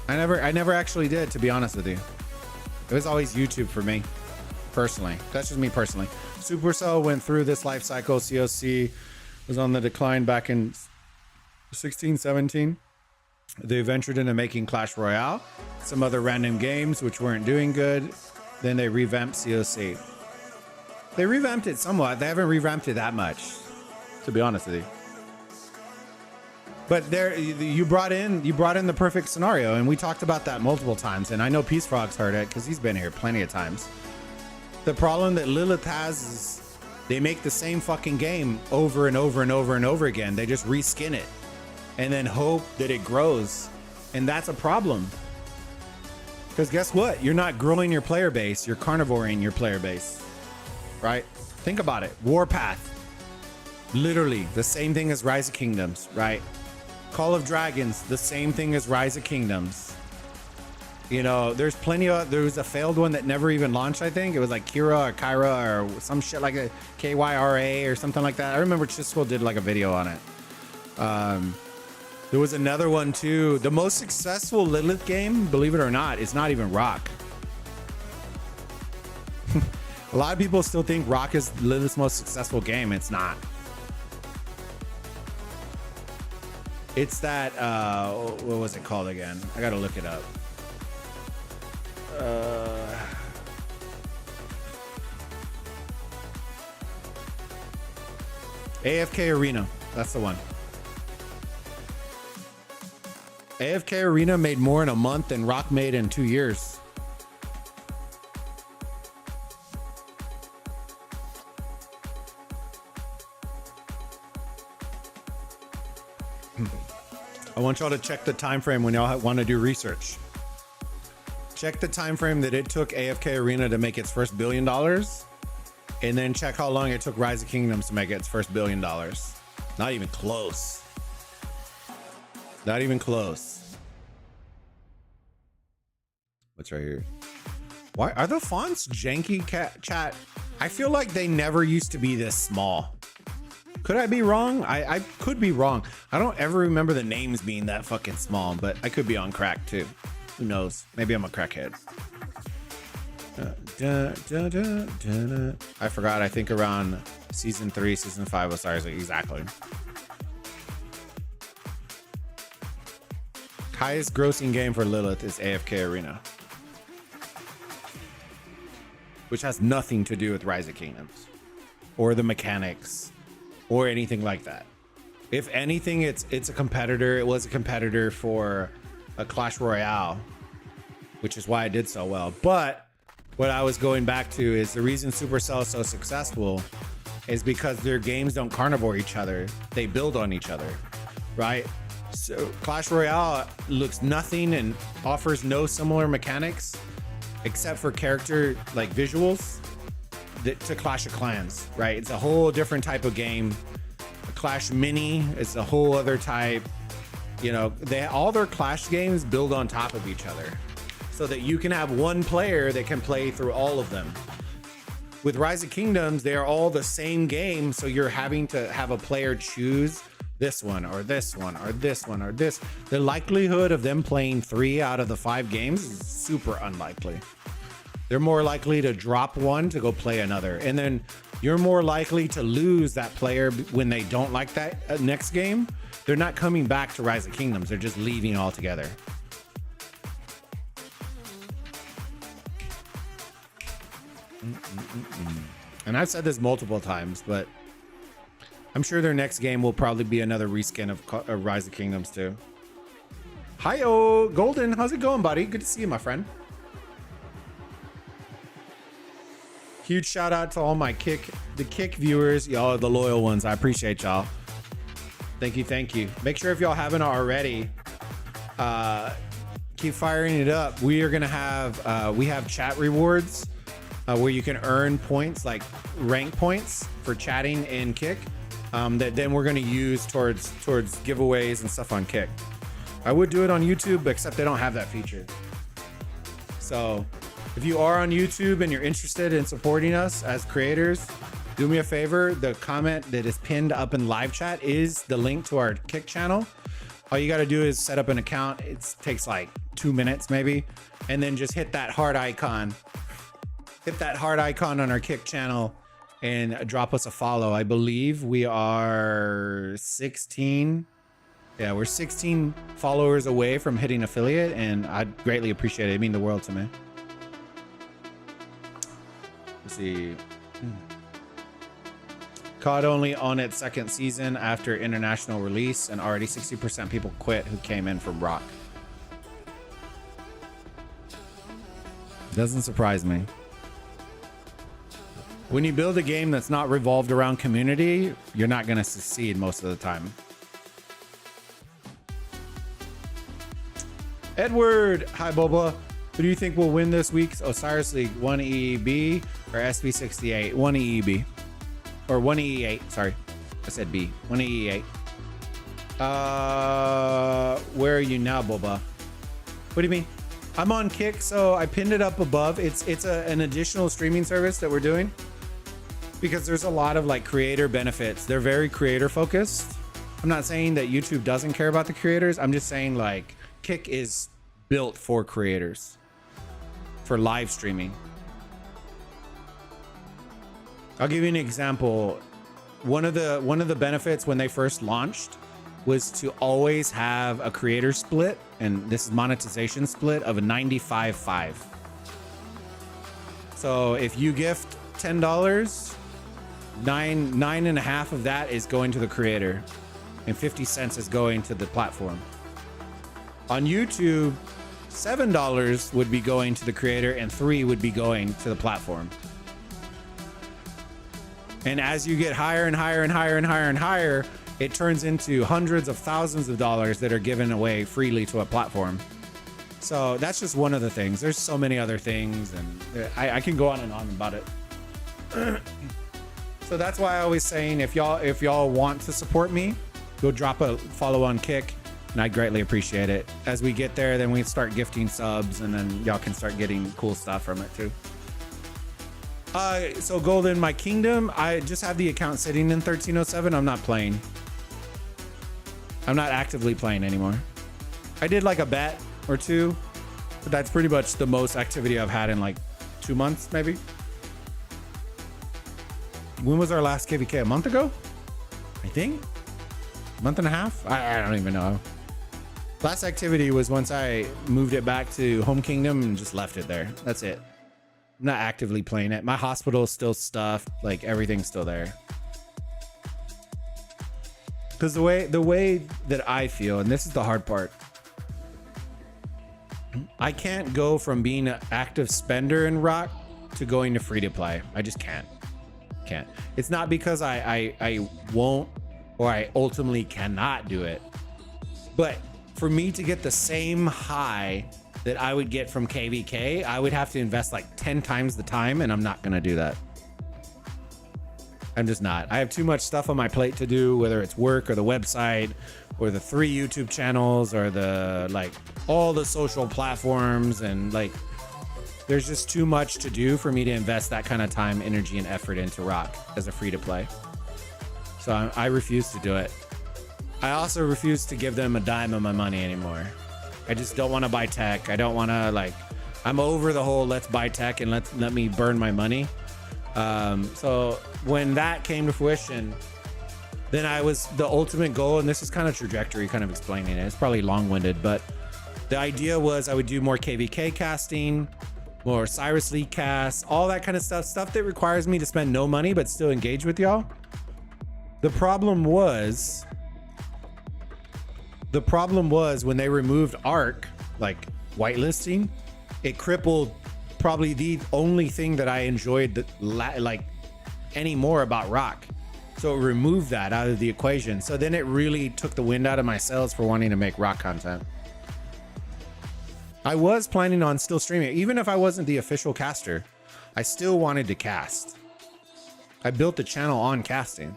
I never actually did, to be honest with you. It was always YouTube for me, personally. That's just me personally. Supercell went through this life cycle. COC was on the decline back in 16, 17. They ventured into making Clash Royale, some other random games which weren't doing good. Then they revamped COC. They revamped it somewhat. They haven't revamped it that much, to be honest with you. But there, you brought in the perfect scenario, and we talked about that multiple times. And I know Peace Frog's heard it because he's been here plenty of times. The problem that Lilith has is they make the same fucking game over and over and over and over again. They just reskin it and then hope that it grows. And that's a problem. Because guess what? You're not growing your player base. You're carnivoring your player base. Right? Think about it. Warpath. Literally the same thing as Rise of Kingdoms, right? Call of Dragons, the same thing as Rise of Kingdoms. You know, there's plenty of... There was a failed one that never even launched, I think. It was like Kyra or some shit like a KYRA or something like that. I remember Chisco did like a video on it. There was another one too. The most successful Lilith game, believe it or not, is not even Rock. A lot of people still think Rock is Lilith's most successful game. It's not. It's that, what was it called again? I gotta look it up. AFK Arena. That's the one. AFK Arena made more in a month than Rock made in 2 years. I want y'all to check the time frame when y'all want to do research. Check the time frame that it took AFK Arena to make its first $1 billion, and then check how long it took Rise of Kingdoms to make its first $1 billion. Not even close. Not even close. What's right here? Why are the fonts janky, chat? I feel like they never used to be this small. Could I be wrong? I could be wrong. I don't ever remember the names being that fucking small, but I could be on crack too. Who knows? Maybe I'm a crackhead. I forgot. I think around season 3, season 5 was ours. Exactly. Highest grossing game for Lilith is AFK Arena, which has nothing to do with Rise of Kingdoms or the mechanics or anything like that. If anything, it's a competitor. It was a competitor for a Clash Royale, which is why it did so well. But what I was going back to is the reason Supercell is so successful is because their games don't carnivore each other. They build on each other, right? So Clash Royale looks nothing and offers no similar mechanics except for character like visuals to Clash of Clans, right? It's a whole different type of game. A Clash Mini is a whole other type. You know, all their Clash games build on top of each other so that you can have one player that can play through all of them. With Rise of Kingdoms, they are all the same game, so you're having to have a player choose this one or this one or this one or this. The likelihood of them playing 3 out of the 5 games is super unlikely. They're more likely to drop one to go play another. And then you're more likely to lose that player when they don't like that next game. They're not coming back to Rise of Kingdoms. They're just leaving altogether. And I've said this multiple times, but I'm sure their next game will probably be another reskin of Rise of Kingdoms too. Hi-oh, Golden. How's it going, buddy? Good to see you, my friend. Huge shout out to all my THICC viewers. Y'all are the loyal ones. I appreciate y'all. Thank you, thank you. Make sure if y'all haven't already, keep firing it up. We are gonna have we have chat rewards where you can earn points, like rank points for chatting in THICC, that then we're gonna use towards giveaways and stuff on THICC. I would do it on YouTube, except they don't have that feature. So if you are on YouTube and you're interested in supporting us as creators, do me a favor. The comment that is pinned up in live chat is the link to our THICC channel. All you got to do is set up an account. It takes like 2 minutes maybe, and then just hit that heart icon. Hit that heart icon on our THICC channel and drop us a follow. I believe we are 16. Yeah, we're 16 followers away from hitting affiliate, and I'd greatly appreciate it. It'd mean the world to me. Let's see. COD only on its 2nd season after international release, and already 60% people quit who came in from Rock. Doesn't surprise me. When you build a game that's not revolved around community, you're not going to succeed most of the time. Edward, hi Bulba. Who do you think will win this week's Osiris League? 1EEB or SB68? 1EEB. Or 1EE8, sorry. I said B. 1EE8. Where are you now, Bulba? What do you mean? I'm on Kick, so I pinned it up above. It's an additional streaming service that we're doing because there's a lot of like creator benefits. They're very creator focused. I'm not saying that YouTube doesn't care about the creators. I'm just saying like Kick is built for creators, for live streaming. I'll give you an example. One of the benefits when they first launched was to always have a creator split, and this is monetization split of a 95-5. So if you gift $10, $9.5 of that is going to the creator, and 50 cents is going to the platform. On YouTube, $7 would be going to the creator, and $3 would be going to the platform. And as you get higher and higher and higher and higher and higher, it turns into hundreds of thousands of dollars that are given away freely to a platform. So that's just one of the things. There's so many other things, and I can go on and on about it. So that's why I always saying, if y'all want to support me, go drop a follow on Kick, and I greatly appreciate it. As we get there, then we start gifting subs, and then y'all can start getting cool stuff from it too. So Golden, my kingdom, I just have the account sitting in 1307. I'm not playing. I'm not actively playing anymore. I did like a bet or two, but that's pretty much the most activity I've had in like 2 months, maybe. When was our last KVK? A month ago? I think. A month and a half? I don't even know. Last activity was once I moved it back to home kingdom and just left it there. That's it. I'm not actively playing it. My hospital is still stuffed. Like everything's still there. Because the way that I feel, and this is the hard part, I can't go from being an active spender in Rock to going to free to play. I just can't. It's not because I won't or I ultimately cannot do it, but for me to get the same high that I would get from KVK, I would have to invest like 10 times the time, and I'm not gonna do that. I'm just not. I have too much stuff on my plate to do, whether it's work or the website or the 3 YouTube channels or the like all the social platforms, and like there's just too much to do for me to invest that kind of time, energy, and effort into Rock as a free to play. So I refuse to do it. I also refuse to give them a dime of my money anymore. I just don't want to buy tech. I don't want to like, I'm over the whole let's buy tech and let me burn my money. So when that came to fruition, then I was the ultimate goal, and this is kind of trajectory, kind of explaining it. It's probably long-winded, but the idea was I would do more KVK casting, more Cyrus League casts, all that kind of stuff that requires me to spend no money but still engage with y'all. The problem was when they removed ARC, like whitelisting, it crippled probably the only thing that I enjoyed like anymore about Rock. So it removed that out of the equation. So then it really took the wind out of my sails for wanting to make Rock content. I was planning on still streaming. Even if I wasn't the official caster, I still wanted to cast. I built the channel on casting.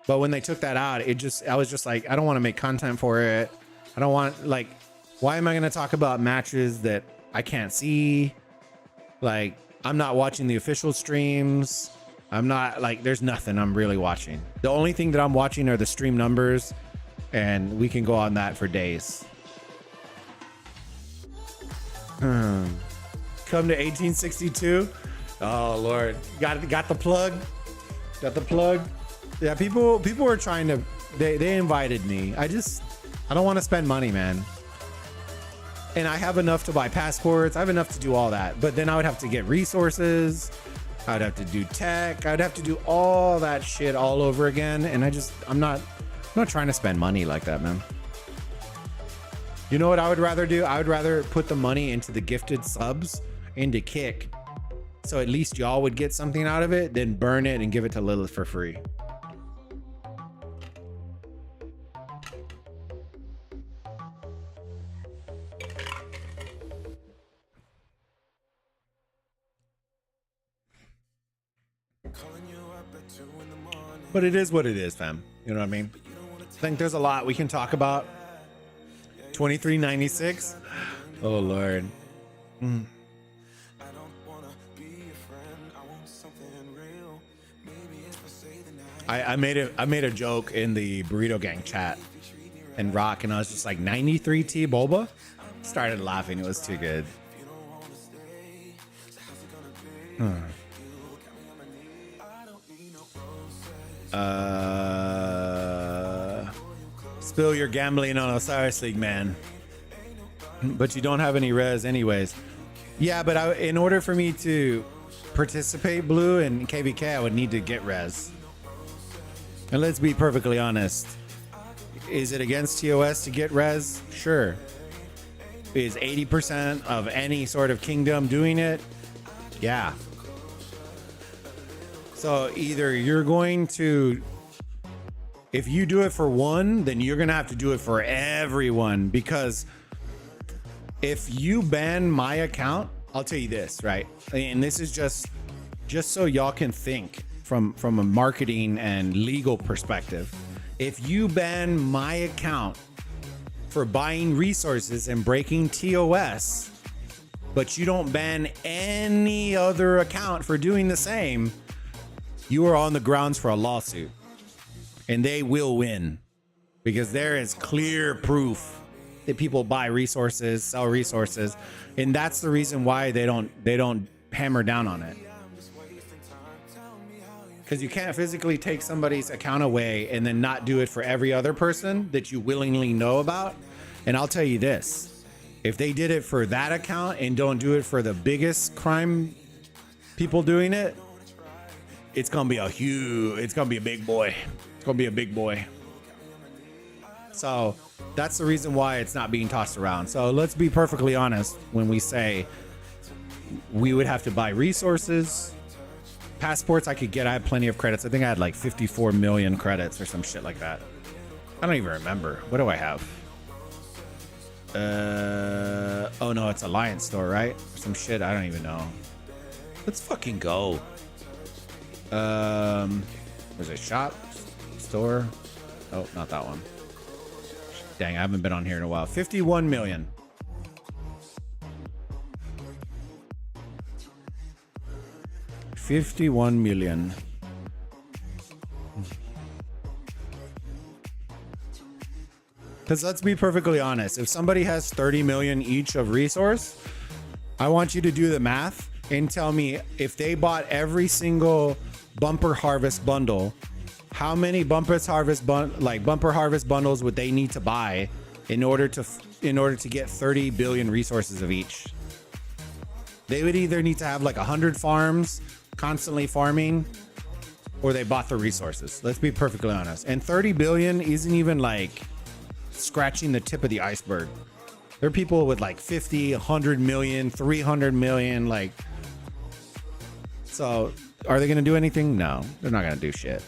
But when they took that out, I was just like, I don't want to make content for it. I don't want, like, why am I going to talk about matches that I can't see? Like, I'm not watching the official streams. I'm not, like, there's nothing I'm really watching. The only thing that I'm watching are the stream numbers, and we can go on that for days. Come to 1862. Oh Lord, got the plug. Got the plug. Yeah, people were trying to. They invited me. I don't want to spend money, man. And I have enough to buy passports. I have enough to do all that. But then I would have to get resources. I'd have to do tech. I'd have to do all that shit all over again. And I'm not trying to spend money like that, man. You know what I would rather do? I would rather put the money into the gifted subs into Kick, so at least y'all would get something out of it, than burn it and give it to Lilith for free. But it is what it is, fam. You know what I mean? I think there's a lot we can talk about. 2396. Oh Lord. I made a joke in the Burrito Gang chat and Rock, and I was just like 93T Bulba. Started laughing. It was too good. Spill your gambling on Osiris League, man. But you don't have any res anyways. Yeah, but in order for me to participate Blue in KVK, I would need to get res. And let's be perfectly honest. Is it against TOS to get res? Sure. Is 80% of any sort of kingdom doing it? Yeah. So either you're going to If you do it for one, then you're gonna have to do it for everyone, because if you ban my account, I'll tell you this, right? And this is just so y'all can think from a marketing and legal perspective. If you ban my account for buying resources and breaking TOS, but you don't ban any other account for doing the same, you are on the grounds for a lawsuit. And they will win, because there is clear proof that people buy resources, sell resources, and that's the reason why they don't hammer down on it. Because you can't physically take somebody's account away and then not do it for every other person that you willingly know about. And I'll tell you this, if they did it for that account and don't do it for the biggest crime people doing it, it's gonna be a big boy. It's gonna be a big boy. So that's the reason why it's not being tossed around. So let's be perfectly honest when we say we would have to buy resources. Passports I could get. I had plenty of credits. I think I had like 54 million credits or some shit like that. I don't even remember. What do I have? Oh no, it's Alliance Store, right? Some shit. I don't even know. Let's fucking go. There's a shop, store. Oh, not that one. Dang, I haven't been on here in a while. 51 million. $51 million. Because let's be perfectly honest, if somebody has 30 million each of resource, I want you to do the math and tell me, if they bought every single bumper harvest bundle, how many bumper harvest bundles would they need to buy in order to get 30 billion resources of each? They would either need to have like 100 farms constantly farming, or they bought the resources. Let's be perfectly honest. And 30 billion isn't even like scratching the tip of the iceberg. There are people with like 50, 100 million, 300 million, like. So are they going to do anything? No, they're not going to do shit.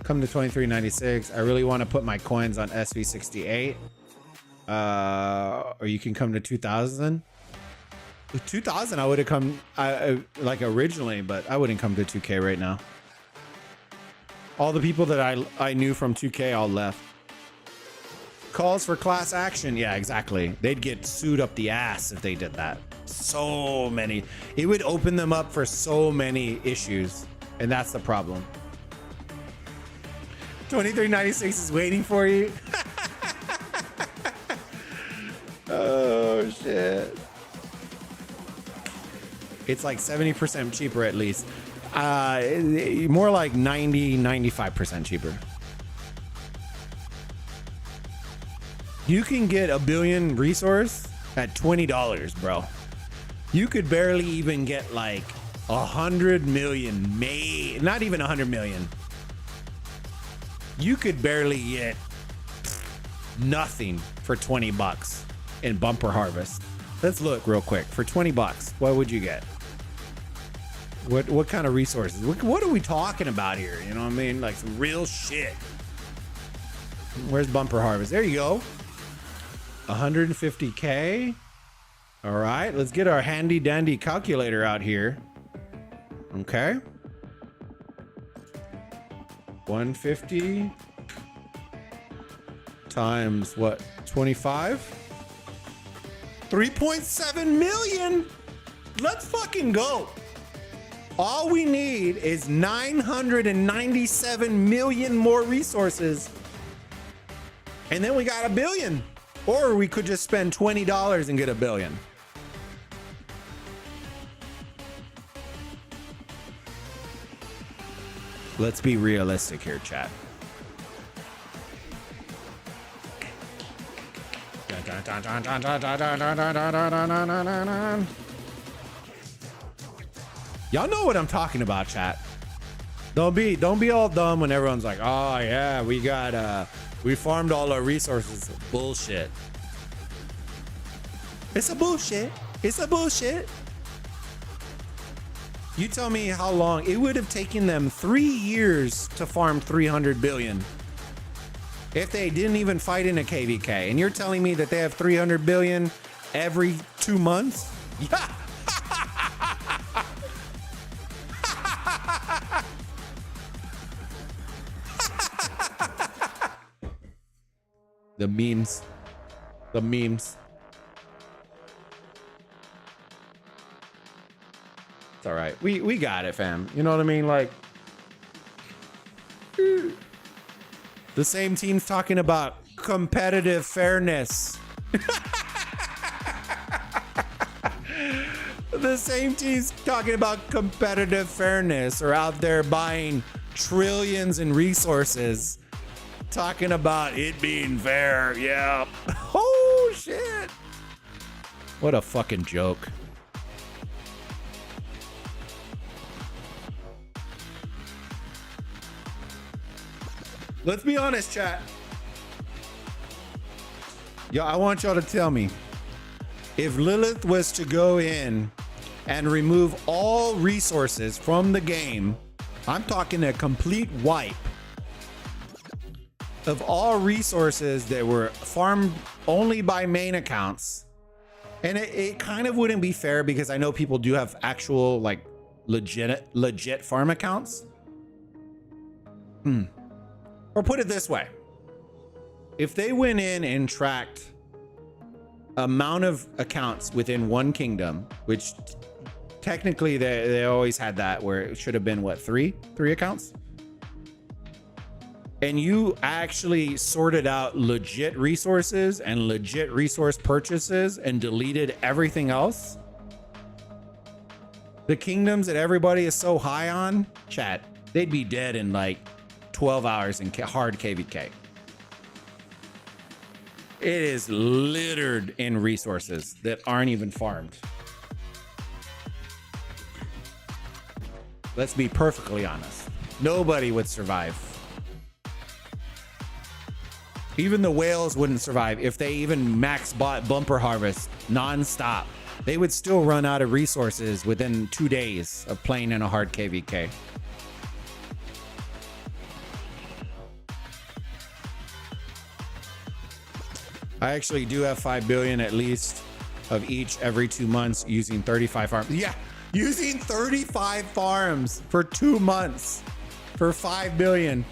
Come to 2396. I really want to put my coins on SV68. Or you can come to 2000. 2000 I would have come like originally, but I wouldn't come to 2K right now. All the people that I knew from 2K all left. Calls for class action. Yeah, exactly. They'd get sued up the ass if they did that. So many. It would open them up for so many issues, and that's the problem. 2396 is waiting for you. Oh shit. It's like 70% cheaper at least. More like 95% cheaper. You can get a billion resource at $20, bro. You could barely even get like 100 million, not even 100 million. You could barely get nothing for 20 bucks in bumper harvest. Let's look real quick. For 20 bucks, what would you get? What kind of resources? What are we talking about here? You know what I mean? Like some real shit. Where's bumper harvest? There you go. 150K. All right, let's get our handy dandy calculator out here. Okay. 150 times what? 25? 3.7 million. Let's fucking go. All we need is 997 million more resources. And then we got a billion. Or we could just spend $20 and get a billion. Let's be realistic here, chat. Y'all know what I'm talking about, chat. Don't be all dumb when everyone's like, oh yeah, we farmed all our resources. Bullshit. It's a bullshit. It's a bullshit. You tell me how long it would have taken them 3 years to farm 300 billion if they didn't even fight in a KVK. And you're telling me that they have 300 billion every 2 months? Yeah. The memes. The memes. It's all right. We got it, fam. You know what I mean? Like, the same team's talking about competitive fairness. The same team's talking about competitive fairness, or out there buying trillions in resources, talking about it being fair. Yeah. Oh, shit. What a fucking joke. Let's be honest, chat. Yo, I want y'all to tell me, if Lilith was to go in and remove all resources from the game, I'm talking a complete wipe of all resources that were farmed only by main accounts. And it kind of wouldn't be fair, because I know people do have actual, like, legit farm accounts. Or put it this way. If they went in and tracked amount of accounts within one kingdom, which technically they always had that, where it should have been, what, three accounts? And you actually sorted out legit resources and legit resource purchases and deleted everything else, the kingdoms that everybody is so high on, chat, they'd be dead in like 12 hours in hard KVK. It is littered in resources that aren't even farmed. Let's be perfectly honest. Nobody would survive. Even the whales wouldn't survive if they even max bought bumper harvest non-stop. They would still run out of resources within 2 days of playing in a hard KVK. I actually do have 5 billion at least of each every 2 months using 35 farms. Yeah, using 35 farms for 2 months for 5 billion.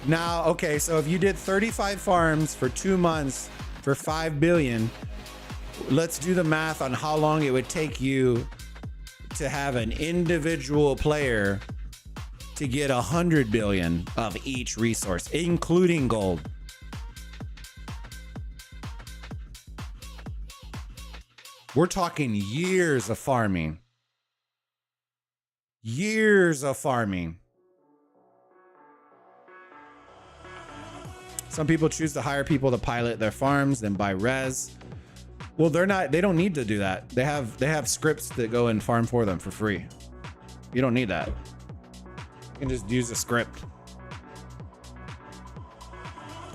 Now, okay, so if you did 35 farms for 2 months for 5 billion, let's do the math on how long it would take you to have an individual player to get 100 billion of each resource, including gold. We're talking years of farming. Years of farming. Some people choose to hire people to pilot their farms, then buy res. Well, they don't need to do that. They have scripts that go and farm for them for free. You don't need that. You can just use a script.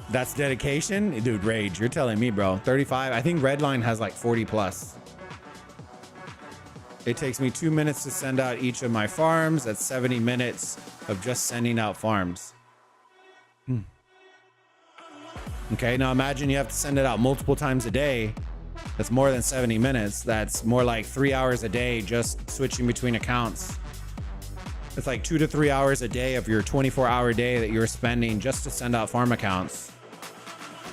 That's dedication? Dude, rage. You're telling me, bro. 35. I think Redline has like 40 plus. It takes me 2 minutes to send out each of my farms. That's 70 minutes of just sending out farms. Okay, now imagine you have to send it out multiple times a day. That's more than 70 minutes. That's more like 3 hours a day just switching between accounts. It's like 2 to 3 hours a day of your 24-hour day that you're spending just to send out farm accounts.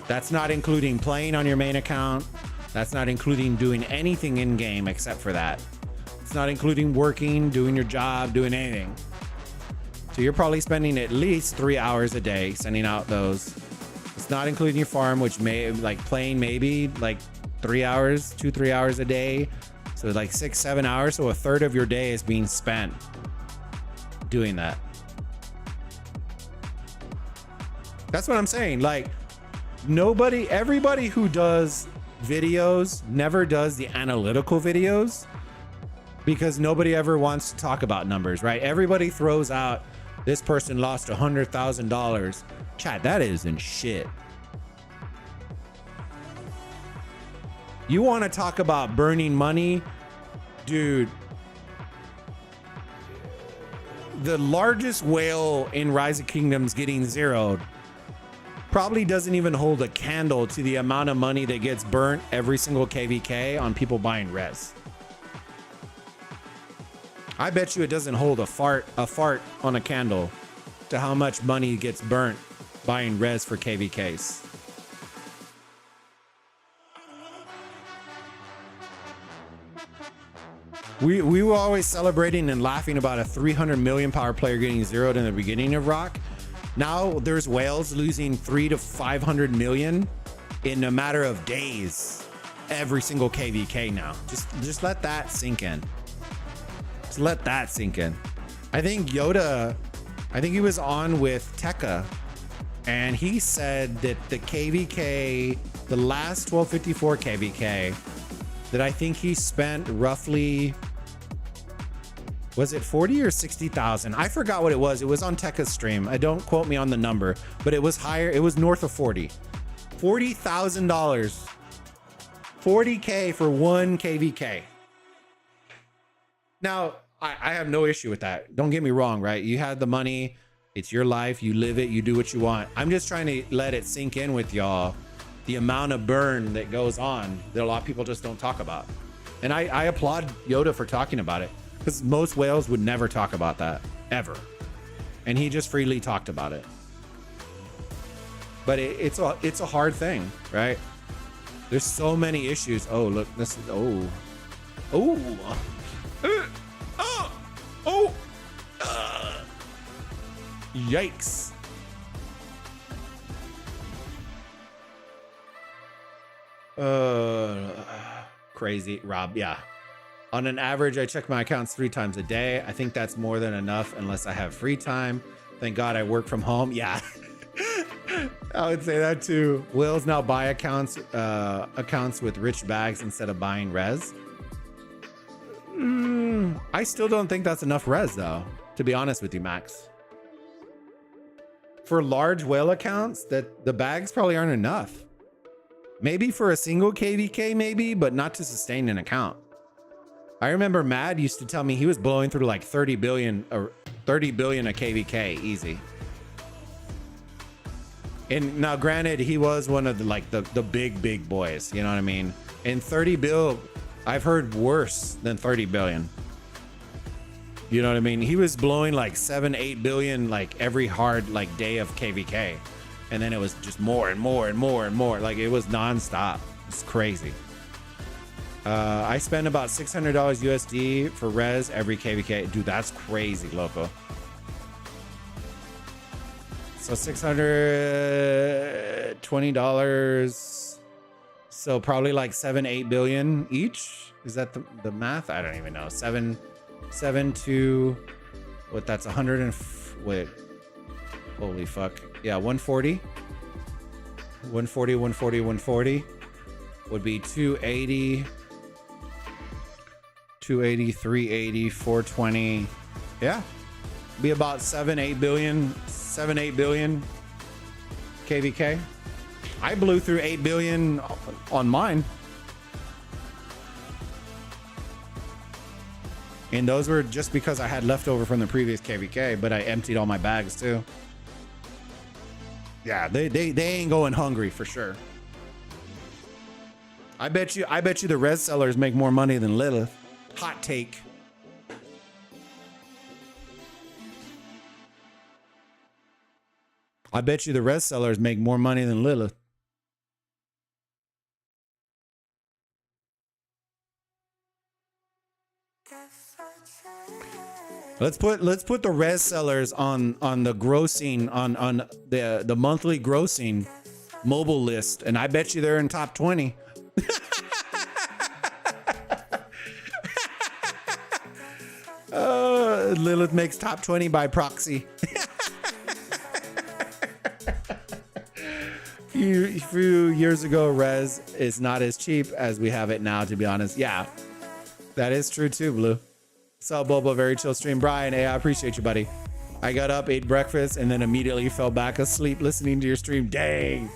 That's not including playing on your main account. That's not including doing anything in game except for that. It's not including working, doing your job, doing anything. So you're probably spending at least 3 hours a day sending out those. It's not including your farm, which may, like, playing maybe like 3 hours, 2-3 hours a day. So like 6-7 hours. So a third of your day is being spent doing that. That's what I'm saying. Like, everybody who does videos never does the analytical videos, because nobody ever wants to talk about numbers, right? Everybody throws out, this person lost $100,000. Chat, that isn't shit. You want to talk about burning money? Dude, the largest whale in Rise of Kingdoms getting zeroed probably doesn't even hold a candle to the amount of money that gets burnt every single KVK on people buying res. I bet you it doesn't hold a fart on a candle to how much money gets burnt buying res for KVKs. We were always celebrating and laughing about a 300 million power player getting zeroed in the beginning of Rock. Now there's whales losing 300 to 500 million in a matter of days. Every single KVK now. Just let that sink in. Just let that sink in. I think Yoda, I think he was on with THICC, and he said that the KVK, the last 1254 KVK, that I think he spent roughly, was it 40 or 60,000? I forgot what it was. It was on THICC's stream. I don't quote me on the number, but it was higher. It was north of 40. $40,000. 40K for one KVK. Now, I have no issue with that. Don't get me wrong, right? You have the money. It's your life. You live it. You do what you want. I'm just trying to let it sink in with y'all. The amount of burn that goes on that a lot of people just don't talk about. And I applaud Yoda for talking about it, because most whales would never talk about that ever. And he just freely talked about it. But it's a hard thing, right? There's so many issues. Oh, look, this is, yikes. Crazy, Rob. Yeah. On an average, I check my accounts 3 times a day. I think that's more than enough unless I have free time. Thank God I work from home. Yeah. I would say that too. Whales now buy accounts with rich bags instead of buying res. I still don't think that's enough res though, to be honest with you, Max. For large whale accounts, that the bags probably aren't enough. Maybe for a single KVK, maybe, but not to sustain an account. I remember Mad used to tell me he was blowing through like 30 billion a KVK easy. And now granted, he was one of the big boys, you know what I mean? And 30 bill, I've heard worse than 30 billion. You know what I mean? He was blowing like 7-8 billion like every hard like day of KVK. And then it was just more and more and more and more. Like it was nonstop. It's crazy. I spend about $600 USD for res every KVK. Dude, that's crazy, loco. So $620. So probably like 7-8 billion each. Is that the math? I don't even know. 7 to what? That's 100 and wait. Holy fuck. Yeah, 140 would be 280, 380, 420. Yeah, be about 7-8 billion KVK. I blew through 8 billion on mine, and those were just because I had leftover from the previous KVK, but I emptied all my bags too. Yeah, they ain't going hungry for sure. I bet you the res sellers make more money than Lilith. Hot take. I bet you the res sellers make more money than Lilith. Let's put the res sellers on the grossing on the monthly grossing mobile list, and I bet you they're in top 20. Lilith makes top 20 by proxy. Few years ago, res is not as cheap as we have it now, to be honest. Yeah, that is true too, Blue. So Bulba, very chill stream. Brian, hey, I appreciate you, buddy. I got up, ate breakfast, and then immediately fell back asleep listening to your stream. Dang.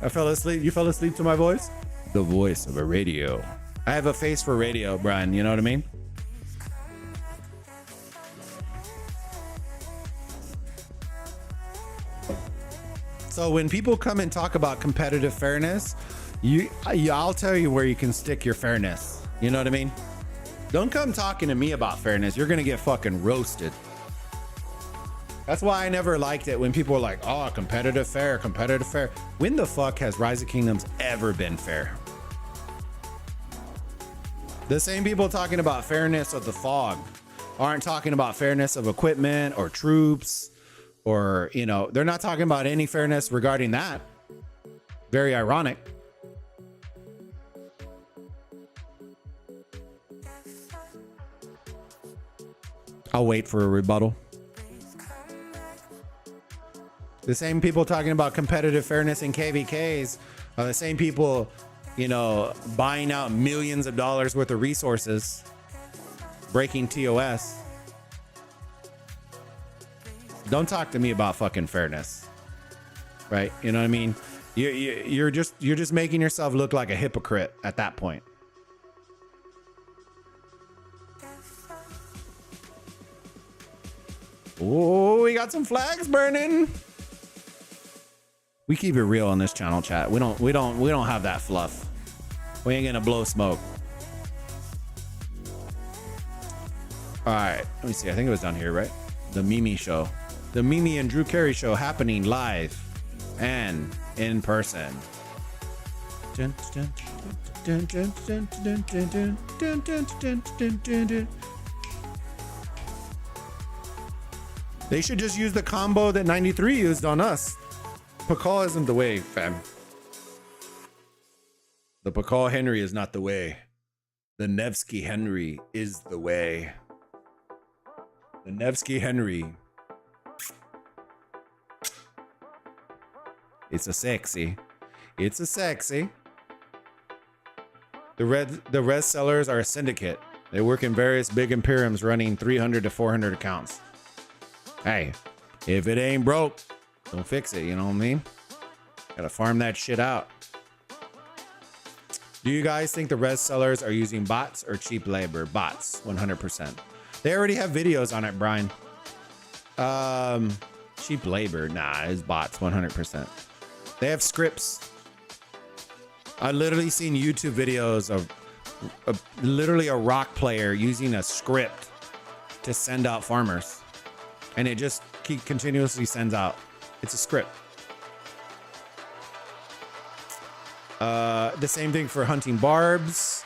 I fell asleep. You fell asleep to my voice? The voice of a radio. I have a face for radio, Brian. You know what I mean? So when people come and talk about competitive fairness, I'll tell you where you can stick your fairness. You know what I mean? Don't come talking to me about fairness. You're gonna get fucking roasted. That's why I never liked it when people were like, oh, competitive fair, competitive fair. When the fuck has Rise of Kingdoms ever been fair? The same people talking about fairness of the fog aren't talking about fairness of equipment or troops, or, you know, they're not talking about any fairness regarding that. Very ironic. I'll wait for a rebuttal. The same people talking about competitive fairness in KVKs are the same people, you know, buying out millions of dollars worth of resources, breaking TOS. Don't talk to me about fucking fairness, right? You know what I mean? You're just making yourself look like a hypocrite at that point. Oh, we got some flags burning. We keep it real on this channel, chat. We don't have that fluff. We ain't gonna blow smoke. All right, let me see. I think it was down here, right? The Mimi show, the Mimi and Drew Carey show, happening live and in person. They should just use the combo that 93 used on us. Pakal isn't the way, fam. The Pakal Henry is not the way. The Nevsky Henry is the way. The Nevsky Henry. It's a sexy. It's a sexy. The res sellers are a syndicate. They work in various big imperiums running 300 to 400 accounts. Hey, if it ain't broke, don't fix it, you know what I mean? Gotta farm that shit out. Do you guys think the res sellers are using bots or cheap labor? Bots, 100%. They already have videos on it, Brian. Cheap labor, nah, it's bots, 100%. They have scripts. I literally seen YouTube videos of literally a rock player using a script to send out farmers. And it just continuously sends out. It's a script. The same thing for hunting barbs.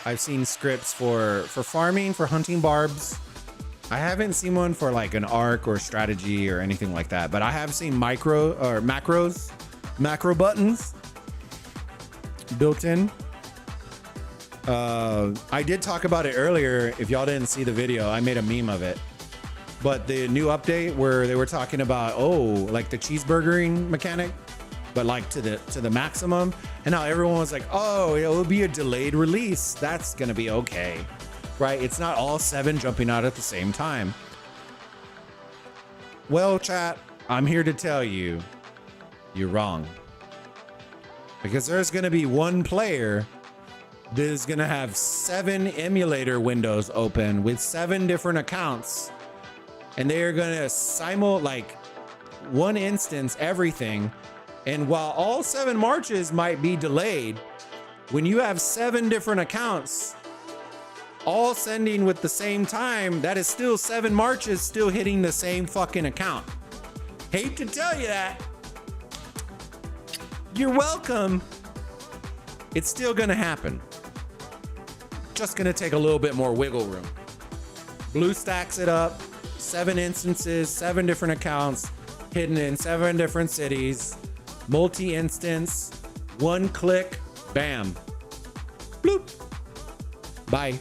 I've seen scripts for farming, for hunting barbs. I haven't seen one for like an arc or strategy or anything like that, but I have seen macro buttons built in. I did talk about it earlier. If y'all didn't see the video, I made a meme of it. But the new update where they were talking about, oh, like the cheeseburgering mechanic, but like to the maximum. And now everyone was like, oh, it will be a delayed release. That's going to be okay, right? It's not all 7 jumping out at the same time. Well, chat, I'm here to tell you, you're wrong. Because there's going to be one player that is going to have 7 emulator windows open with 7 different accounts. And they are going to one instance everything. And while all 7 marches might be delayed, when you have 7 different accounts all sending with the same time, that is still 7 marches still hitting the same fucking account. Hate to tell you that. You're welcome. It's still going to happen. Just going to take a little bit more wiggle room. Blue stacks it up. 7 instances, 7 different accounts, hidden in 7 different cities, multi-instance, 1 click, bam, bloop, bye.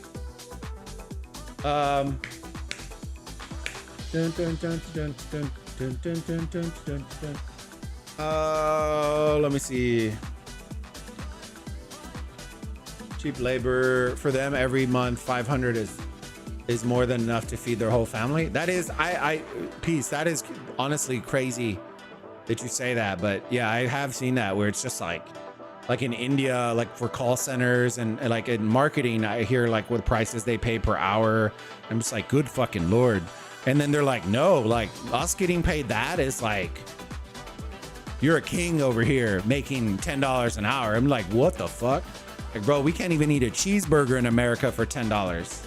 Let me see. Cheap labor for them every month, 500 is more than enough to feed their whole family. That is, peace. That is honestly crazy that you say that, but yeah, I have seen that where it's just like in India, like for call centers and like in marketing, I hear like what prices they pay per hour. I'm just like, good fucking Lord. And then they're like, no, like us getting paid that is like, you're a king over here making $10 an hour. I'm like, what the fuck? Like, bro, we can't even eat a cheeseburger in America for $10.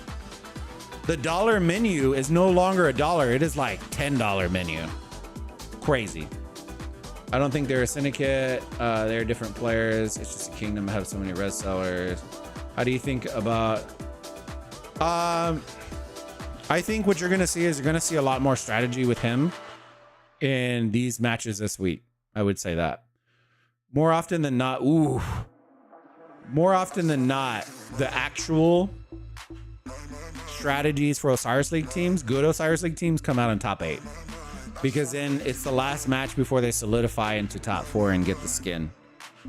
The dollar menu is no longer a dollar. It is like $10 menu. Crazy. I don't think they're a syndicate. They're different players. It's just a kingdom that have so many res sellers. How do you think about... I think what you're going to see is you're going to see a lot more strategy with him in these matches this week. I would say that. More often than not, more often than not, the actual strategies for Osiris League teams, good Osiris League teams, come out in top 8. Because then it's the last match before they solidify into top 4 and get the skin.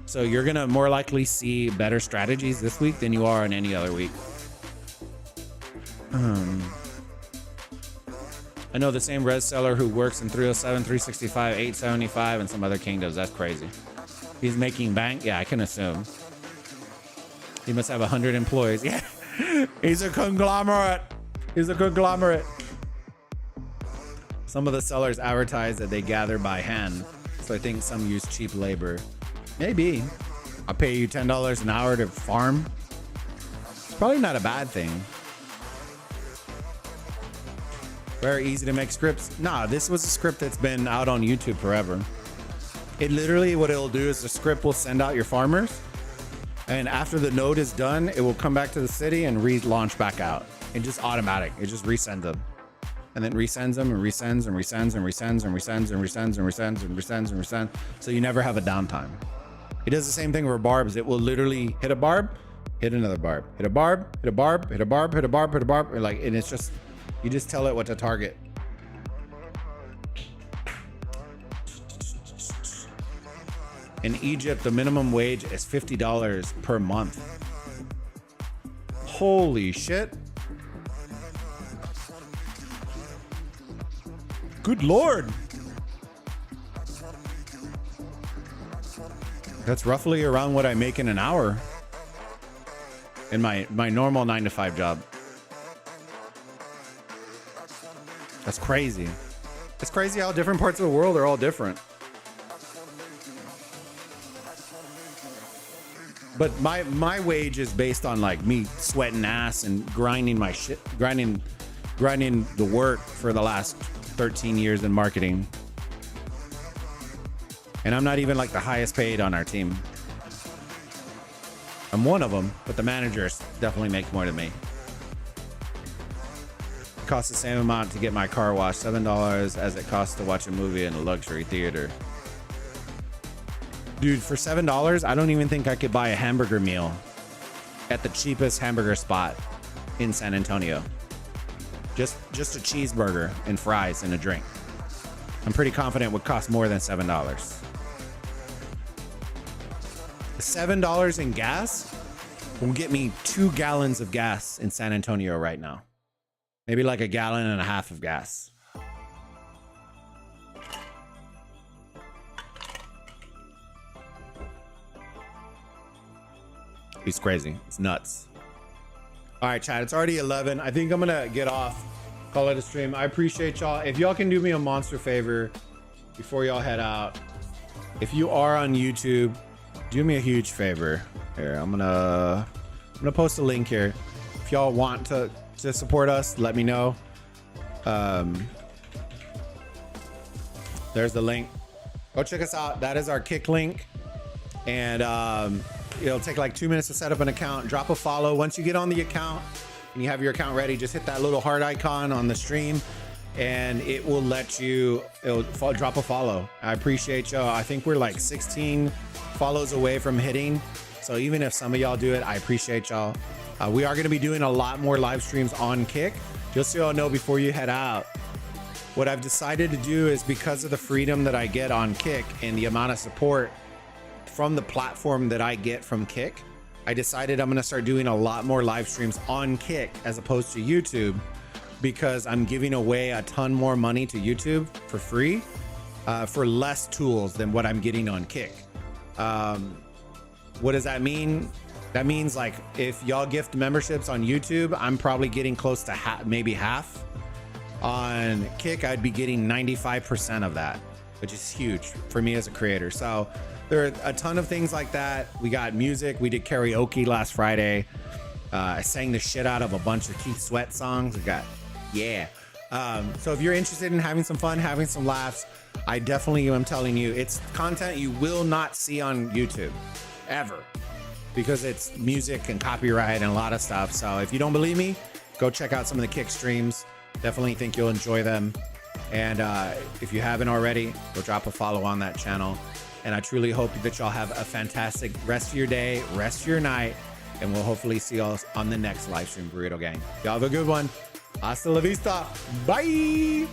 So you're going to more likely see better strategies this week than you are in any other week. I know the same res seller who works in 307, 365, 875, and some other kingdoms. That's crazy. He's making bank? Yeah, I can assume. He must have 100 employees. Yeah, he's a conglomerate. He's a conglomerate. Some of the sellers advertise that they gather by hand. So I think some use cheap labor. Maybe. I'll pay you $10 an hour to farm. It's probably not a bad thing. Very easy to make scripts. Nah, this was a script that's been out on YouTube forever. It literally, what it'll do is the script will send out your farmers, and after the node is done, it will come back to the city and relaunch back out. It just automatic. It just resends them. And then resends them and resends and resends and resends and resends and resends and resends and resends and resends. So you never have a downtime. It does the same thing with barbs. It will literally hit a barb, hit another barb, hit a barb, hit a barb, hit a barb, hit a barb, hit a barb. Like, and it's just, you just tell it what to target. In Egypt, the minimum wage is $50 per month. Holy shit. Good Lord. That's roughly around what I make in an hour in my normal 9-to-5 job. That's crazy. It's crazy how different parts of the world are all different. But my wage is based on like me sweating ass and grinding my shit, grinding the work for the last 13 years in marketing. And I'm not even like the highest paid on our team. I'm one of them, but the managers definitely make more than me. It costs the same amount to get my car washed, $7 as it costs to watch a movie in a luxury theater. Dude, for $7, I don't even think I could buy a hamburger meal at the cheapest hamburger spot in San Antonio. Just a cheeseburger and fries and a drink. I'm pretty confident it would cost more than $7. $7 in gas will get me 2 gallons of gas in San Antonio right now. Maybe like 1.5 gallons of gas. He's crazy. It's nuts. All right, chat. It's already 11. I think I'm gonna get off. Call it a stream. I appreciate y'all. If y'all can do me a monster favor before y'all head out, if you are on YouTube, do me a huge favor. Here, I'm gonna post a link here. If y'all want to support us, let me know. There's the link. Go check us out. That is our Kick link, and it'll take like 2 minutes to set up an account. Drop a follow. Once you get on the account and you have your account ready, just hit that little heart icon on the stream and it will let you, drop a follow. I appreciate y'all. I think we're like 16 follows away from hitting. So even if some of y'all do it, I appreciate y'all. We are going to be doing a lot more live streams on Kick. Just so y'all know before you head out, what I've decided to do is, because of the freedom that I get on Kick and the amount of support from the platform that I get from Kick, I decided I'm gonna start doing a lot more live streams on Kick as opposed to YouTube, because I'm giving away a ton more money to YouTube for free for less tools than what I'm getting on Kick. What does that mean? That means like if y'all gift memberships on YouTube, I'm probably getting close to maybe half. On Kick, I'd be getting 95% of that. which is huge for me as a creator. So there are a ton of things like that. We got music. We did karaoke last Friday. I sang the shit out of a bunch of Keith Sweat songs. So if you're interested in having some fun, having some laughs, I definitely am telling you, it's content you will not see on YouTube ever, because it's music and copyright and a lot of stuff. So if you don't believe me, go check out some of the Kick streams. Definitely think you'll enjoy them. And if you haven't already, go drop a follow on that channel. And I truly hope that y'all have a fantastic rest of your day, rest of your night, and we'll hopefully see y'all on the next live stream, Burrito Gang. Y'all have a good one. Hasta la vista. Bye.